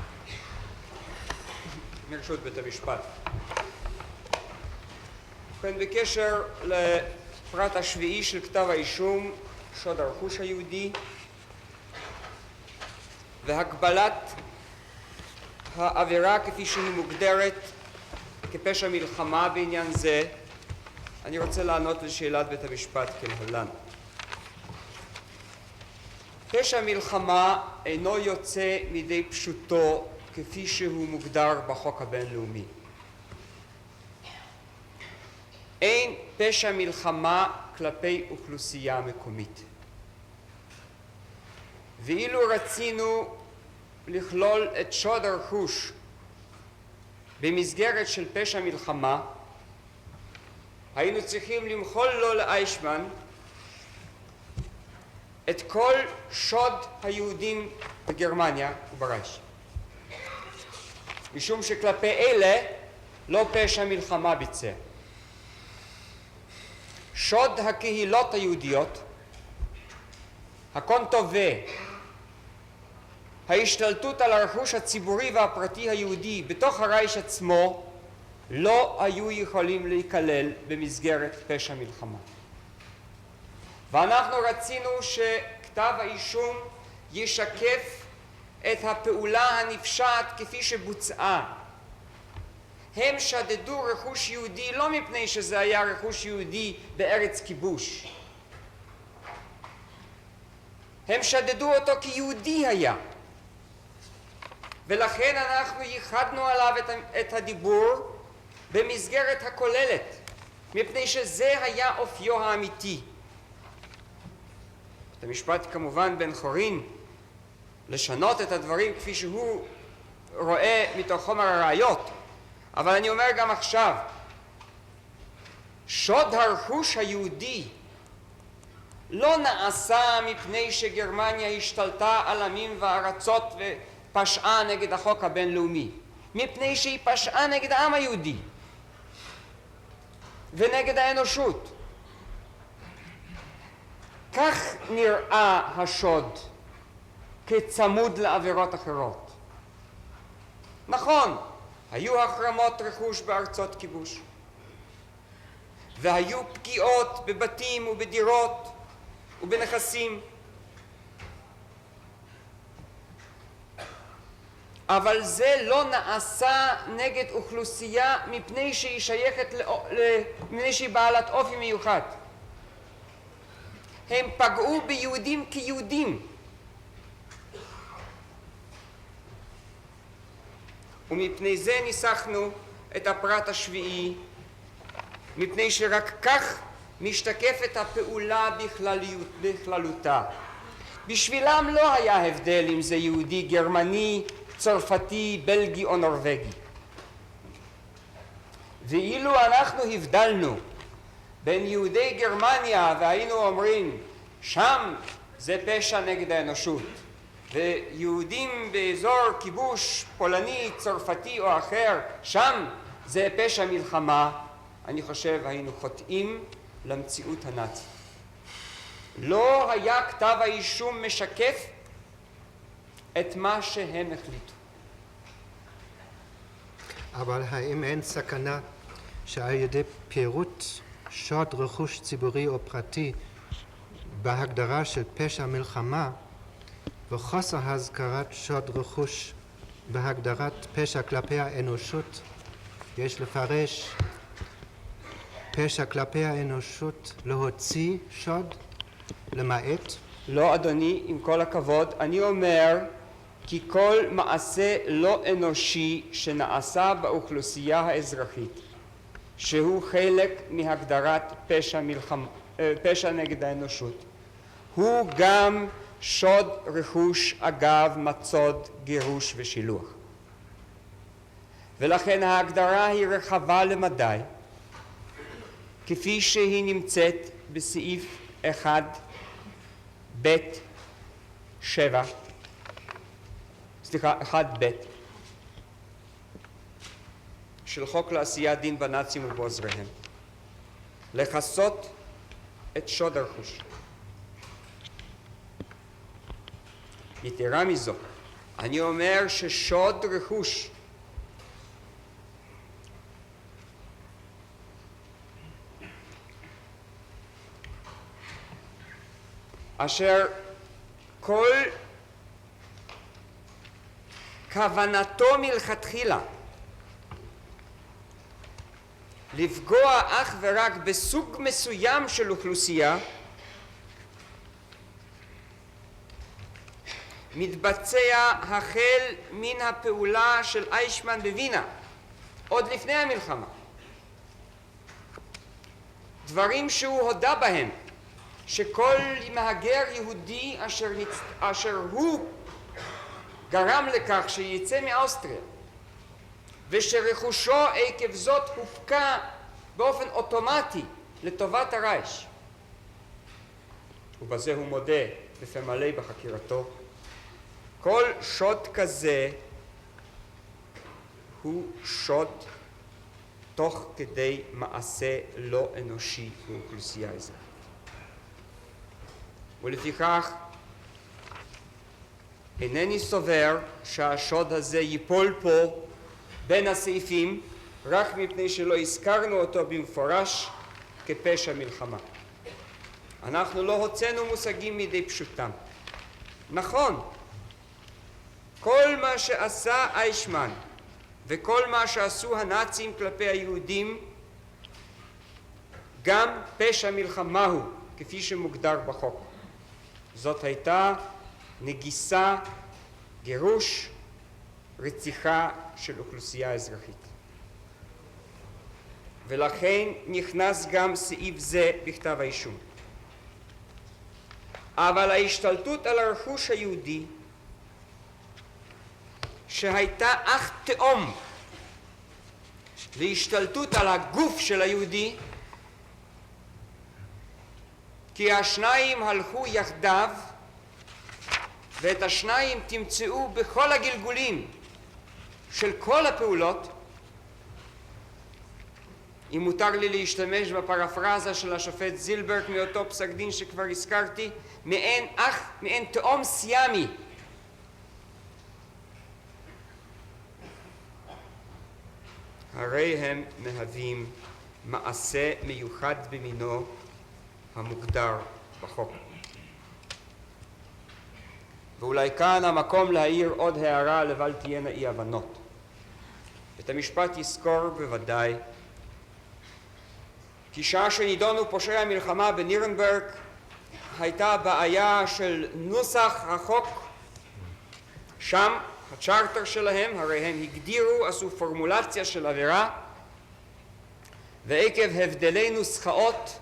מרשות בית המשפט. ובכן, בקשר לפרט השביעי של כתב האישום, שוד הרכוש היהודי והגבלת העבירה כפי שהיא מוגדרת כפשע מלחמה בעניין זה, אני רוצה לענות לשאלת בית המשפט כלהלן. פשע מלחמה אינו יוצא מידי פשוטו כפי שהוא מוגדר בחוק הבינלאומי. אין פשע מלחמה כלפי אוכלוסייה מקומית. ואילו רצינו לכלול את שוד הרכוש במסגרת של פשע מלחמה, היינו צריכים למחול לו לאיישמן את כל שוד היהודים בגרמניה וברייך. משום שכלפי אלה לא פשע מלחמה ביצע. שוד הקהילות היהודיות, הקונטובה, ההשתלטות על הרכוש הציבורי והפרטי היהודי בתוך הרייך עצמו, לא היו יכולים להיכלל במסגרת פשע מלחמה. ואנחנו רצינו שכתב האישום ישקף את הפעולה הנפשעת כפי שבוצעה. הם שדדו רכוש יהודי לא מפני שזה היה רכוש יהודי בארץ כיבוש. הם שדדו אותו כיהודי היה. ולכן אנחנו ייחדנו עליו את הדיבור במסגרת הכוללת, מפני שזה היה אופיו האמיתי. בית המשפט כמובן בן חורין לשנות את הדברים כפי שהוא רואה מתוך חומר הראיות, אבל אני אומר גם עכשיו, שוד הרכוש היהודי לא נעשה מפני שגרמניה השתלטה על עמים וארצות ופשעה נגד החוק הבינלאומי, מפני שהיא פשעה נגד העם היהודי ונגד האנושות. כך נראה השוד כצמוד לעבירות אחרות. נכון, היו החרמות רכוש בארצות כיבוש, והיו פגיעות בבתים ובדירות ובנכסים, אבל זה לא נעשה נגד אוכלוסייה מפני שהיא שייכת מפני שהיא בעלת אופי מיוחד. הם פגעו ביהודים כיהודים, ומפני זה ניסחנו את הפרט השביעי, מפני שרק כך משתקפת הפעולה בכללותה. בשבילם לא היה הבדל אם זה יהודי גרמני, צרפתי, בלגי או נורווגי. ואילו אנחנו הבדלנו בין יהודי גרמניה והיינו אומרים שם זה פשע נגד האנושות, ויהודים באזור כיבוש פולני, צרפתי או אחר שם זה פשע מלחמה, אני חושב היינו חוטאים למציאות הנאצית. לא היה כתב האישום משקף את מה שהם החליטו. אבל האם אין סכנה שעל ידי פירוט שוד רכוש ציבורי או פרטי בהגדרה של פשע מלחמה וחוסר הזכרת שוד רכוש בהגדרת פשע כלפי האנושות, יש לפרש פשע כלפי האנושות להוציא שוד למעט? לא אדוני, עם כל הכבוד, אני אומר כי כל מעשה לא אנושי שנעשה באוכלוסייה האזרחית שהוא חלק מהגדרת פשע נגד האנושות הוא גם שוד רכוש אגב מצוד, גירוש ושילוח. ולכן ההגדרה היא רחבה למדי כפי שהיא נמצאת בסעיף 1(ב)(7) 1(ב) של חוק לעשיית דין בנאצים ובעוזריהם, לכסות את שוד הרכוש. יתרה מזו, אני אומר ששוד רכוש אשר כל כוונתו מלכתחילה לפגוע אך ורק בסוג מסוים של אוכלוסייה מתבצע החל מן הפעולה של איישמן בווינה עוד לפני המלחמה. דברים שהוא הודה בהם, שכל מהגר יהודי אשר הוא גרם לכך שיצא מאוסטריה ושרכושו עקב זאת הופקע באופן אוטומטי לטובת הרייך, ובזה הוא מודה בפה מלא בחקירתו, כל שוד כזה הוא שוד תוך כדי מעשה לא אנושי באוכלוסייה אזרחית. ולפיכך אינני סובר שהשוד הזה ייפול פה בין הסעיפים רק מפני שלא הזכרנו אותו במפורש כפשע מלחמה. אנחנו לא הוצאנו מושגים מדי פשוטם. נכון, כל מה שעשה איישמן וכל מה שעשו הנאצים כלפי היהודים גם פשע מלחמה הוא, כפי שמוגדר בחוק. זאת הייתה נגיסה, גירוש, רציחה של אוכלוסייה אזרחית. ולכן נכנס גם סעיף זה בכתב האישום. אבל ההשתלטות על הרכוש היהודי שהייתה אך תאום להשתלטות על הגוף של היהודי, כי השניים הלכו יחדיו, ואת השניים תמצאו בכל הגלגולים של כל הפעולות. אם מותר לי להשתמש בפרפרזה של השופט זילברג מאותו פסק דין שכבר הזכרתי, מעין תאום סיאמי. הרי הם מהווים מעשה מיוחד במינו המוגדר בחוק. ואולי כאן המקום להעיר עוד הערה לבל תהיינה אי הבנות. בית המשפט יזכור בוודאי כי שעה שנידונו פושעי המלחמה בנירנברג הייתה בעיה של נוסח החוק. שם הצ'רטר שלהם, הרי הם הגדירו, עשו פורמולציה של עבירה, ועקב הבדלי נוסחאות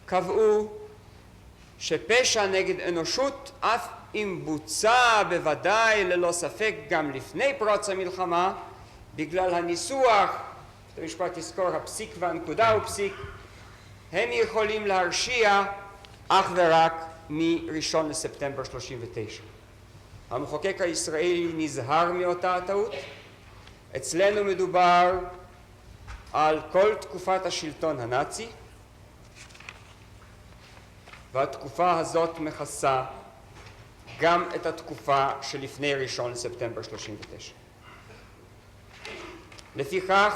קבעו שפשע נגד אנושות, אף אם בוצע בוודאי ללא ספק גם לפני פרוץ המלחמה, בגלל הניסוח, בית המשפט יזכור הפסיק והנקודה הוא פסיק, הם יכולים להרשיע אך ורק מ-1 לספטמבר 39. המחוקק הישראלי נזהר מאותה הטעות. אצלנו מדובר על כל תקופת השלטון הנאצי, והתקופה הזאת מכסה גם את התקופה שלפני 1 לספטמבר 39. לפיכך,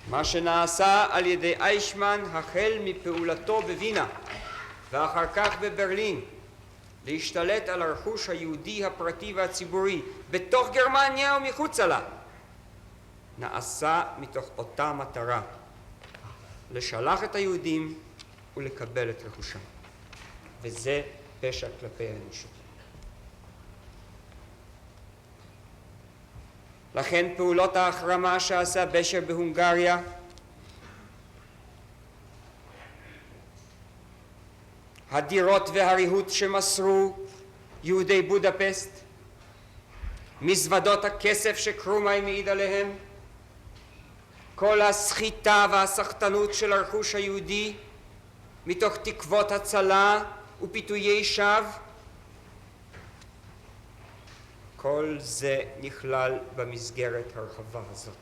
מה שנעשה על ידי איישמן החל מפעולתו בווינה ואחר כך בברלין להשתלט על הרכוש היהודי הפרטי והציבורי בתוך גרמניה ומחוצה לה, נעשה מתוך אותה מטרה, לשלח את היהודים ולקבל את רכושם, וזה פשע כלפי האנושות. לכן פעולות ההחרמה שעשה בשר בהונגריה, הדירות והריהוט שמסרו יהודי בודפסט, מזוודות הכסף שקרומאי מעיד עליהם, כל הסחיטה והסחטנות של הרכוש היהודי מתוך תקוות הצלה ופיתויי שווא, כל זה נכלל במסגרת הרחבה הזאת.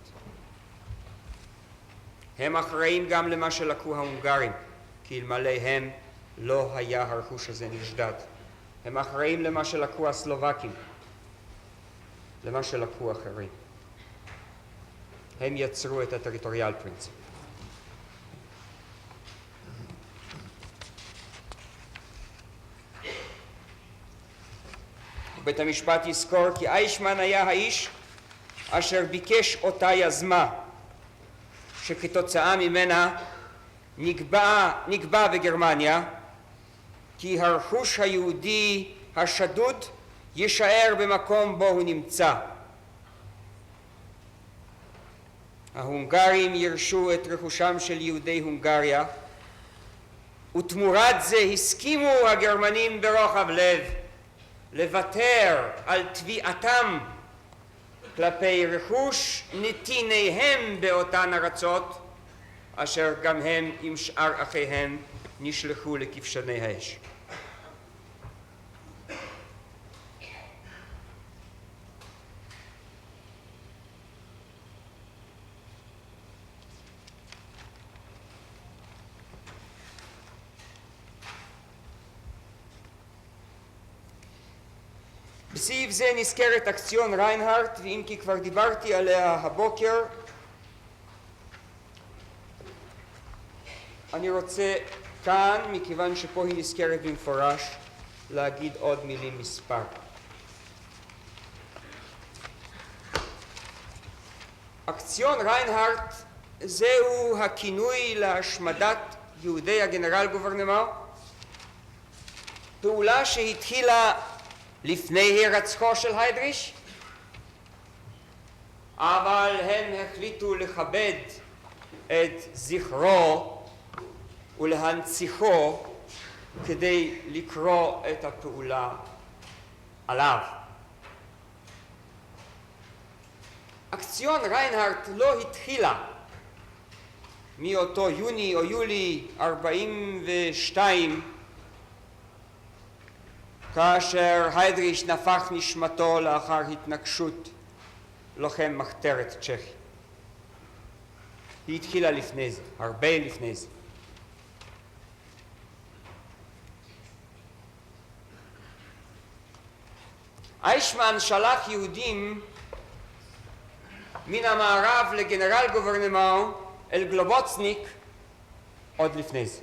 הם אחראים גם למה שלקחו ההונגרים, כי אלמלא הם לא היה הרכוש הזה נשדד. הם אחראים למה שלקחו הסלובקים, למה שלקחו אחרים. הם יצרו את הטריטוריאל פרינציפ. בית המשפט יזכור כי איישמן היה האיש אשר ביקש אותה יזמה, שכתוצאה ממנה נקבע בגרמניה כי הרכוש היהודי השדוד יישאר במקום בו הוא נמצא. ההונגרים ירשו את רכושם של יהודי הונגריה, ותמורת זה הסכימו הגרמנים ברוחב לב לוותר על תביעתם כלפי רכוש נתיניהם באותן ארצות, אשר גם הם עם שאר אחיהם נשלחו לכבשני האש. בסעיף זה נזכרת אקציון ריינהרט, ואם כי כבר דיברתי עליה הבוקר, אני רוצה כאן, מכיוון שפה היא נזכרת במפורש, להגיד עוד מילים מספר. אקציון ריינהרט זהו הכינוי להשמדת יהודי הגנרל גוברנמנט, פעולה שהתחילה לפני הירצחו של היידריש, אבל הם החליטו לכבד את זכרו ולהנציחו כדי לקרוא את הפעולה עליו. אקציון ריינהרט לא התחילה מאותו יוני או יולי 42, כאשר היידריש נפח נשמתו לאחר התנקשות לוחם מחתרת צ'כי. היא התחילה לפני זה, הרבה לפני זה. איישמן שלח יהודים מן המערב לגנרל גוברנמנט אל גלובוצניק עוד לפני זה.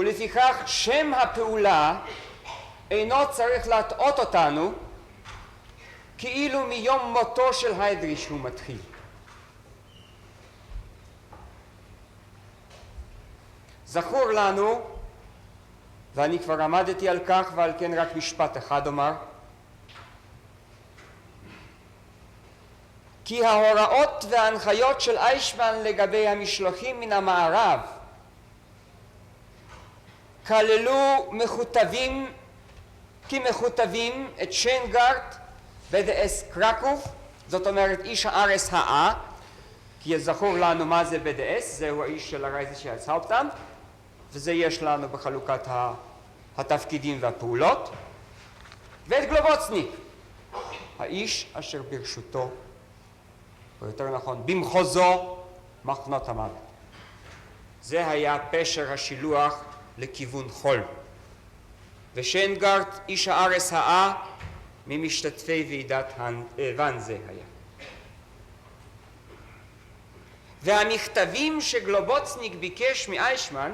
ולפיכך שם הפעולה אינו צריך להטעות אותנו כאילו מיום מותו של היידריש הוא מתחיל. זכור לנו, ואני כבר עמדתי על כך ועל כן רק משפט אחד אומר, כי ההוראות וההנחיות של איישמן לגבי המשלוחים מן המערב כללו כמכותבים את שיינגארט בדאס קרקוב, זאת אומרת איש הארס כי זכור לנו מה זה בדאס, זהו האיש של הרייזישלס האופטאמט, וזה יש לנו בחלוקת התפקידים והפעולות, ואת גלובוצניק, האיש אשר ברשותו, או יותר נכון במחוזו, מחנות המוות. זה היה פשר השילוח לכיוון חול. ושיינגארט, איש הארס ממשתתפי ועידת ואנזה היה. והמכתבים שגלובוצניק ביקש מאיישמן,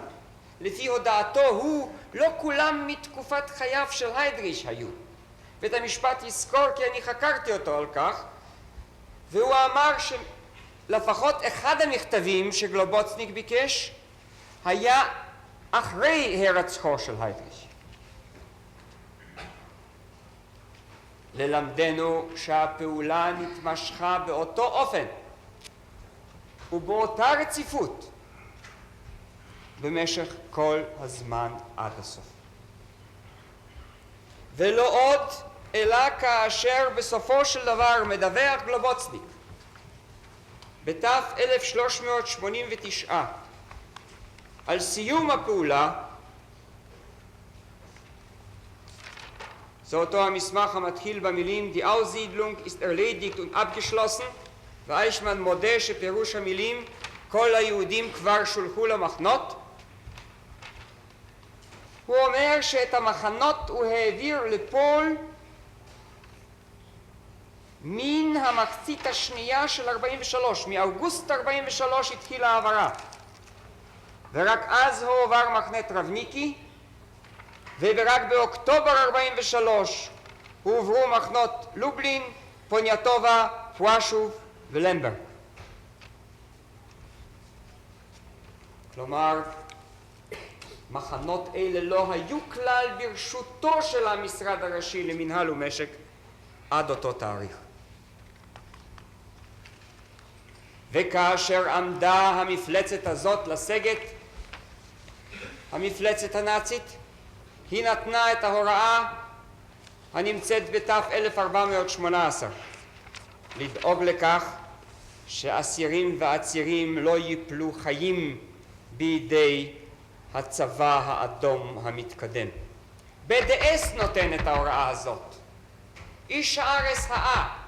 לפי הודעתו הוא, לא כולם מתקופת חייו של היידריש היו. בית המשפט יזכור כי אני חקרתי אותו על כך, והוא אמר שלפחות אחד המכתבים שגלובוצניק ביקש היה אחרי הירצחו של היידריש. ללמדנו שהפעולה נתמשכה באותו אופן ובאותה רציפות במשך כל הזמן עד הסוף. ולא עוד אלא כאשר בסופו של דבר מדווח גלובוצניק בתף 1389 על סיום הפעולה, זה אותו המסמך המתחיל במילים Die Aussiedlung ist erledigt und abgeschlossen, ואיישמן מודה שפירוש המילים כל היהודים כבר שולחו למחנות. הוא אומר שאת המחנות הוא העביר לפול מן המחצית השנייה של 43, מאוגוסט 43 התחילה העברה, ורק אז הועבר מחנה טרבניקי, ורק באוקטובר 43 הועברו מחנות לובלין, פוניאטובה, פואשוב ולמברג. כלומר, מחנות אלה לא היו כלל ברשותו של המשרד הראשי למנהל ומשק עד אותו תאריך. וכאשר עמדה המפלצת הזאת לסגת, המפלצת הנאצית, היא נתנה את ההוראה הנמצאת בתף 1418 לדאוג לכך שאסירים ועצירים לא ייפלו חיים בידי הצבא האדום המתקדם. בדאס נותן את ההוראה הזאת. איש הארס האה.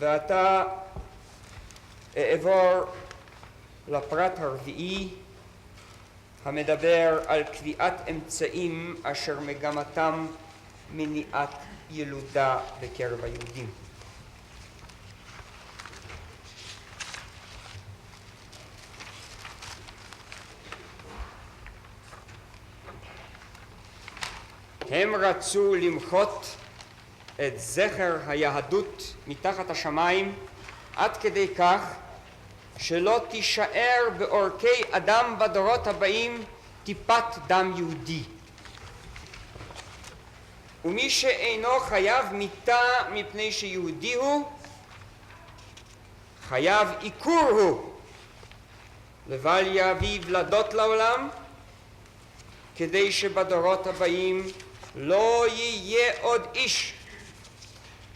ועתה אעבור לפרט הרביעי המדבר על קביעת אמצעים אשר מגמתם מניעת ילודה בקרב היהודים. הם רצו למחות את זכר היהדות מתחת השמיים עד כדי כך שלא תישאר בעורקי אדם בדורות הבאים טיפת דם יהודי. ומי שאינו חייב מיתה מפני שיהודי הוא, חייב עיקור הוא, לבל יביא ולדות לעולם, כדי שבדורות הבאים לא יהיה עוד איש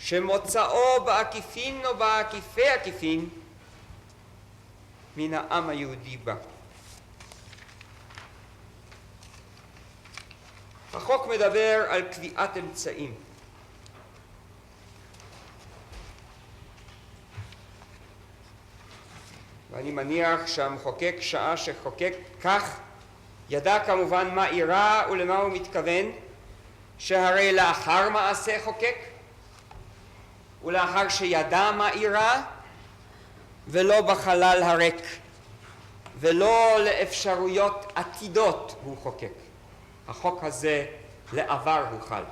שמוצאו בעקיפין או בעקיפי עקיפין מן העם היהודי בה. החוק מדבר על קביעת אמצעים. ואני מניח שהמחוקק שעה שחוקק כך ידע כמובן מה אירע ולמה הוא מתכוון, שהרי לאחר מעשה חוקק ולאחר שידע מה אירע, ולא בחלל הריק ולא לאפשרויות עתידות הוא חוקק. החוק הזה לעבר הוא חל,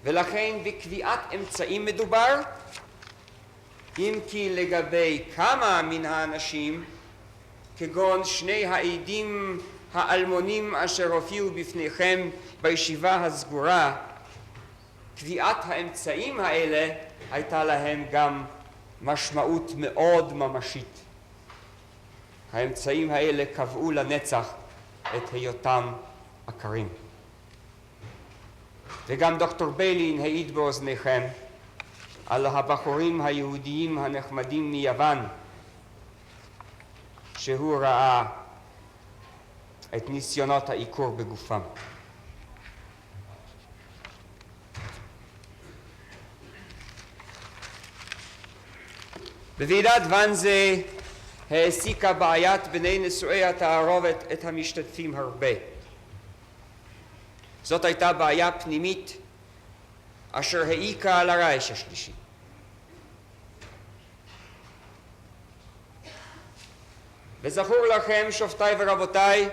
ולכן בקביעת אמצעים מדובר, אם כי לגבי כמה מן האנשים כגון שני העדים האלמונים אשר הופיעו בפניכם בישיבה הסגורה, קביעת האמצעים האלה הייתה להם גם משמעות מאוד ממשית. האמצעים האלה קבעו לנצח את היותם עקרים. וגם דוקטור ביילין העיד באוזניכם על הבחורים היהודיים הנחמדים מיוון שהוא ראה את ניסיונות העיקור בגופם. בוועידת ואנזה העסיקה בעיית בני נישואי התערובת את המשתתפים הרבה. זאת הייתה בעיה פנימית אשר העיקה על הרייך השלישי. וזכור לכם שופטיי ורבותיי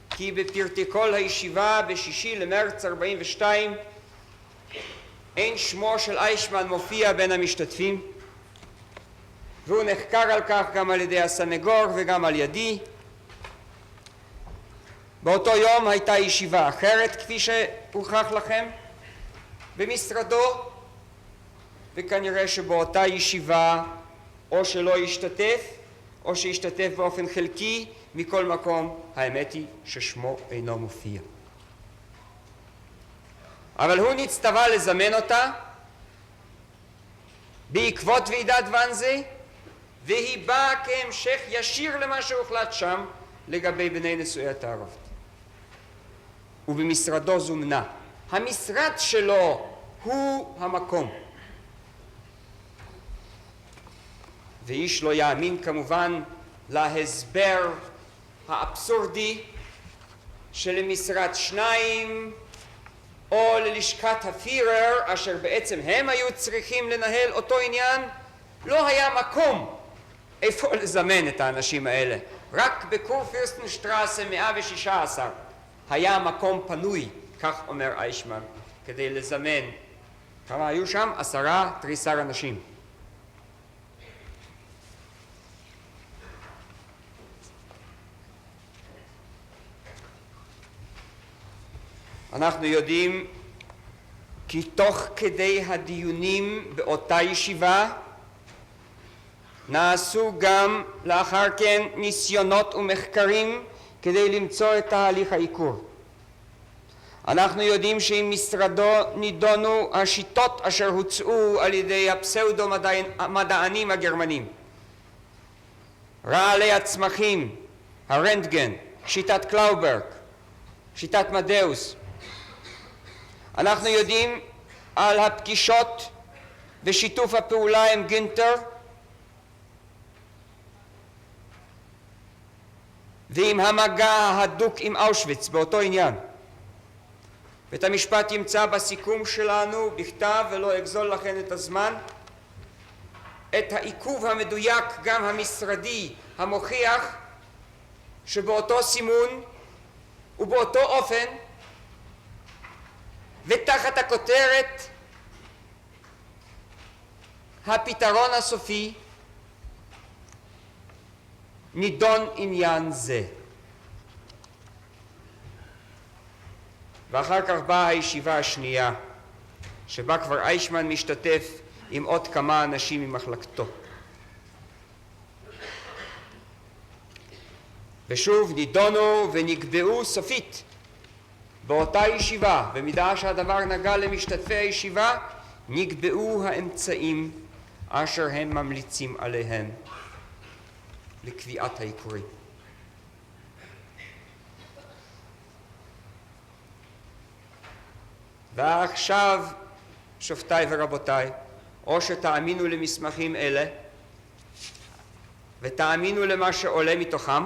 כי בפרוטוקול הישיבה ב6 למרץ 42 אין שמו של איישמן מופיע בין המשתתפים, והוא נחקר על כך גם על ידי הסנגור וגם על ידי. באותו יום הייתה ישיבה אחרת כפי שהוכח לכם במשרדו, וכנראה שבאותה ישיבה או שלא השתתף או שהשתתף באופן חלקי. מכל מקום האמת היא ששמו אינו מופיע. אבל הוא נצטווה לזמן אותה בעקבות ועידת ואנזה, והיא באה כהמשך ישיר למה שהוחלט שם לגבי בני נשואי התערובת. ובמשרדו זומנה. המשרד שלו הוא המקום. ואיש לא יאמין כמובן להסבר האבסורדי שלמשרד שניים או ללשכת הפירר, אשר בעצם הם היו צריכים לנהל אותו עניין, לא היה מקום איפה לזמן את האנשים האלה. רק בקורפירסטנשטרסה 116 היה מקום פנוי, כך אומר איישמן, כדי לזמן. כמה היו שם? 13 אנשים. אנחנו יודעים כי תוך כדי הדיונים באותה ישיבה נעשו גם לאחר כן ניסיונות ומחקרים כדי למצוא את תהליך העיקור. אנחנו יודעים שעם משרדו נידונו השיטות אשר הוצאו על ידי הפסאודו-מדענים הגרמנים. רעלי הצמחים, הרנטגן, שיטת קלאוברג, שיטת מדאוס. אנחנו יודעים על הפגישות ושיתוף הפעולה עם גינטר ועם המגע ההדוק עם אושוויץ באותו עניין. בית המשפט ימצא בסיכום שלנו בכתב, ולא אגזול לכן את הזמן, את העיכוב המדויק גם המשרדי המוכיח שבאותו סימון ובאותו אופן ותחת הכותרת הפתרון הסופי נידון עניין זה. ואחר כך באה הישיבה השנייה, שבה כבר איישמן משתתף עם עוד כמה אנשים ממחלקתו. ושוב נידונו ונקבעו סופית באותה ישיבה, במידה שהדבר נגע למשתתפי הישיבה, נקבעו האמצעים אשר הם ממליצים עליהם לקביעת העיקורים. ועכשיו, שופטיי ורבותיי, או שתאמינו למסמכים אלה ותאמינו למה שעולה מתוכם,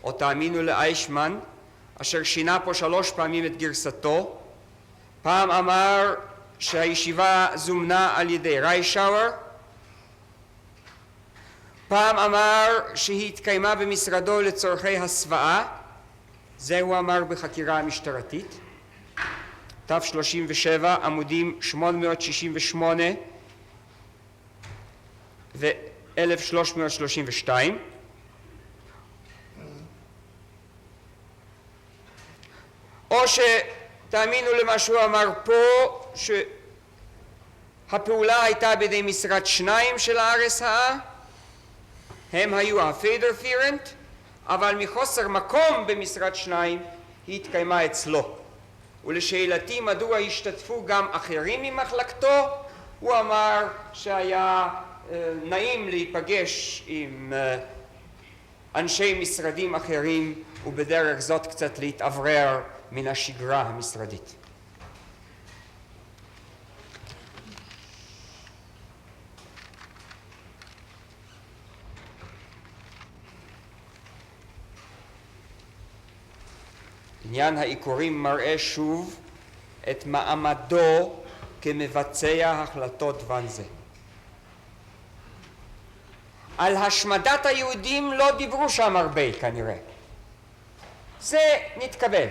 או תאמינו לאיישמן אשר שינה פה 3 פעמים את גרסתו. פעם אמר שהישיבה זומנה על ידי ריישאואר, פעם אמר שהיא התקיימה במשרדו לצורכי הסוואה, זה הוא אמר בחקירה המשטרתית, תו 37 עמודים 868 ו-1332. או שתאמינו למה שהוא אמר פה, שהפעולה הייתה בידי משרד 2 של ה-RSA, הם היו הפיידרפירנט, אבל מחוסר מקום במשרד 2 היא התקיימה אצלו. ולשאלתי מדוע השתתפו גם אחרים ממחלקתו, הוא אמר שהיה נעים להיפגש עם אנשי משרדים אחרים ובדרך זאת קצת להתאוורר מן השגרה המשרדית. עניין העיקורים מראה שוב את מעמדו כמבצע החלטות ואנזה. על השמדת היהודים לא דיברו שם הרבה כנראה. זה נתקבל.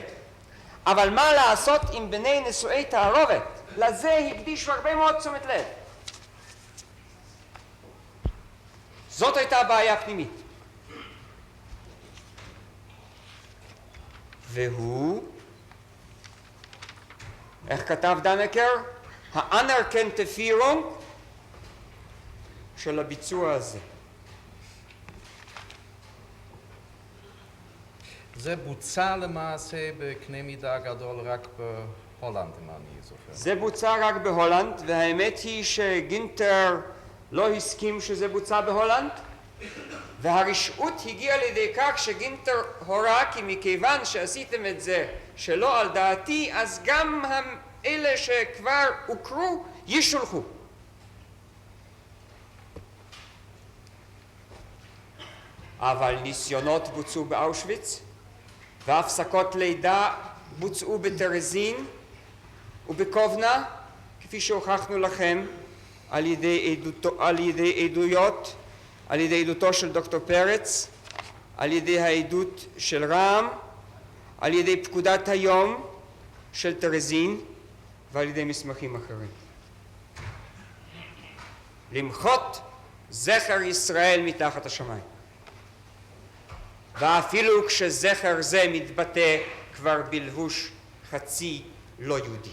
אבל מה לעשות עם בני נשואי תערובת? לזה הקדישו הרבה מאוד תשומת לב. זאת הייתה בעיה פנימית. והוא, איך כתב דנקר? האנרקנטפירונג של הביצוע הזה. זה בוצע למעשה בקנה מידה גדול רק בהולנד, אם אני זוכר. זה בוצע רק בהולנד, והאמת היא שגינטר לא הסכים שזה בוצע בהולנד, והרשעות הגיעה לידי כך שגינטר הורה כי מכיוון שעשיתם את זה שלא על דעתי, אז גם אלה שכבר הוכרו ישולחו. אבל ניסיונות בוצעו באושוויץ, והפסקות לידה בוצעו בטרזין ובקובנה, כפי שהוכחנו לכם על ידי עדותו של דוקטור פרץ, על ידי העדות של רם, על ידי פקודת היום של טרזין ועל ידי מסמכים אחרים. למחות זכר ישראל מתחת השמיים. ואפילו כשזכר זה מתבטא כבר בלבוש חצי לא יהודי.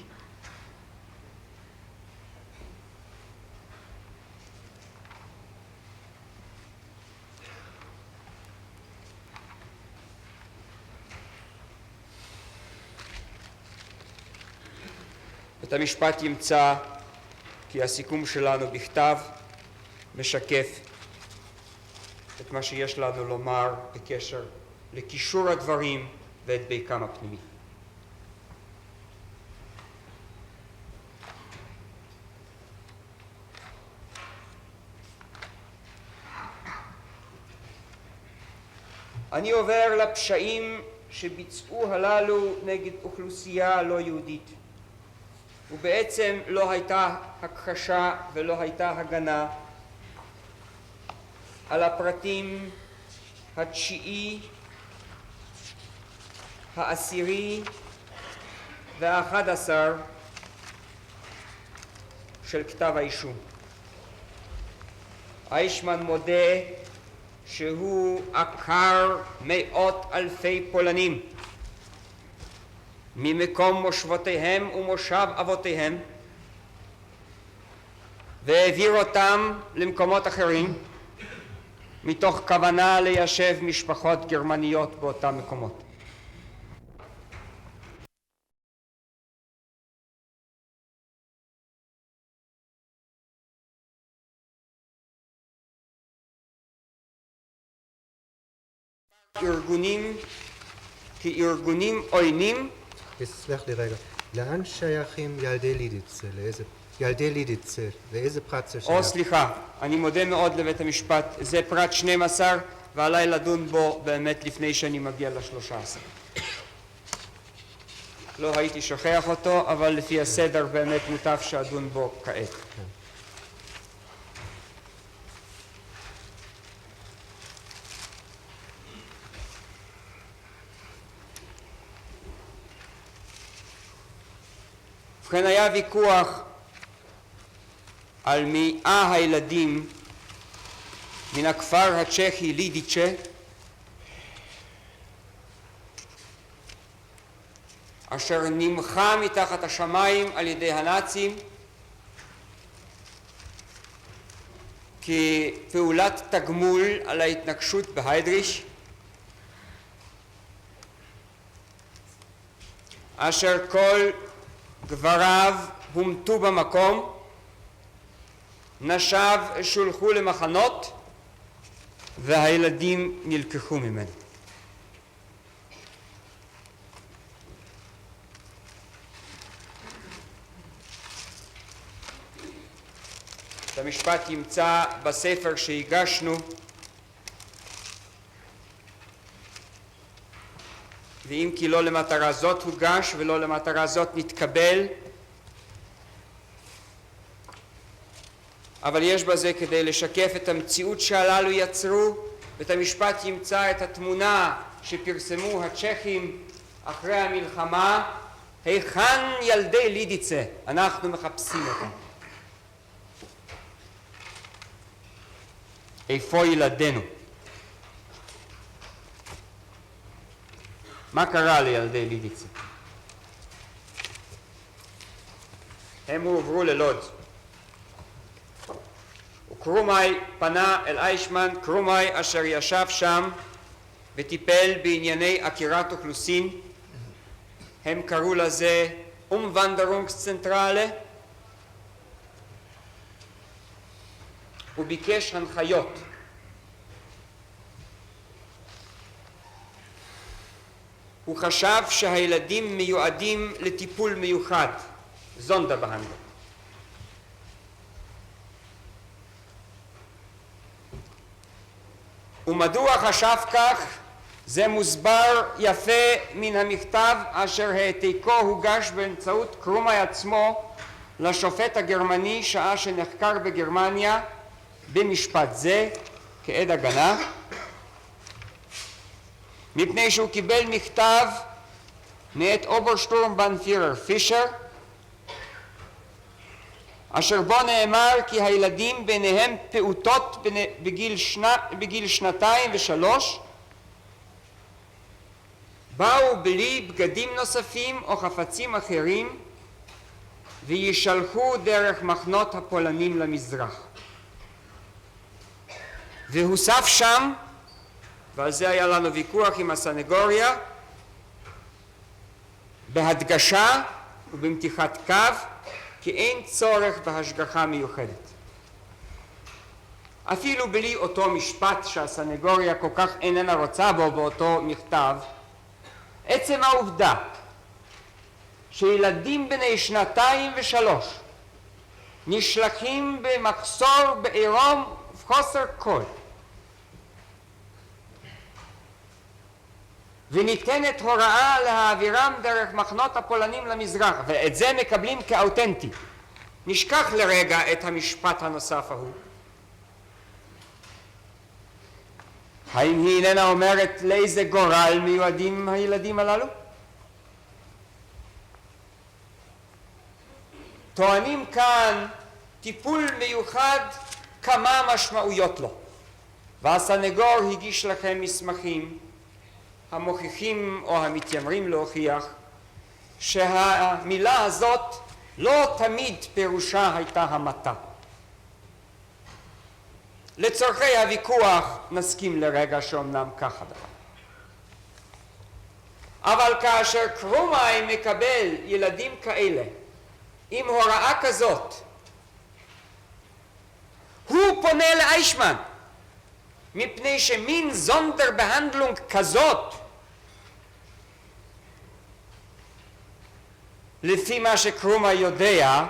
בית המשפט ימצא כי הסיכום שלנו בכתב משקף את מה שיש לנו לומר בקשר לקישור הדברים ואת בעיקם הפנימי. אני עובר לפשעים שביצעו הללו נגד אוכלוסייה לא יהודית, ובעצם לא הייתה הכחשה ולא הייתה הגנה על הפרטים התשיעי, העשירי וה-11 של כתב האישום. איישמן מודה שהוא עקר מאות אלפי פולנים ממקום מושבותיהם ומושב אבותיהם והעביר אותם למקומות אחרים מתוך כוונה ליישב משפחות גרמניות באותם מקומות. ארגונים כארגונים עוינים. סלח לי רגע, לאן שייכים ילדי לידיצה? ילדי לידיצה, לאיזה פרט זה שייך? סליחה, אני מודה מאוד לבית המשפט, זה פרט 12 ועליי לדון בו באמת לפני שאני מגיע ל-13. לא הייתי שוכח אותו, אבל לפי הסדר באמת מוטב שאדון בו כעת. ובכן היה ויכוח על 100 הילדים מן הכפר הצ'כי לידיצ'ה אשר נמחה מתחת השמיים על ידי הנאצים כפעולת תגמול על ההתנקשות בהיידריש, אשר כל גבריו הומתו במקום, נשיו שולחו למחנות והילדים נלקחו ממנו. את המשפט ימצא בספר שהגשנו, ואם כי לא למטרה זאת הוגש ולא למטרה זאת נתקבל, אבל יש בזה כדי לשקף את המציאות שהללו יצרו. בית המשפט ימצא את התמונה שפרסמו הצ'כים אחרי המלחמה, היכן ילדי לידיצה, אנחנו מחפשים אותם. איפה ילדינו? מה קרה לילדי לידיצה? הם הועברו ללוד. וקרומאי פנה אל איישמן, קרומאי אשר ישב שם וטיפל בענייני עקירת אוכלוסין. הם קראו לזה אומוונדרונגסצנטרלה. הוא ביקש הנחיות. הוא חשב שהילדים מיועדים לטיפול מיוחד, זונדרבהנדלונג. ומדוע חשב כך? זה מוסבר יפה מן המכתב אשר העתקו הוגש באמצעות קרומאי עצמו לשופט הגרמני שעה שנחקר בגרמניה במשפט זה כעד הגנה, מפני שהוא קיבל מכתב מאת אוברשטורמבנפירר פישר אשר בו נאמר כי הילדים ביניהם פעוטות בגיל 2 ו3 באו בלי בגדים נוספים או חפצים אחרים וישלחו דרך מחנות הפולנים למזרח. והוסף שם, ועל זה היה לנו ויכוח עם הסנגוריה, בהדגשה ובמתיחת קו, כי אין צורך בהשגחה מיוחדת. אפילו בלי אותו משפט שהסנגוריה כל כך איננה רוצה בו באותו מכתב, עצם העובדה שילדים בני 2 ו3 נשלחים במחסור, בעירום ובחוסר כל, וניתנת הוראה להעבירם דרך מחנות הפולנים למזרח, ואת זה מקבלים כאותנטי. נשכח לרגע את המשפט הנוסף ההוא. האם היא איננה אומרת לאיזה גורל מיועדים הילדים הללו? טוענים כאן טיפול מיוחד, כמה משמעויות לו. והסנגור הגיש לכם מסמכים המוכיחים או המתיימרים להוכיח שהמילה הזאת לא תמיד פירושה הייתה המתה. לצורכי הוויכוח נסכים לרגע שאומנם כך הדבר. אבל כאשר קרומאי מקבל ילדים כאלה עם הוראה כזאת, הוא פונה לאיישמן, מפני שמין זונדרבהנדלונג כזאת, לפי מה שקרומאי יודע,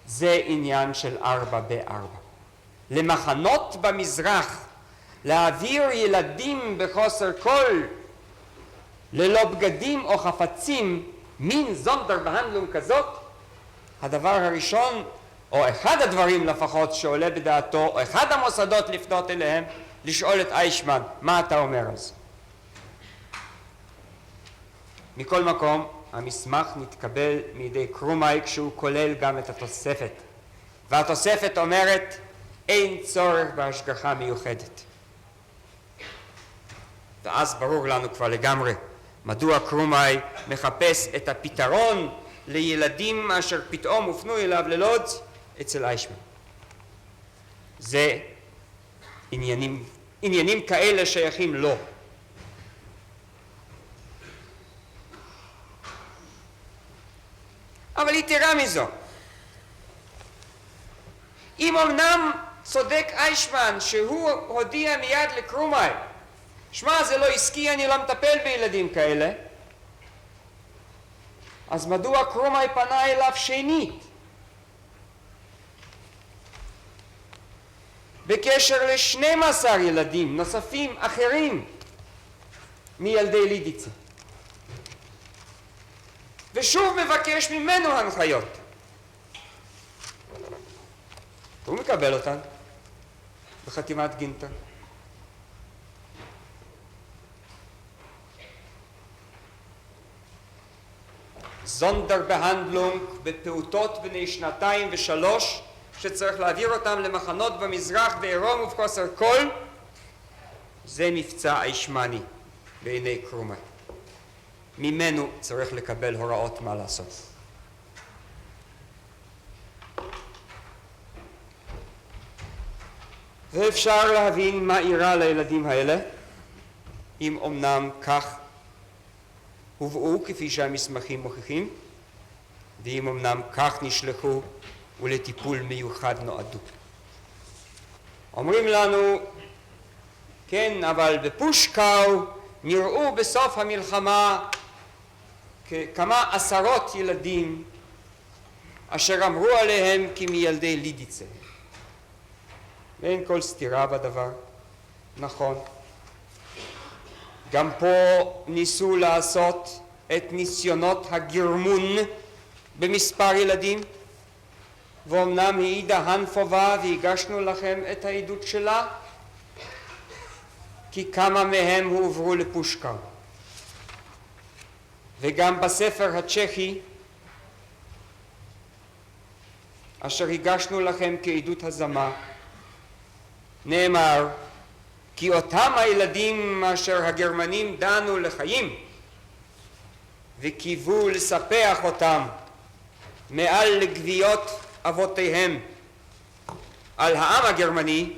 זה עניין של 4x4. למחנות במזרח, להעביר ילדים בחוסר כל, ללא בגדים או חפצים, מין זונדרבהנדלונג כזאת, הדבר הראשון, או אחד הדברים לפחות שעולה בדעתו, או אחד המוסדות לפנות אליהם, לשאול את איישמן, מה אתה אומר על זה? מכל מקום, המסמך נתקבל מידי קרומאי כשהוא כולל גם את התוספת. והתוספת אומרת, אין צורך בהשגחה מיוחדת. ואז ברור לנו כבר לגמרי מדוע קרומאי מחפש את הפתרון לילדים אשר פתאום הופנו אליו ללודז אצל איישמן. זה עניינים כאלה שייכים לו. אבל יתרה מזו, אם אמנם צודק איישמן שהוא הודיע מיד לקרומאי, שמע, זה לא עסקי, אני לא מטפל בילדים כאלה, אז מדוע קרומאי פנה אליו שנית בקשר ל12 ילדים נוספים אחרים מילדי לידיצה, ושוב מבקש ממנו הנחיות? הוא מקבל אותן בחתימת גינטר. זונדרבהנדלונג בפעוטות בני 2 ו3 שצריך להעביר אותם למחנות במזרח בעירום ובחוסר כל, זה מבצע איישמני בעיני קרומאי. ממנו צריך לקבל הוראות מה לעשות. ואפשר להבין מה אירע לילדים האלה. אם אמנם כך הובאו כפי שהמסמכים מוכיחים, ואם אמנם כך נשלחו ולטיפול מיוחד נועדו. אומרים לנו, כן, אבל בפושקאו נראו בסוף המלחמה כמה עשרות ילדים אשר אמרו עליהם כי מילדי לידיצה. ואין כל סתירה בדבר, נכון. גם פה ניסו לעשות את ניסיונות הגרמון במספר ילדים, ואומנם העידה הנפובה והגשנו לכם את העדות שלה, כי כמה מהם הועברו לפושקאו. וגם בספר הצ'כי, אשר הגשנו לכם כעדות הזמה, נאמר כי אותם הילדים אשר הגרמנים דנו לחיים וקיוו לספח אותם מעל לגוויות אבותיהם על העם הגרמני,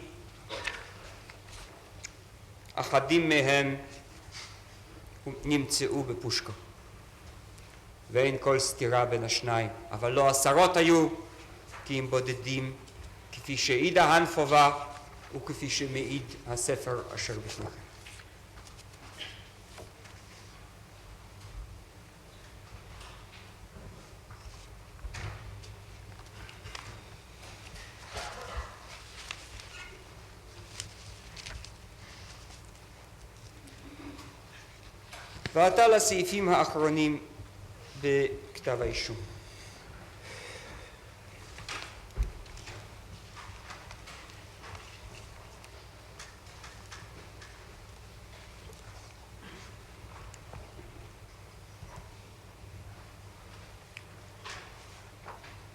אחדים מהם נמצאו בפושקאו. ואין כל סתירה בין השניים, אבל לא עשרות היו, כי הם בודדים, כפי שהעידה הנפובה וכפי שמעיד הספר אשר בפניכם. ועתה לסעיפים האחרונים בכתב האישום.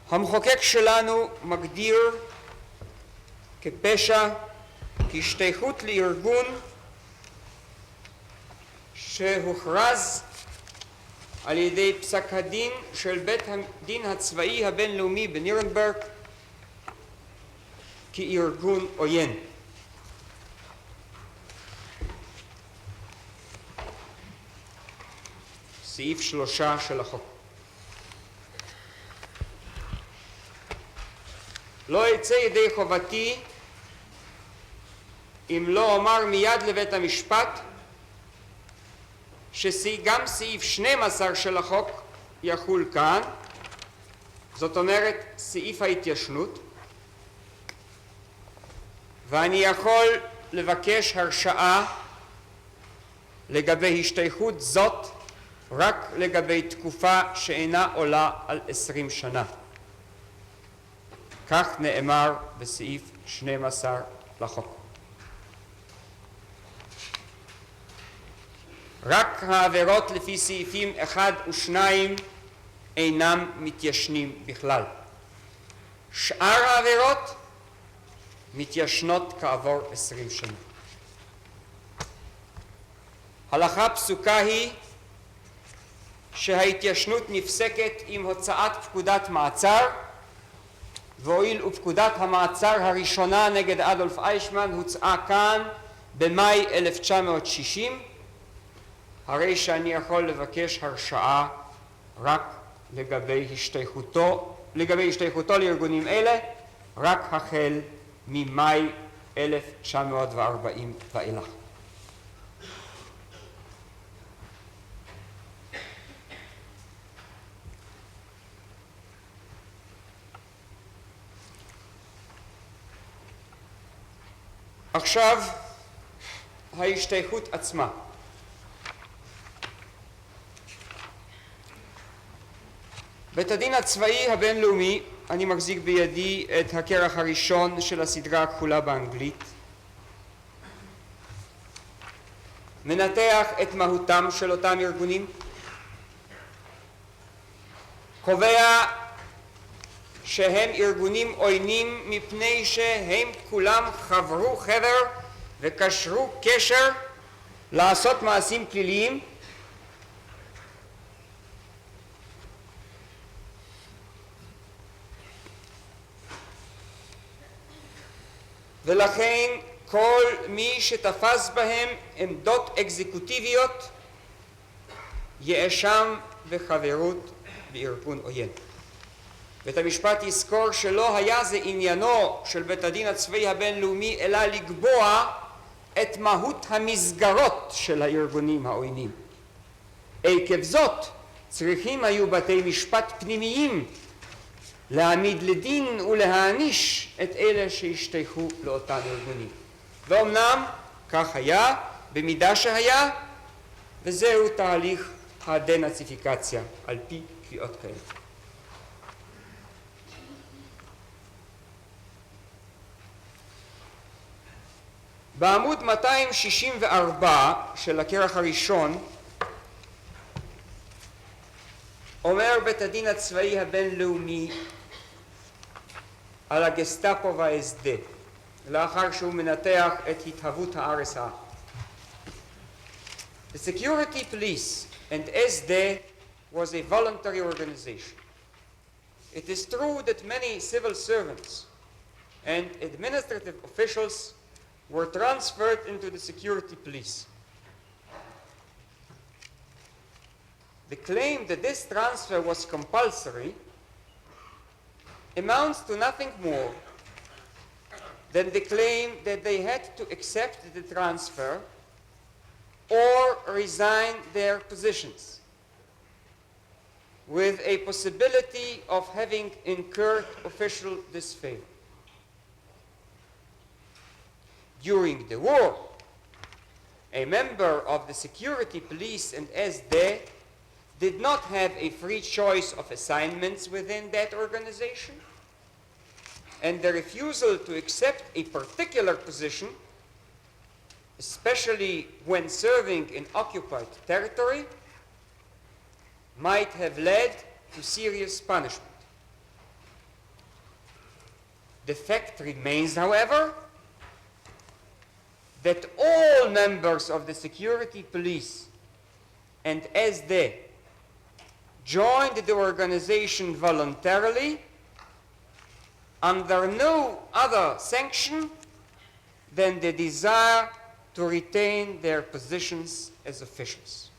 המחוקק שלנו מגדיר כפשע כשתייכות לארגון שהוכרז על ידי פסק הדין של בית הדין הצבאי הבינלאומי בנירנברג כארגון עוין. סעיף 3 של החוק. לא אצא ידי חובתי אם לא אומר מיד לבית המשפט שגם סעיף 12 של החוק יחול כאן, זאת אומרת סעיף ההתיישנות, ואני יכול לבקש הרשאה לגבי השתייכות זאת רק לגבי תקופה שאינה עולה על 20 שנה. כך נאמר בסעיף 12 לחוק. רק העבירות לפי סעיפים 1 ו2 אינם מתיישנים בכלל. שאר העבירות מתיישנות כעבור 20 שנה. הלכה פסוקה היא שההתיישנות נפסקת עם הוצאת פקודת מעצר, והואיל ופקודת המעצר הראשונה נגד אדולף אייכמן הוצאה כאן במאי 1960, הרי שאני יכול לבקש הרשאה רק לגבי השתייכותו לארגונים אלה, רק החל ממאי 1940 ואילך. עכשיו ההשתייכות עצמה. בית הדין הצבאי הבינלאומי, אני מחזיק בידי את הכרך הראשון של הסדרה הכחולה באנגלית, מנתח את מהותם של אותם ארגונים, קובע שהם ארגונים עוינים מפני שהם כולם חברו חבר וקשרו קשר לעשות מעשים פליליים, ולכן כל מי שתפס בהם עמדות אקזקוטיביות יאשם בחברות בארגון עוין. בית המשפט יזכור שלא היה זה עניינו של בית הדין הצבאי הבינלאומי אלא לקבוע את מהות המסגרות של הארגונים העוינים. עקב זאת צריכים היו בתי משפט פנימיים להעמיד לדין ולהעניש את אלה שהשתייכו לאותם ארגונים. ואומנם כך היה, במידה שהיה, וזהו תהליך הדנאציפיקציה על פי קביעות כאלה. בעמוד 264 של הכרך הראשון אומר בית הדין הצבאי הבינלאומי על הגסטאפו והאס-דה לאחר שהוא מנתח את התהוות ה-RSA. The security police and SD was a voluntary organization. It is true that many civil servants and administrative officials were transferred into the security police. The claim that this transfer was compulsory amounts to nothing more than the claim that they had to accept the transfer or resign their positions, with a possibility of having incurred official disfavor. During the war, a member of the security police and SD did not have a free choice of assignments within that organization, and the refusal to accept a particular position, especially when serving in occupied territory, might have led to serious punishment. The fact remains, however, that all members of the security police and SD joined the organization voluntarily under no other sanction than the desire to retain their positions as officials.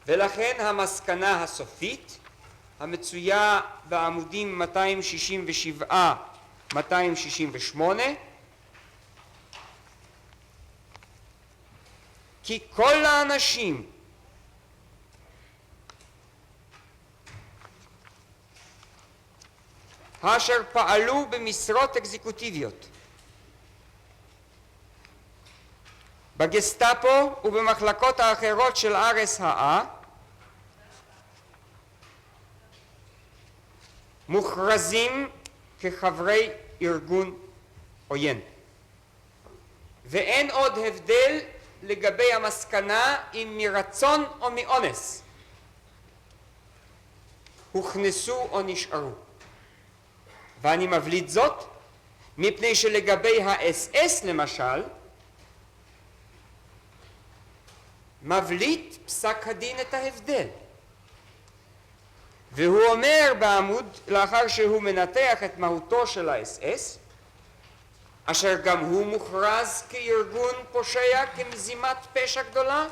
ולכן המסקנה הסופית המצויה בעמודים 267-268 כי כל האנשים אשר פעלו במשרות אקזקוטיביות בגסטאפו ובמחלקות האחרות של RSA מוכרזים כחברי ארגון עוין. ואין עוד הבדל לגבי המסקנה אם מרצון או מאונס הוכנסו או נשארו. ואני מבליט זאת מפני שלגבי ה-SS למשל מבליט פסק הדין את ההבדל. והוא אומר בעמוד, לאחר שהוא מנתח את מהותו של ה-SS, אשר גם הוא מוכרז כארגון פושע, כמזימת פשע גדולה,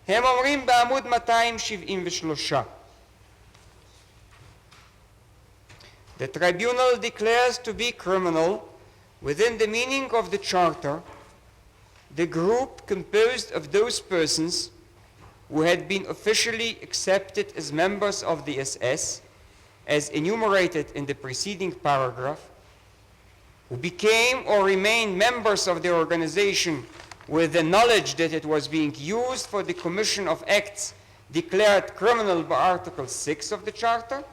הם אומרים בעמוד 273. The tribunal declares to be criminal, within the meaning of the Charter, the group composed of those persons who had been officially accepted as members of the SS, as enumerated in the preceding paragraph, who became or remained members of the organization with the knowledge that it was being used for the commission of acts declared criminal by Article 6 of the Charter,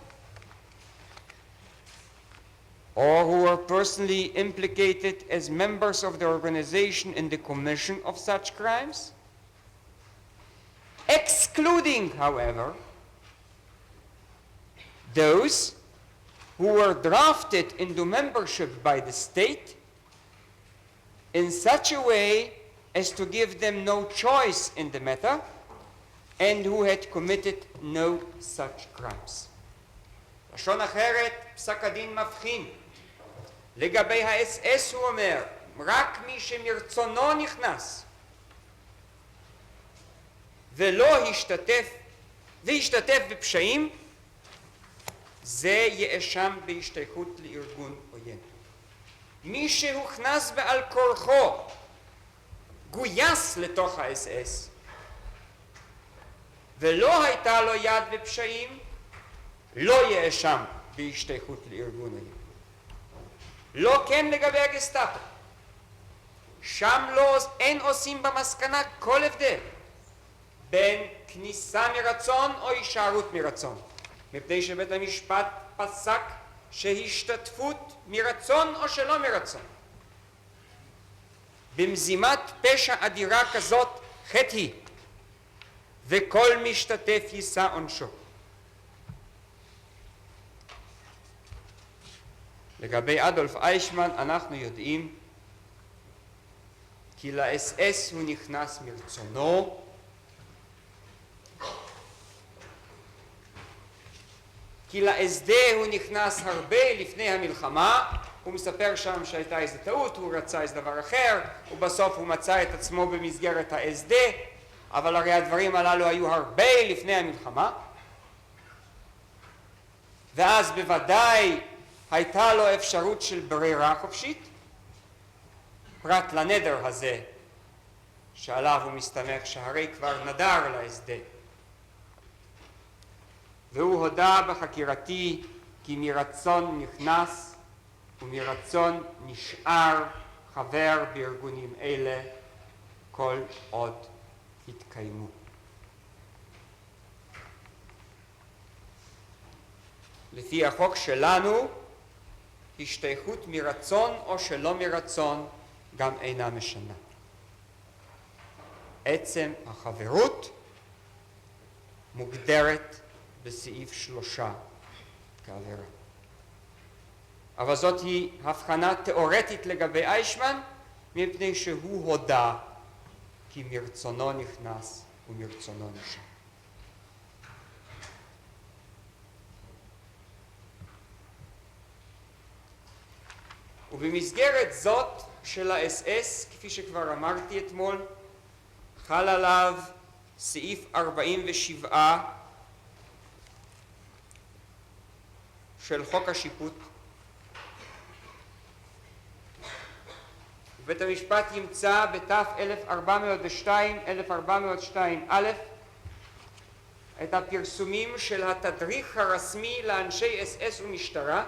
or who were personally implicated as members of the organization in the commission of such crimes, excluding, however, those who were drafted into membership by the state in such a way as to give them no choice in the matter, and who had committed no such crimes. לשון אחרת, פסק הדין מבחין לגבי האס-אס הוא אומר, רק מי שמרצונו נכנס ולא השתתף בפשעים, זה יאשם בהשתייכות לארגון עוין. מי שהוכנס בעל כורחו, גויס לתוך האס-אס, ולא הייתה לו יד בפשעים, לא יאשם בהשתייכות לארגון עוין. לא כן לגבי הגסטאפו. שם אין עושים במסקנה כל הבדל בין כניסה מרצון או הישארות מרצון, מפני שבית המשפט פסק שהשתתפות מרצון או שלא מרצון במזימת פשע אדירה כזאת חטא היא, וכל משתתף יישא עונשו. לגבי אדולף אייכמן אנחנו יודעים כי לאס-אס הוא נכנס מרצונו, כי ל-SD הוא נכנס הרבה לפני המלחמה. הוא מספר שם שהייתה איזו טעות, הוא רצה איזה דבר אחר, ובסוף הוא מצא את עצמו במסגרת ה-SD, אבל הרי הדברים הללו היו הרבה לפני המלחמה, ואז בוודאי הייתה לו אפשרות של ברירה חופשית, פרט לנדר הזה שעליו הוא מסתמך, שהרי כבר נדר ל-SD. והוא הודה בחקירתי כי מרצון נכנס ומרצון נשאר חבר בארגונים אלה כל עוד התקיימו. לפי החוק שלנו, השתייכות מרצון או שלא מרצון גם אינה משנה. עצם החברות מוגדרת בסעיף 3 כעבירה. אבל זאת היא הבחנה תיאורטית לגבי אייכמן, מפני שהוא הודה כי מרצונו נכנס ומרצונו נשאר. ובמסגרת זאת של ה-SS, כפי שכבר אמרתי אתמול, חל עליו סעיף 47 של חוק השיפוט. בית המשפט ימצא בתף 1402/1402 א' את הפרסומים של התדריך הרשמי לאנשי SS ומשטרה,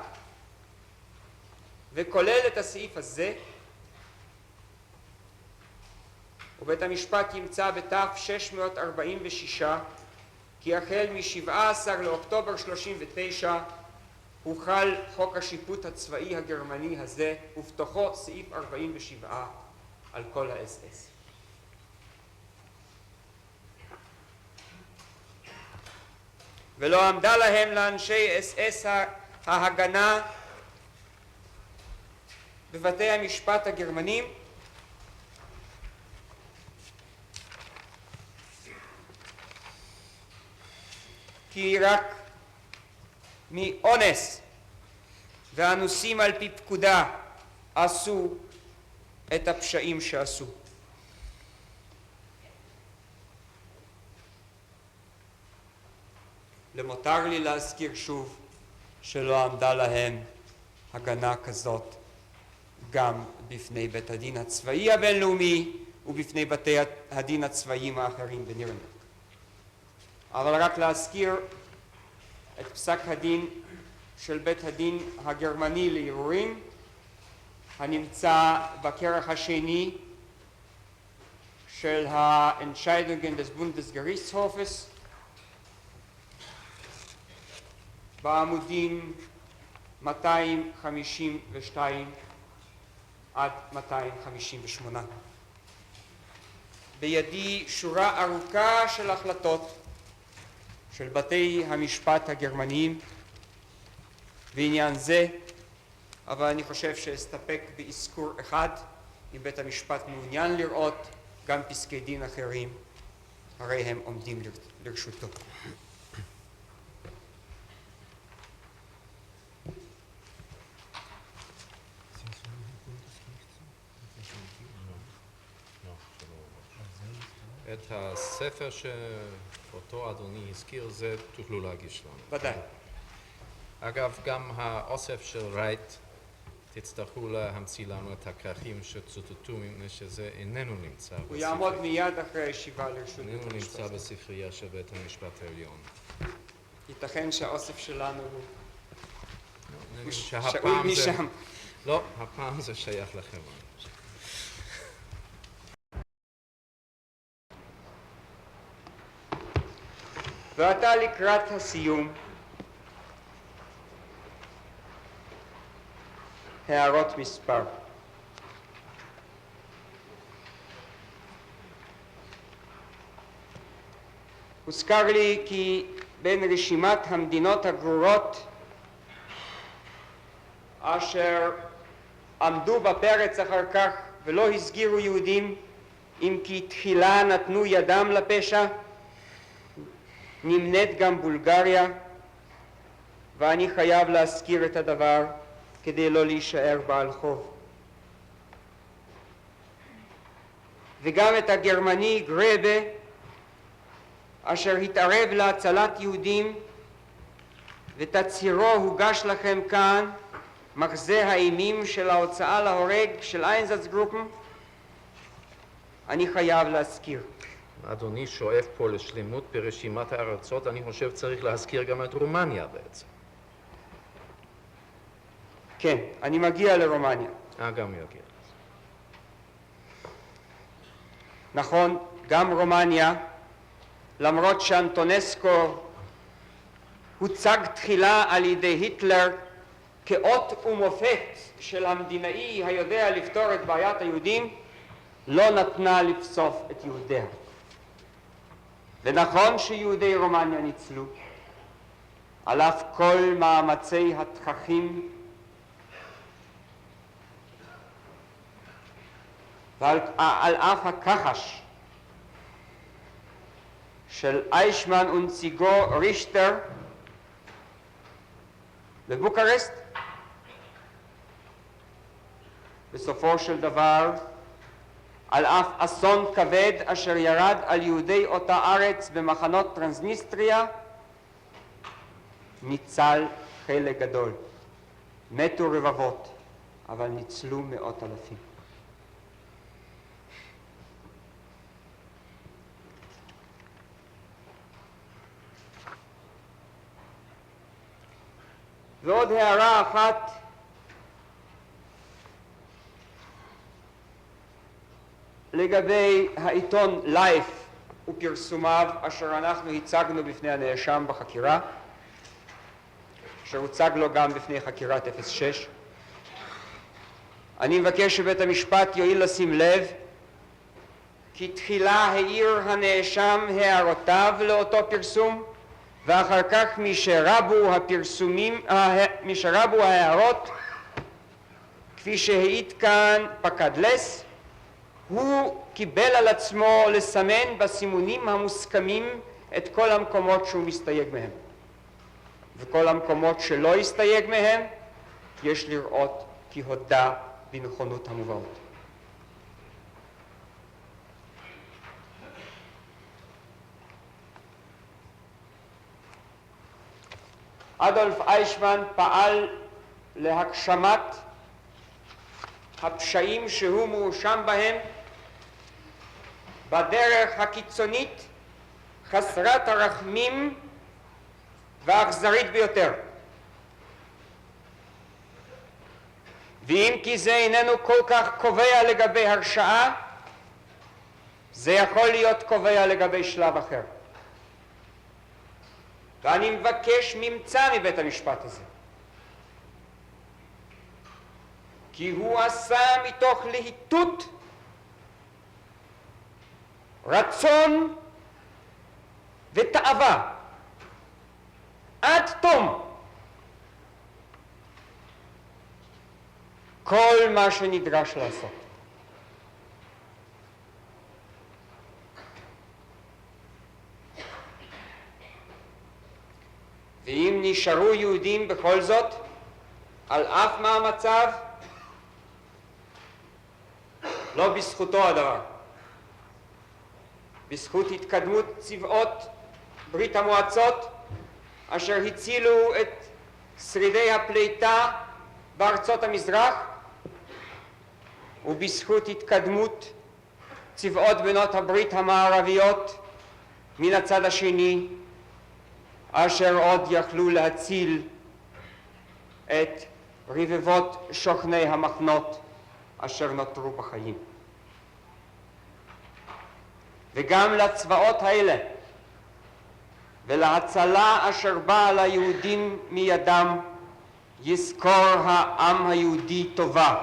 וכולל את הסעיף הזה. ובית המשפט ימצא בתף 646 כי החל מ-17 לאוקטובר 39 הוחל חוק השיפוט הצבאי הגרמני הזה, ובתוכו סעיף 47 על כל ה-SS. ולא עמדה להם לאנשי SS ההגנה בבתי המשפט הגרמנים כי רק מאונס ואנוסים על פי פקודה עשו את הפשעים שעשו. למותר לי להזכיר שוב שלא עמדה להם הגנה כזאת גם בפני בית הדין הצבאי הבינלאומי ובפני בתי הדין הצבאיים האחרים בנירנברג. אבל רק להזכיר את פסק הדין של בית הדין הגרמני לערעורים הנמצא בכרך השני של ה-Entscheidungen des Bundesgerichtshofes בעמודים 252 עד 258. בידי שורה ארוכה של החלטות של בתי המשפט הגרמניים בעניין זה, אבל אני חושב שאסתפק באזכור אחד. אם בית המשפט מעוניין לראות גם פסקי דין אחרים, הרי הם עומדים לרשותו. את הספר שאותו אדוני הזכיר, זה תוכלו להגיש לנו. ודאי. אגב, גם האוסף של רייט, תצטרכו להמציא לנו את הכרכים שצוטטו, מפני שזה איננו נמצא הוא יעמוד מיד אחרי הישיבה לרשות בית איננו המשפט. נמצא בספרייה של בית המשפט העליון. ייתכן שהאוסף שלנו הוא שאול שהפעם זה... משם. לא, הפעם זה שייך לכם. ועתה לקראת הסיום, הערות מספר. הוזכר לי כי בין רשימת המדינות הגרורות אשר עמדו בפרץ אחר כך ולא הסגירו יהודים, אם כי תחילה נתנו ידם לפשע, נמנית גם בולגריה, ואני חייב להזכיר את הדבר כדי לא להישאר בעל חוב. וגם את הגרמני גרבה, אשר התערב להצלת יהודים, ותצהירו הוגש לכם כאן, מחזה האימים של ההוצאה להורג של איינזצגרופן, אני חייב להזכיר. אדוני שואף פה לשלמות ברשימת הארצות, אני חושב צריך להזכיר גם את רומניה בעצם. כן, אני מגיע לרומניה. גם יגיע. נכון, גם רומניה, למרות שאנטונסקו הוצג תחילה על ידי היטלר כאות ומופת של המדינאי היודע לפתור את בעיית היהודים, לא נתנה לבסוף את יהודיה. ונכון שיהודי רומניה ניצלו, על אף כל מאמצי התככים ועל אף הכחש של איישמן ונציגו רישטר בבוקרשט, בסופו של דבר, על אף אסון כבד אשר ירד על יהודי אותה ארץ במחנות טרנסניסטריה, ניצל חלק גדול. מתו רבבות, אבל ניצלו מאות אלפים. ועוד הערה אחת, לגבי העיתון לייף ופרסומיו אשר אנחנו הצגנו בפני הנאשם בחקירה, אשר הוצג לו גם בפני חקירת 06. אני מבקש שבית המשפט יואיל לשים לב כי תחילה העיר הנאשם הערותיו לאותו פרסום, ואחר כך משרבו ההערות, כפי שהעיד כאן פקדלס, הוא קיבל על עצמו לסמן בסימונים המוסכמים את כל המקומות שהוא מסתייג מהם. וכל המקומות שלא הסתייג מהם, יש לראות כי הודה בנכונות המובאות. אדולף איישמן פעל להגשמת הפשעים שהוא מואשם בהם בדרך הקיצונית, חסרת הרחמים והאכזרית ביותר. ואם כי זה איננו כל כך קובע לגבי הרשעה, זה יכול להיות קובע לגבי שלב אחר. ואני מבקש ממצא מבית המשפט הזה. כי הוא עשה מתוך להיטות, רצון ותאווה עד תום כל מה שנדרש לעשות. ואם נשארו יהודים בכל זאת, על אף מאמציו, לא בזכותו הדבר. בזכות התקדמות צבאות ברית המועצות אשר הצילו את שרידי הפליטה בארצות המזרח, ובזכות התקדמות צבאות בנות הברית המערביות מן הצד השני, אשר עוד יכלו להציל את רבבות שוכני המחנות אשר נותרו בחיים. וגם לצבאות האלה ולהצלה אשר באה ליהודים מידם יזכור העם היהודי טובה.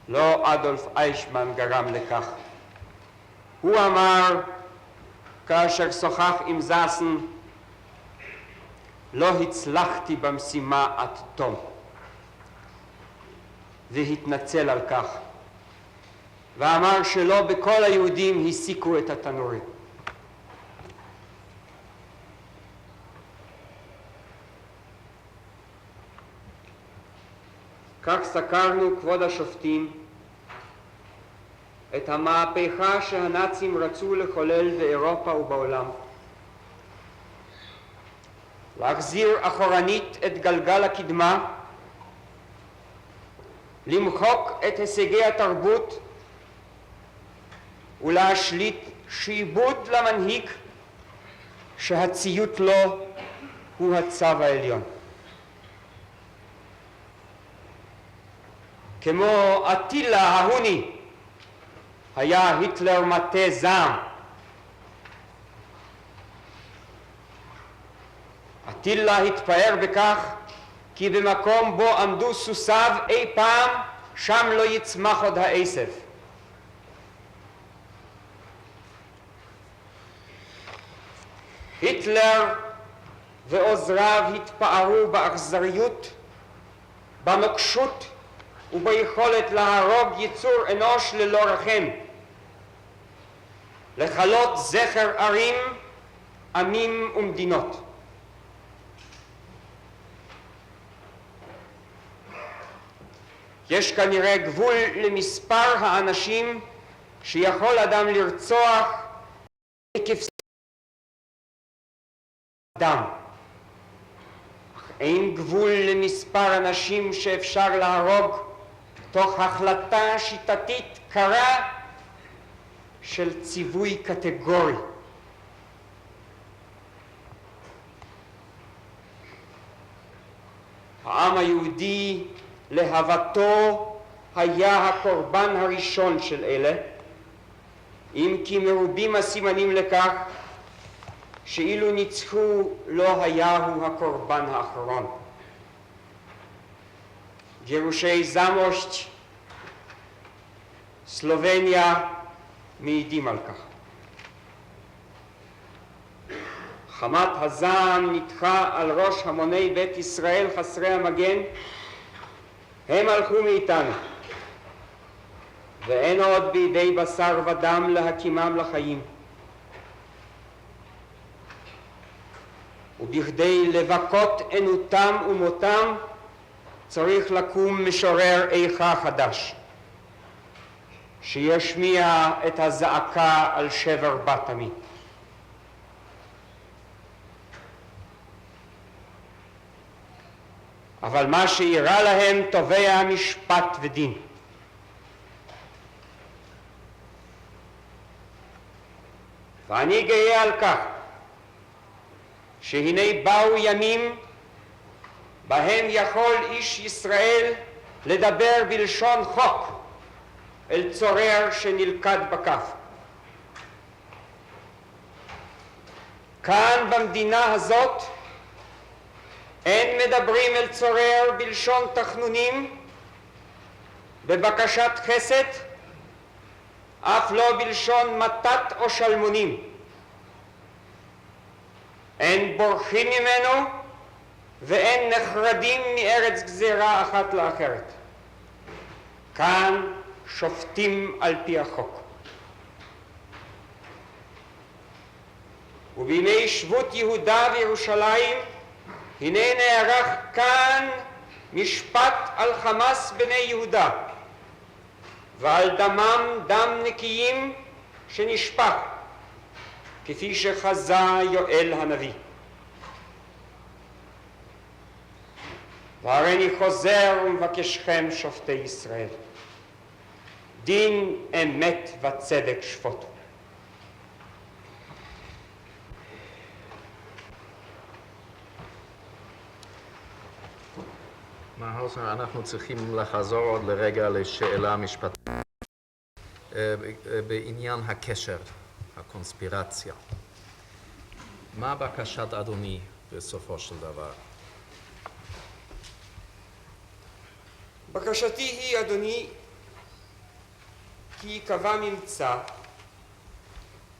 לא אדולף אייכמן גרם לכך. הוא אמר כאשר שוחח עם זאסן, לא הצלחתי במשימה עד תום, והתנצל על כך, ואמר שלא בכל היהודים הסיקו את התנורים. כך סקרנו, כבוד השופטים, את המהפכה שהנאצים רצו לחולל באירופה ובעולם. להחזיר אחורנית את גלגל הקדמה, למחוק את הישגי התרבות ולהשליט שעבוד למנהיג שהציות לו הוא הצו העליון. כמו אטילה ההוני היה היטלר מטה זעם. אטילה התפאר בכך כי במקום בו עמדו סוסיו אי פעם, שם לא יצמח עוד העשב. היטלר ועוזריו התפארו באכזריות, בנוקשות וביכולת להרוג יצור אנוש ללא רחם, לכלות זכר ערים, עמים ומדינות. יש כנראה גבול למספר האנשים שיכול אדם לרצוח עקב דם, אך אין גבול למספר אנשים שאפשר להרוג תוך החלטה שיטתית קרה של ציווי קטגורי. העם היהודי להוותו היה הקורבן הראשון של אלה, אם כי מרובים הסימנים לכך שאילו ניצחו לא היה הוא הקורבן האחרון. גירושי זמושט, סלובניה, מעידים על כך. חמת הזעם ניתחה על ראש המוני בית ישראל חסרי המגן. הם הלכו מאיתנו, ואין עוד בידי בשר ודם להקימם לחיים. ובכדי לבכות ענותם ומותם צריך לקום משורר איכה חדש, שישמיע את הזעקה על שבר בת עמי. אבל מה שאירע להם תובע משפט ודין. ואני גאה על כך שהנה באו ימים בהם יכול איש ישראל לדבר בלשון חוק אל צורר שנלכד בכף. כאן במדינה הזאת אין מדברים אל צורר בלשון תחנונים, בבקשת חסד, אף לא בלשון מתת או שלמונים. אין בורחים ממנו ואין נחרדים מארץ גזירה אחת לאחרת. כאן שופטים על פי החוק. ובימי שבות יהודה וירושלים הנה נערך כאן משפט על חמאס בני יהודה, ועל דמם דם נקיים שנשפך, כפי שחזה יואל הנביא. והריני חוזר ומבקשכם שופטי ישראל, דין אמת וצדק שפוטו. מר האוזנר, אנחנו צריכים לחזור עוד לרגע לשאלה משפטית בעניין הקשר, הקונספירציה. מה בקשת אדוני בסופו של דבר? בקשתי היא, אדוני, כי ייקבע ממצא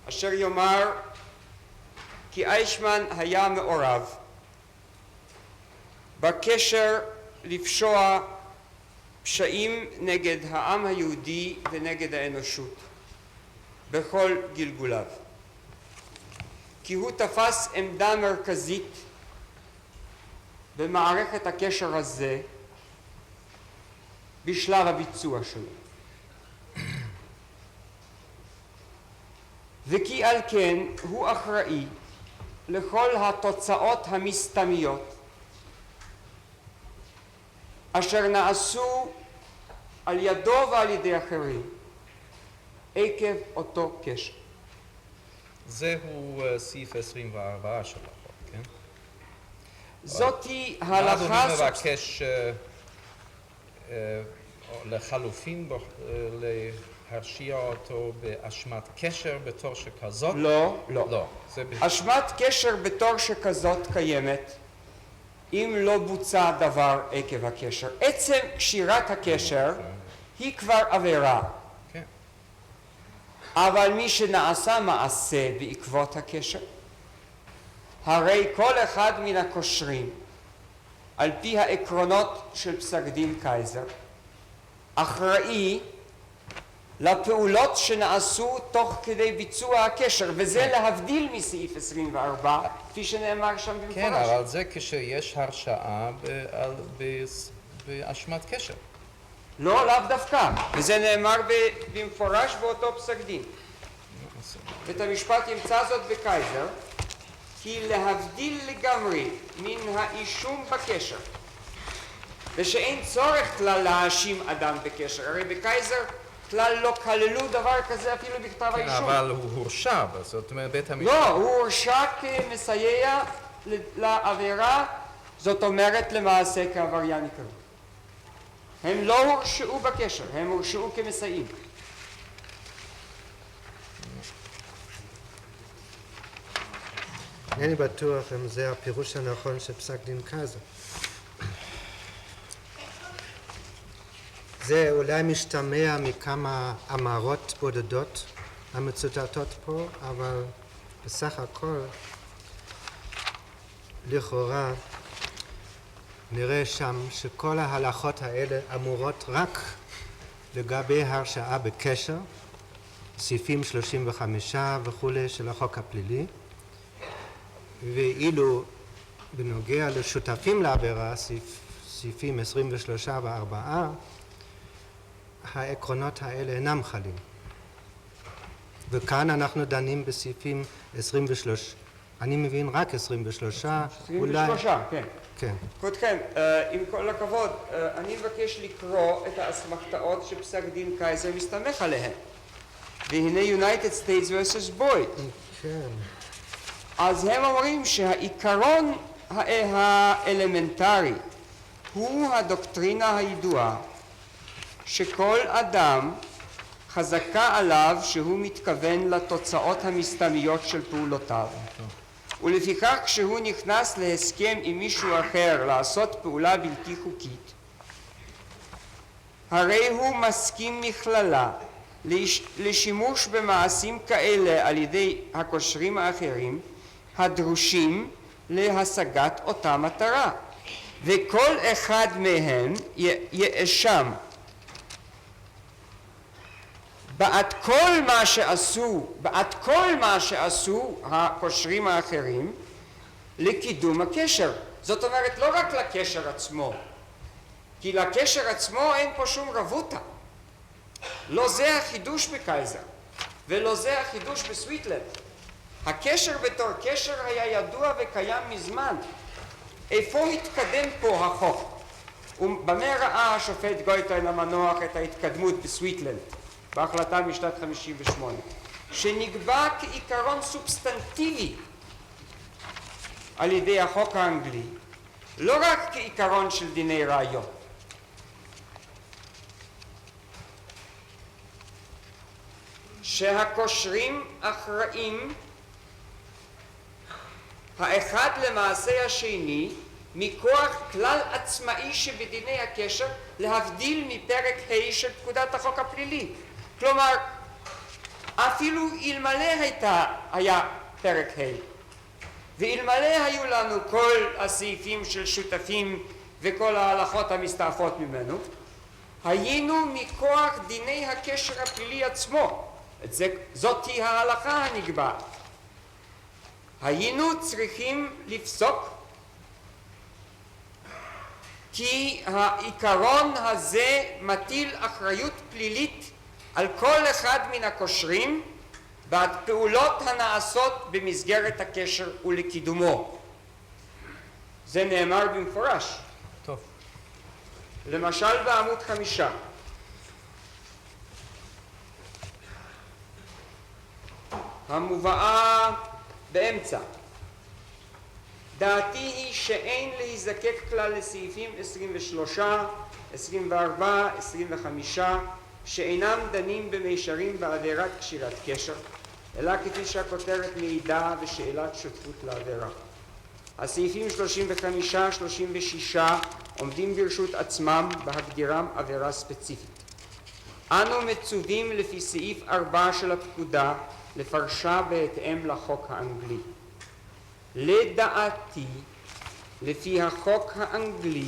אשר יאמר כי אייכמן היה מעורב בקשר לפשוע פשעים נגד העם היהודי ונגד האנושות בכל גלגוליו, כי הוא תפס עמדה מרכזית במערכת הקשר הזה בשלב הביצוע שלו, וכי על כן הוא אחראי לכל התוצאות המסתמיות אשר נעשו על ידו ועל ידי אחרים עקב אותו קשר. זהו סעיף 24 של החוק, כן? זאתי מה ההלכה אדוני מבקש לחלופין להרשיע אותו באשמת קשר בתור שכזאת? לא. לא. אשמת קשר בתור שכזאת קיימת אם לא בוצע דבר עקב הקשר. עצם קשירת הקשר היא כבר עבירה. כן. אבל מי שנעשה מעשה בעקבות הקשר, הרי כל אחד מן הקושרים על פי העקרונות של פסק דין קייזר אחראי לפעולות שנעשו תוך כדי ביצוע הקשר, וזה להבדיל מסעיף 24 כפי שנאמר שם במפורש. כן, אבל זה כשיש הרשעה באשמת קשר. לא, לאו דווקא, וזה נאמר במפורש באותו פסק דין. בית המשפט ימצא זאת בקייזר, כי להבדיל לגמרי מן האישום בקשר, ושאין צורך כלל להאשים אדם בקשר, הרי בקייזר כלל לא כללו דבר כזה אפילו בכתב כן, האישום. אבל הוא הורשע, זאת אומרת בית המשפט... לא, הוא הורשע כמסייע לעבירה, זאת אומרת למעשה כעבריין עיקרי. הם לא הורשעו בקשר, הם הורשעו כמסייעים. אינני בטוח אם זה הפירוש הנכון של פסק דין קייזר. זה אולי משתמע מכמה אמרות בודדות המצוטטות פה, אבל בסך הכל לכאורה נראה שם שכל ההלכות האלה אמורות רק לגבי הרשעה בקשר, סעיפים 35 וכולי של החוק הפלילי, ואילו בנוגע לשותפים לעבירה, סעיפים 23 ו4, העקרונות האלה אינם חלים. וכאן אנחנו דנים בסעיפים 23, אני מבין רק 23, 23, כן. כן. כבודכם, עם כל הכבוד, אני מבקש לקרוא את האסמכתאות שפסק דין קייזר מסתמך עליהן. והנה United States vs. Boyd. כן. אז הם אומרים שהעיקרון האלמנטרי הוא הדוקטרינה הידועה שכל אדם חזקה עליו שהוא מתכוון לתוצאות המסתמיות של פעולותיו, ולפיכך כשהוא נכנס להסכם עם מישהו אחר לעשות פעולה בלתי חוקית, הרי הוא מסכים מכללה לשימוש במעשים כאלה על ידי הקושרים האחרים הדרושים להשגת אותה מטרה, וכל אחד מהם יאשם בעד כל מה שעשו הקושרים האחרים לקידום הקשר. זאת אומרת לא רק לקשר עצמו, כי לקשר עצמו אין פה שום רבותא. לא זה החידוש בקייזר, ולא זה החידוש בסוויטלנד. הקשר בתור קשר היה ידוע וקיים מזמן. איפה התקדם פה החוק? ובמה ראה השופט גויטיין המנוח את ההתקדמות בסוויטלנד, בהחלטה משנת 58, שנקבע כעיקרון סובסטנטיבי על ידי החוק האנגלי, לא רק כעיקרון של דיני ראיות. שהקושרים אחראים האחד למעשה השני מכוח כלל עצמאי שבדיני הקשר, להבדיל מפרק ה' של פקודת החוק הפלילי. כלומר, אפילו אלמלא היה פרק ה' ואלמלא היו לנו כל הסעיפים של שותפים וכל ההלכות המסתעפות ממנו, היינו מכוח דיני הקשר הפלילי עצמו. זאת היא ההלכה הנקבעת. היינו צריכים לפסוק כי העיקרון הזה מטיל אחריות פלילית על כל אחד מן הקושרים בעד פעולות הנעשות במסגרת הקשר ולקידומו. זה נאמר במפורש. טוב. למשל בעמוד 5. המובאה באמצע. דעתי היא שאין להיזקק כלל לסעיפים 23, 24, 25 שאינם דנים במישרים בעבירת קשירת קשר, אלא כפי שהכותרת מעידה בשאלת שותפות לעבירה. הסעיפים 35, 36 עומדים ברשות עצמם בהגדירם עבירה ספציפית. אנו מצווים לפי סעיף 4 של הפקודה לפרשה בהתאם לחוק האנגלי. לדעתי, לפי החוק האנגלי,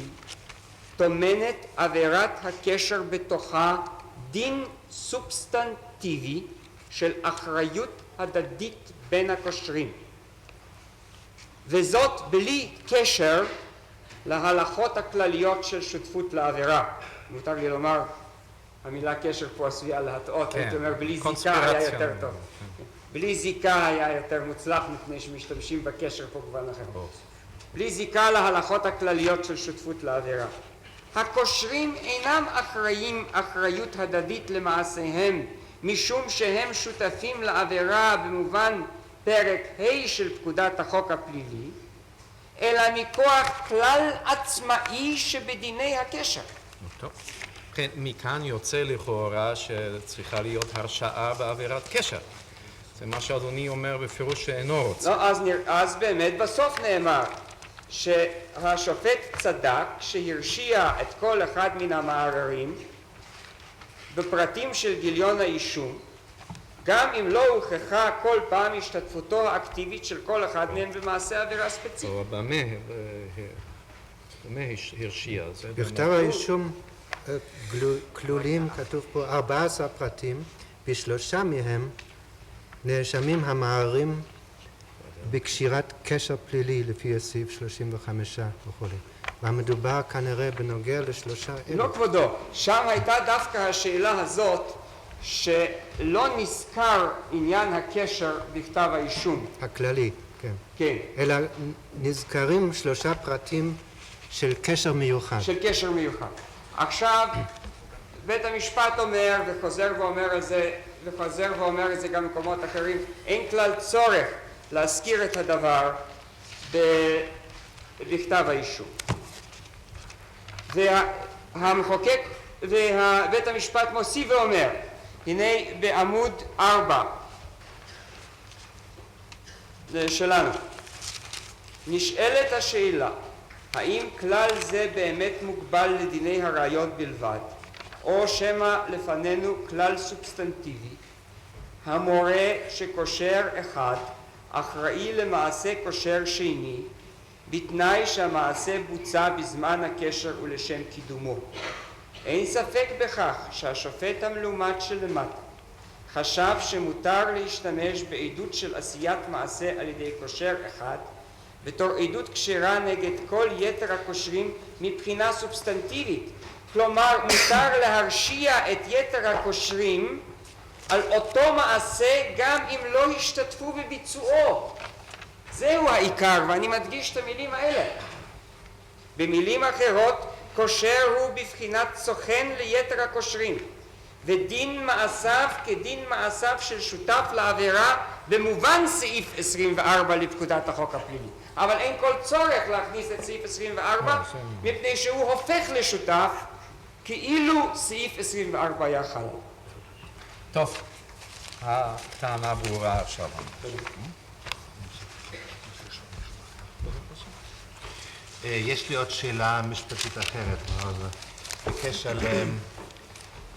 טומנת עבירת הקשר בתוכה דין סובסטנטיבי של אחריות הדדית בין הקושרים, וזאת בלי קשר להלכות הכלליות של שותפות לעבירה. מותר לי לומר, המילה קשר פה עשויה להטעות, הייתי אומר בלי זיקה היה יותר טוב. בלי זיקה היה יותר מוצלח מפני שמשתמשים בקשר פה כיוון אחר. בלי זיקה להלכות הכלליות של שותפות לעבירה. הקושרים אינם אחראים אחריות הדדית למעשיהם משום שהם שותפים לעבירה במובן פרק ה' של פקודת החוק הפלילי, אלא מכוח כלל עצמאי שבדיני הקשר. טוב. מכאן יוצא לכאורה שצריכה להיות הרשעה בעבירת קשר. זה מה שאדוני אומר בפירוש שאינו רוצה. לא, אז באמת בסוף נאמר שהשופט צדק שהרשיע את כל אחד מן המערערים בפרטים של גיליון האישום, גם אם לא הוכחה כל פעם השתתפותו האקטיבית של כל אחד מהם במעשה עבירה ספציפית. או במה הרשיע? בכתב האישום כלולים, כתוב פה 14 פרטים, בשלושה מהם נאשמים המערערים בקשירת קשר פלילי לפי הסעיף 35 וכו'. והמדובר כנראה בנוגע לשלושה אלה. לא כבודו, שם הייתה דווקא השאלה הזאת שלא נזכר עניין הקשר בכתב האישום. הכללי, כן. כן. אלא נזכרים שלושה פרטים של קשר מיוחד. של קשר מיוחד. עכשיו בית המשפט אומר וחוזר ואומר את זה גם במקומות אחרים, אין כלל צורך להזכיר את הדבר בכתב האישום. והמחוקק ובית המשפט מוסיף ואומר, הנה בעמוד 4 שלנו, נשאלת השאלה האם כלל זה באמת מוגבל לדיני הראיות בלבד, או שמא לפנינו כלל סובסטנטיבי המורה שקושר אחד אחראי למעשה קושר שני בתנאי שהמעשה בוצע בזמן הקשר ולשם קידומו. אין ספק בכך שהשופט המלומד שלמטה חשב שמותר להשתמש בעדות של עשיית מעשה על ידי קושר אחד בתור עדות כשרה נגד כל יתר הקושרים מבחינה סובסטנטיבית. כלומר, מותר להרשיע את יתר הקושרים על אותו מעשה גם אם לא השתתפו בביצועו. זהו העיקר, ואני מדגיש את המילים האלה. במילים אחרות, קושר הוא בבחינת סוכן ליתר הקושרים, ודין מעשיו כדין מעשיו של שותף לעבירה במובן סעיף 24 לפקודת החוק הפלילי. אבל אין כל צורך להכניס את סעיף 24 מפני שהוא הופך לשותף כאילו סעיף 24 היה חל. טוב, הטענה ברורה עכשיו. יש לי עוד שאלה משפטית אחרת, בקשר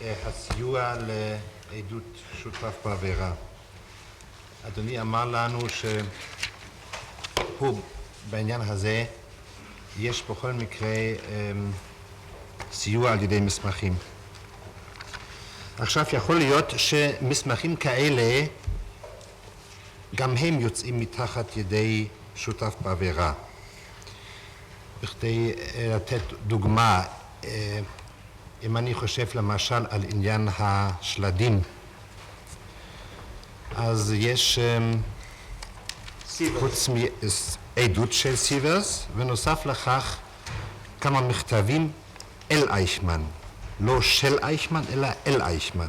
לסיוע לעדות שותף בעבירה. אדוני אמר לנו שפה בעניין הזה יש בכל מקרה סיוע על ידי מסמכים. עכשיו יכול להיות שמסמכים כאלה גם הם יוצאים מתחת ידי שותף בעבירה. בכדי לתת דוגמה, אם אני חושב למשל על עניין השלדים, אז יש חוץ מעדות של סיברס, ונוסף לכך כמה מכתבים אל אייכמן, לא של אייכמן אלא אל אייכמן.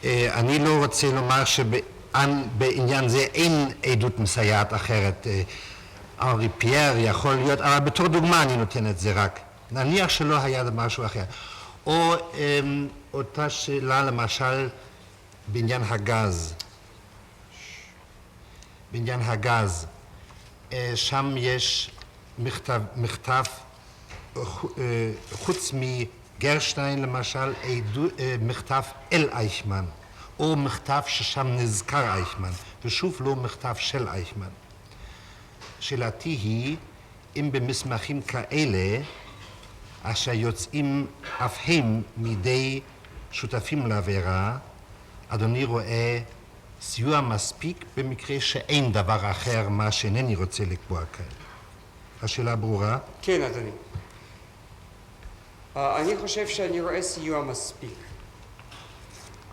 אני לא רוצה לומר שבעניין זה אין עדות מסייעת אחרת. אנרי פייר יכול להיות, אבל בתור דוגמה אני נותן את זה רק. נניח שלא היה משהו אחר. או אותה שאלה למשל בעניין הגז. בעניין הגז, שם יש מכתב חוץ מגרשטיין למשל, מכתב אל אייכמן, או מכתב ששם נזכר אייכמן, ושוב לא מכתב של אייכמן. שאלתי היא, אם במסמכים כאלה, אשר יוצאים אף הם מידי שותפים לעבירה, אדוני רואה סיוע מספיק במקרה שאין דבר אחר מה שאינני רוצה לקבוע כאן. השאלה ברורה? כן, אדוני. אני חושב שאני רואה סיוע מספיק.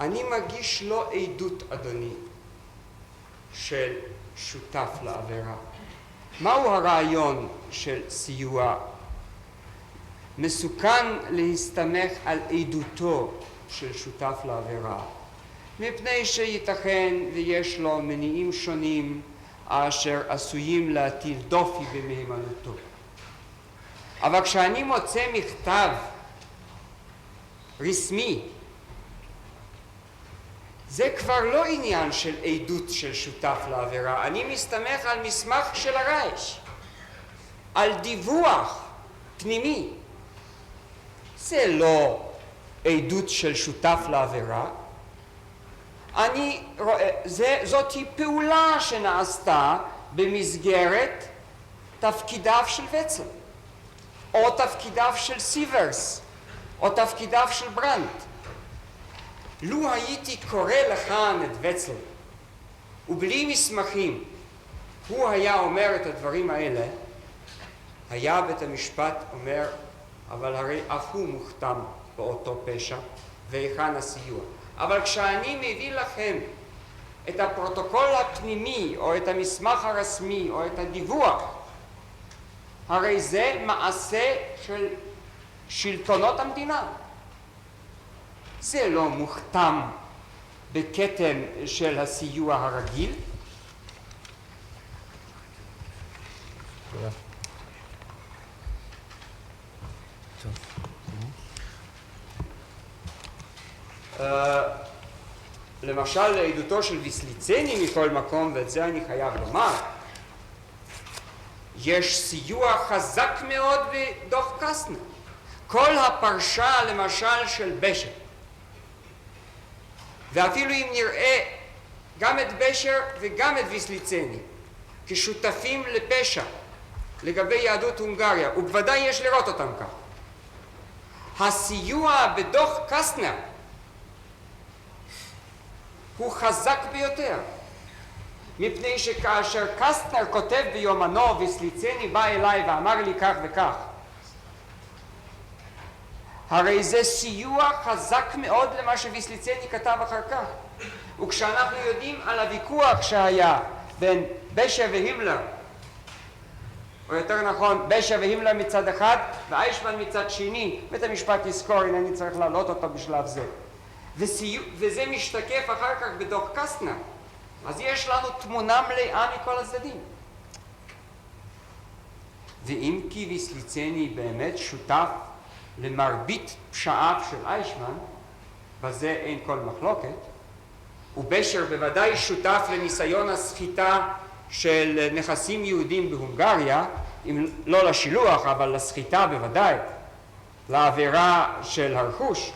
אני מגיש לו עדות, אדוני, של שותף לעבירה. מהו הרעיון של סיוע? מסוכן להסתמך על עדותו של שותף לעבירה, מפני שייתכן ויש לו מניעים שונים אשר עשויים להטיל דופי במהימנותו. אבל כשאני מוצא מכתב רשמי, זה כבר לא עניין של עדות של שותף לעבירה. אני מסתמך על מסמך של הרייש, על דיווח פנימי. זה לא עדות של שותף לעבירה. אני רואה, זאת היא פעולה שנעשתה במסגרת תפקידיו של וצל, או תפקידיו של סיברס, או תפקידיו של ברנט. לו הייתי קורא לכאן את וצל, ובלי מסמכים, הוא היה אומר את הדברים האלה, היה בית המשפט אומר, אבל הרי אף הוא מוכתם באותו פשע, והיכן הסיוע. אבל כשאני מביא לכם את הפרוטוקול הפנימי, או את המסמך הרשמי, או את הדיווח, הרי זה מעשה של שלטונות המדינה. זה לא מוכתם בכתם של הסיוע הרגיל. למשל, לעדותו של ויסליצני מכל מקום, ואת זה אני חייב לומר, יש סיוע חזק מאוד בדוח קסטנר. כל הפרשה, למשל, של בשר, ואפילו אם נראה גם את בשר וגם את ויסליצני כשותפים לפשע לגבי יהדות הונגריה, ובוודאי יש לראות אותם כך, הסיוע בדוח קסטנר הוא חזק ביותר, מפני שכאשר קסטנר כותב ביומנו וסליצני בא אליי ואמר לי כך וכך, הרי זה סיוע חזק מאוד למה שוויסליצני כתב אחר כך. וכשאנחנו יודעים על הוויכוח שהיה בין בשה והימלר, או יותר נכון בשה והימלר מצד אחד ואיישמן מצד שני, בית המשפט יזכור, אינני צריך להעלות אותו בשלב זה, וזה משתקף אחר כך בדוח קסטנר, אז יש לנו תמונה מלאה מכל הצדדים. ואם כי ויסליצני באמת שותף למרבית פשעיו של איישמן, בזה אין כל מחלוקת, ובשר בוודאי שותף לניסיון הסחיטה של נכסים יהודים בהונגריה, אם לא לשילוח אבל לסחיטה בוודאי, לעבירה של הרכוש,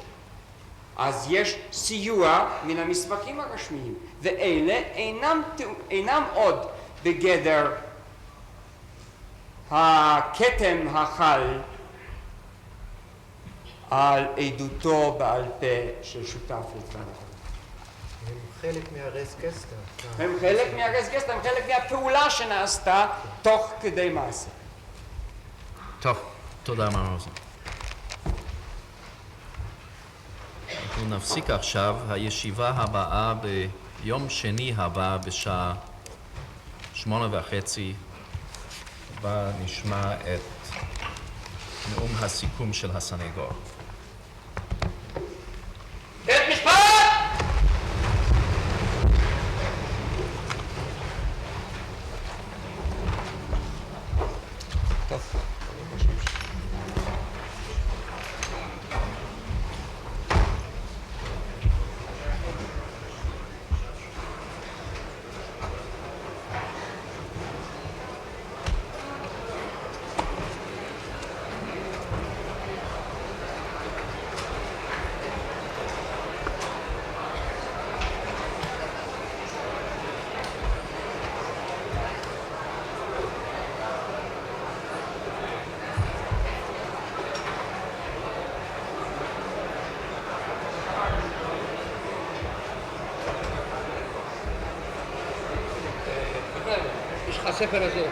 אז יש סיוע מן המסמכים הרשמיים, ואלה אינם עוד בגדר הכתם החל על עדותו בעל פה של שותף לדבר. הם חלק מהרס גסטה. הם חלק מהרס גסטה, הם חלק מהפעולה שנעשתה תוך כדי מעשה. טוב, תודה מר רוזן. אנחנו נפסיק עכשיו. הישיבה הבאה ביום שני הבא בשעה 8:30, בה נשמע את נאום הסיכום של הסנגור. בית משפט! יש לך הספר הזה.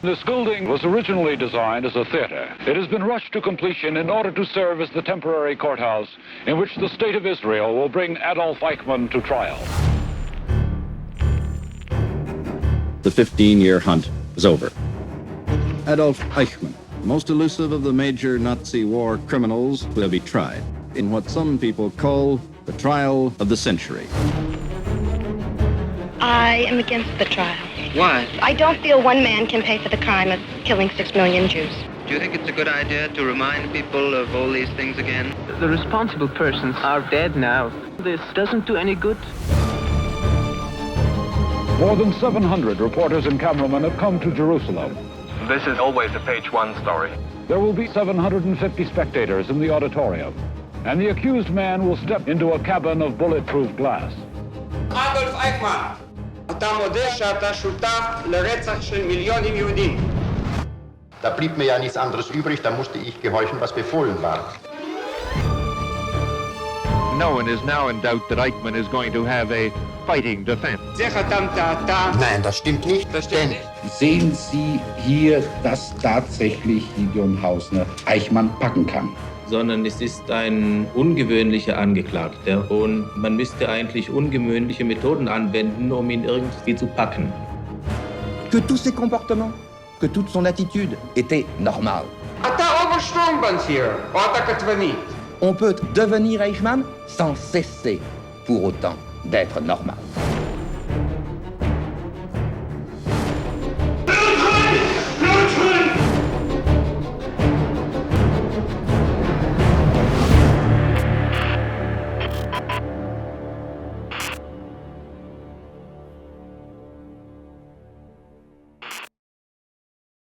This building was originally designed as a theater. It has been rushed to completion in order to serve as the temporary courthouse in which the State of Israel will bring Adolf Eichmann to trial. The 15-year hunt was over. Adolf Eichmann, most elusive of the major Nazi war criminals, will be tried in what some people call the trial of the century. I am against the trial. Why? I don't feel one man can pay for the crime of killing 6 million Jews. Do you think it's a good idea to remind people of all these things again? The responsible persons are dead now. This doesn't do any good. More than 700 reporters and cameramen have come to Jerusalem. This is always a page one story. There will be 750 spectators in the auditorium, and the accused man will step into a cabin of bulletproof glass. אדולף אייכמן, אתה מודה שאתה שותף לרצח של מיליונים יהודים. Da blieb mir ja nichts anderes übrig, da musste ich gehorchen, was befohlen war. No one is now in doubt that Eichmann is going to have a fighting defense. זה חתמת אתה. Nein, das stimmt nicht. Denn Sehen Sie hier, dass tatsächlich Gideon Hausner Eichmann packen kann? Sondern es ist ein ungewöhnlicher Angeklagter und man müsste eigentlich ungewöhnliche Methoden anwenden, um ihn irgendwie zu packen. Que tous ses comportements, que toute son attitude était normale. אתה Obersturmbannführer, או אתה כתבנית? On peut devenir Eichmann sans cesser pour autant d'être normal.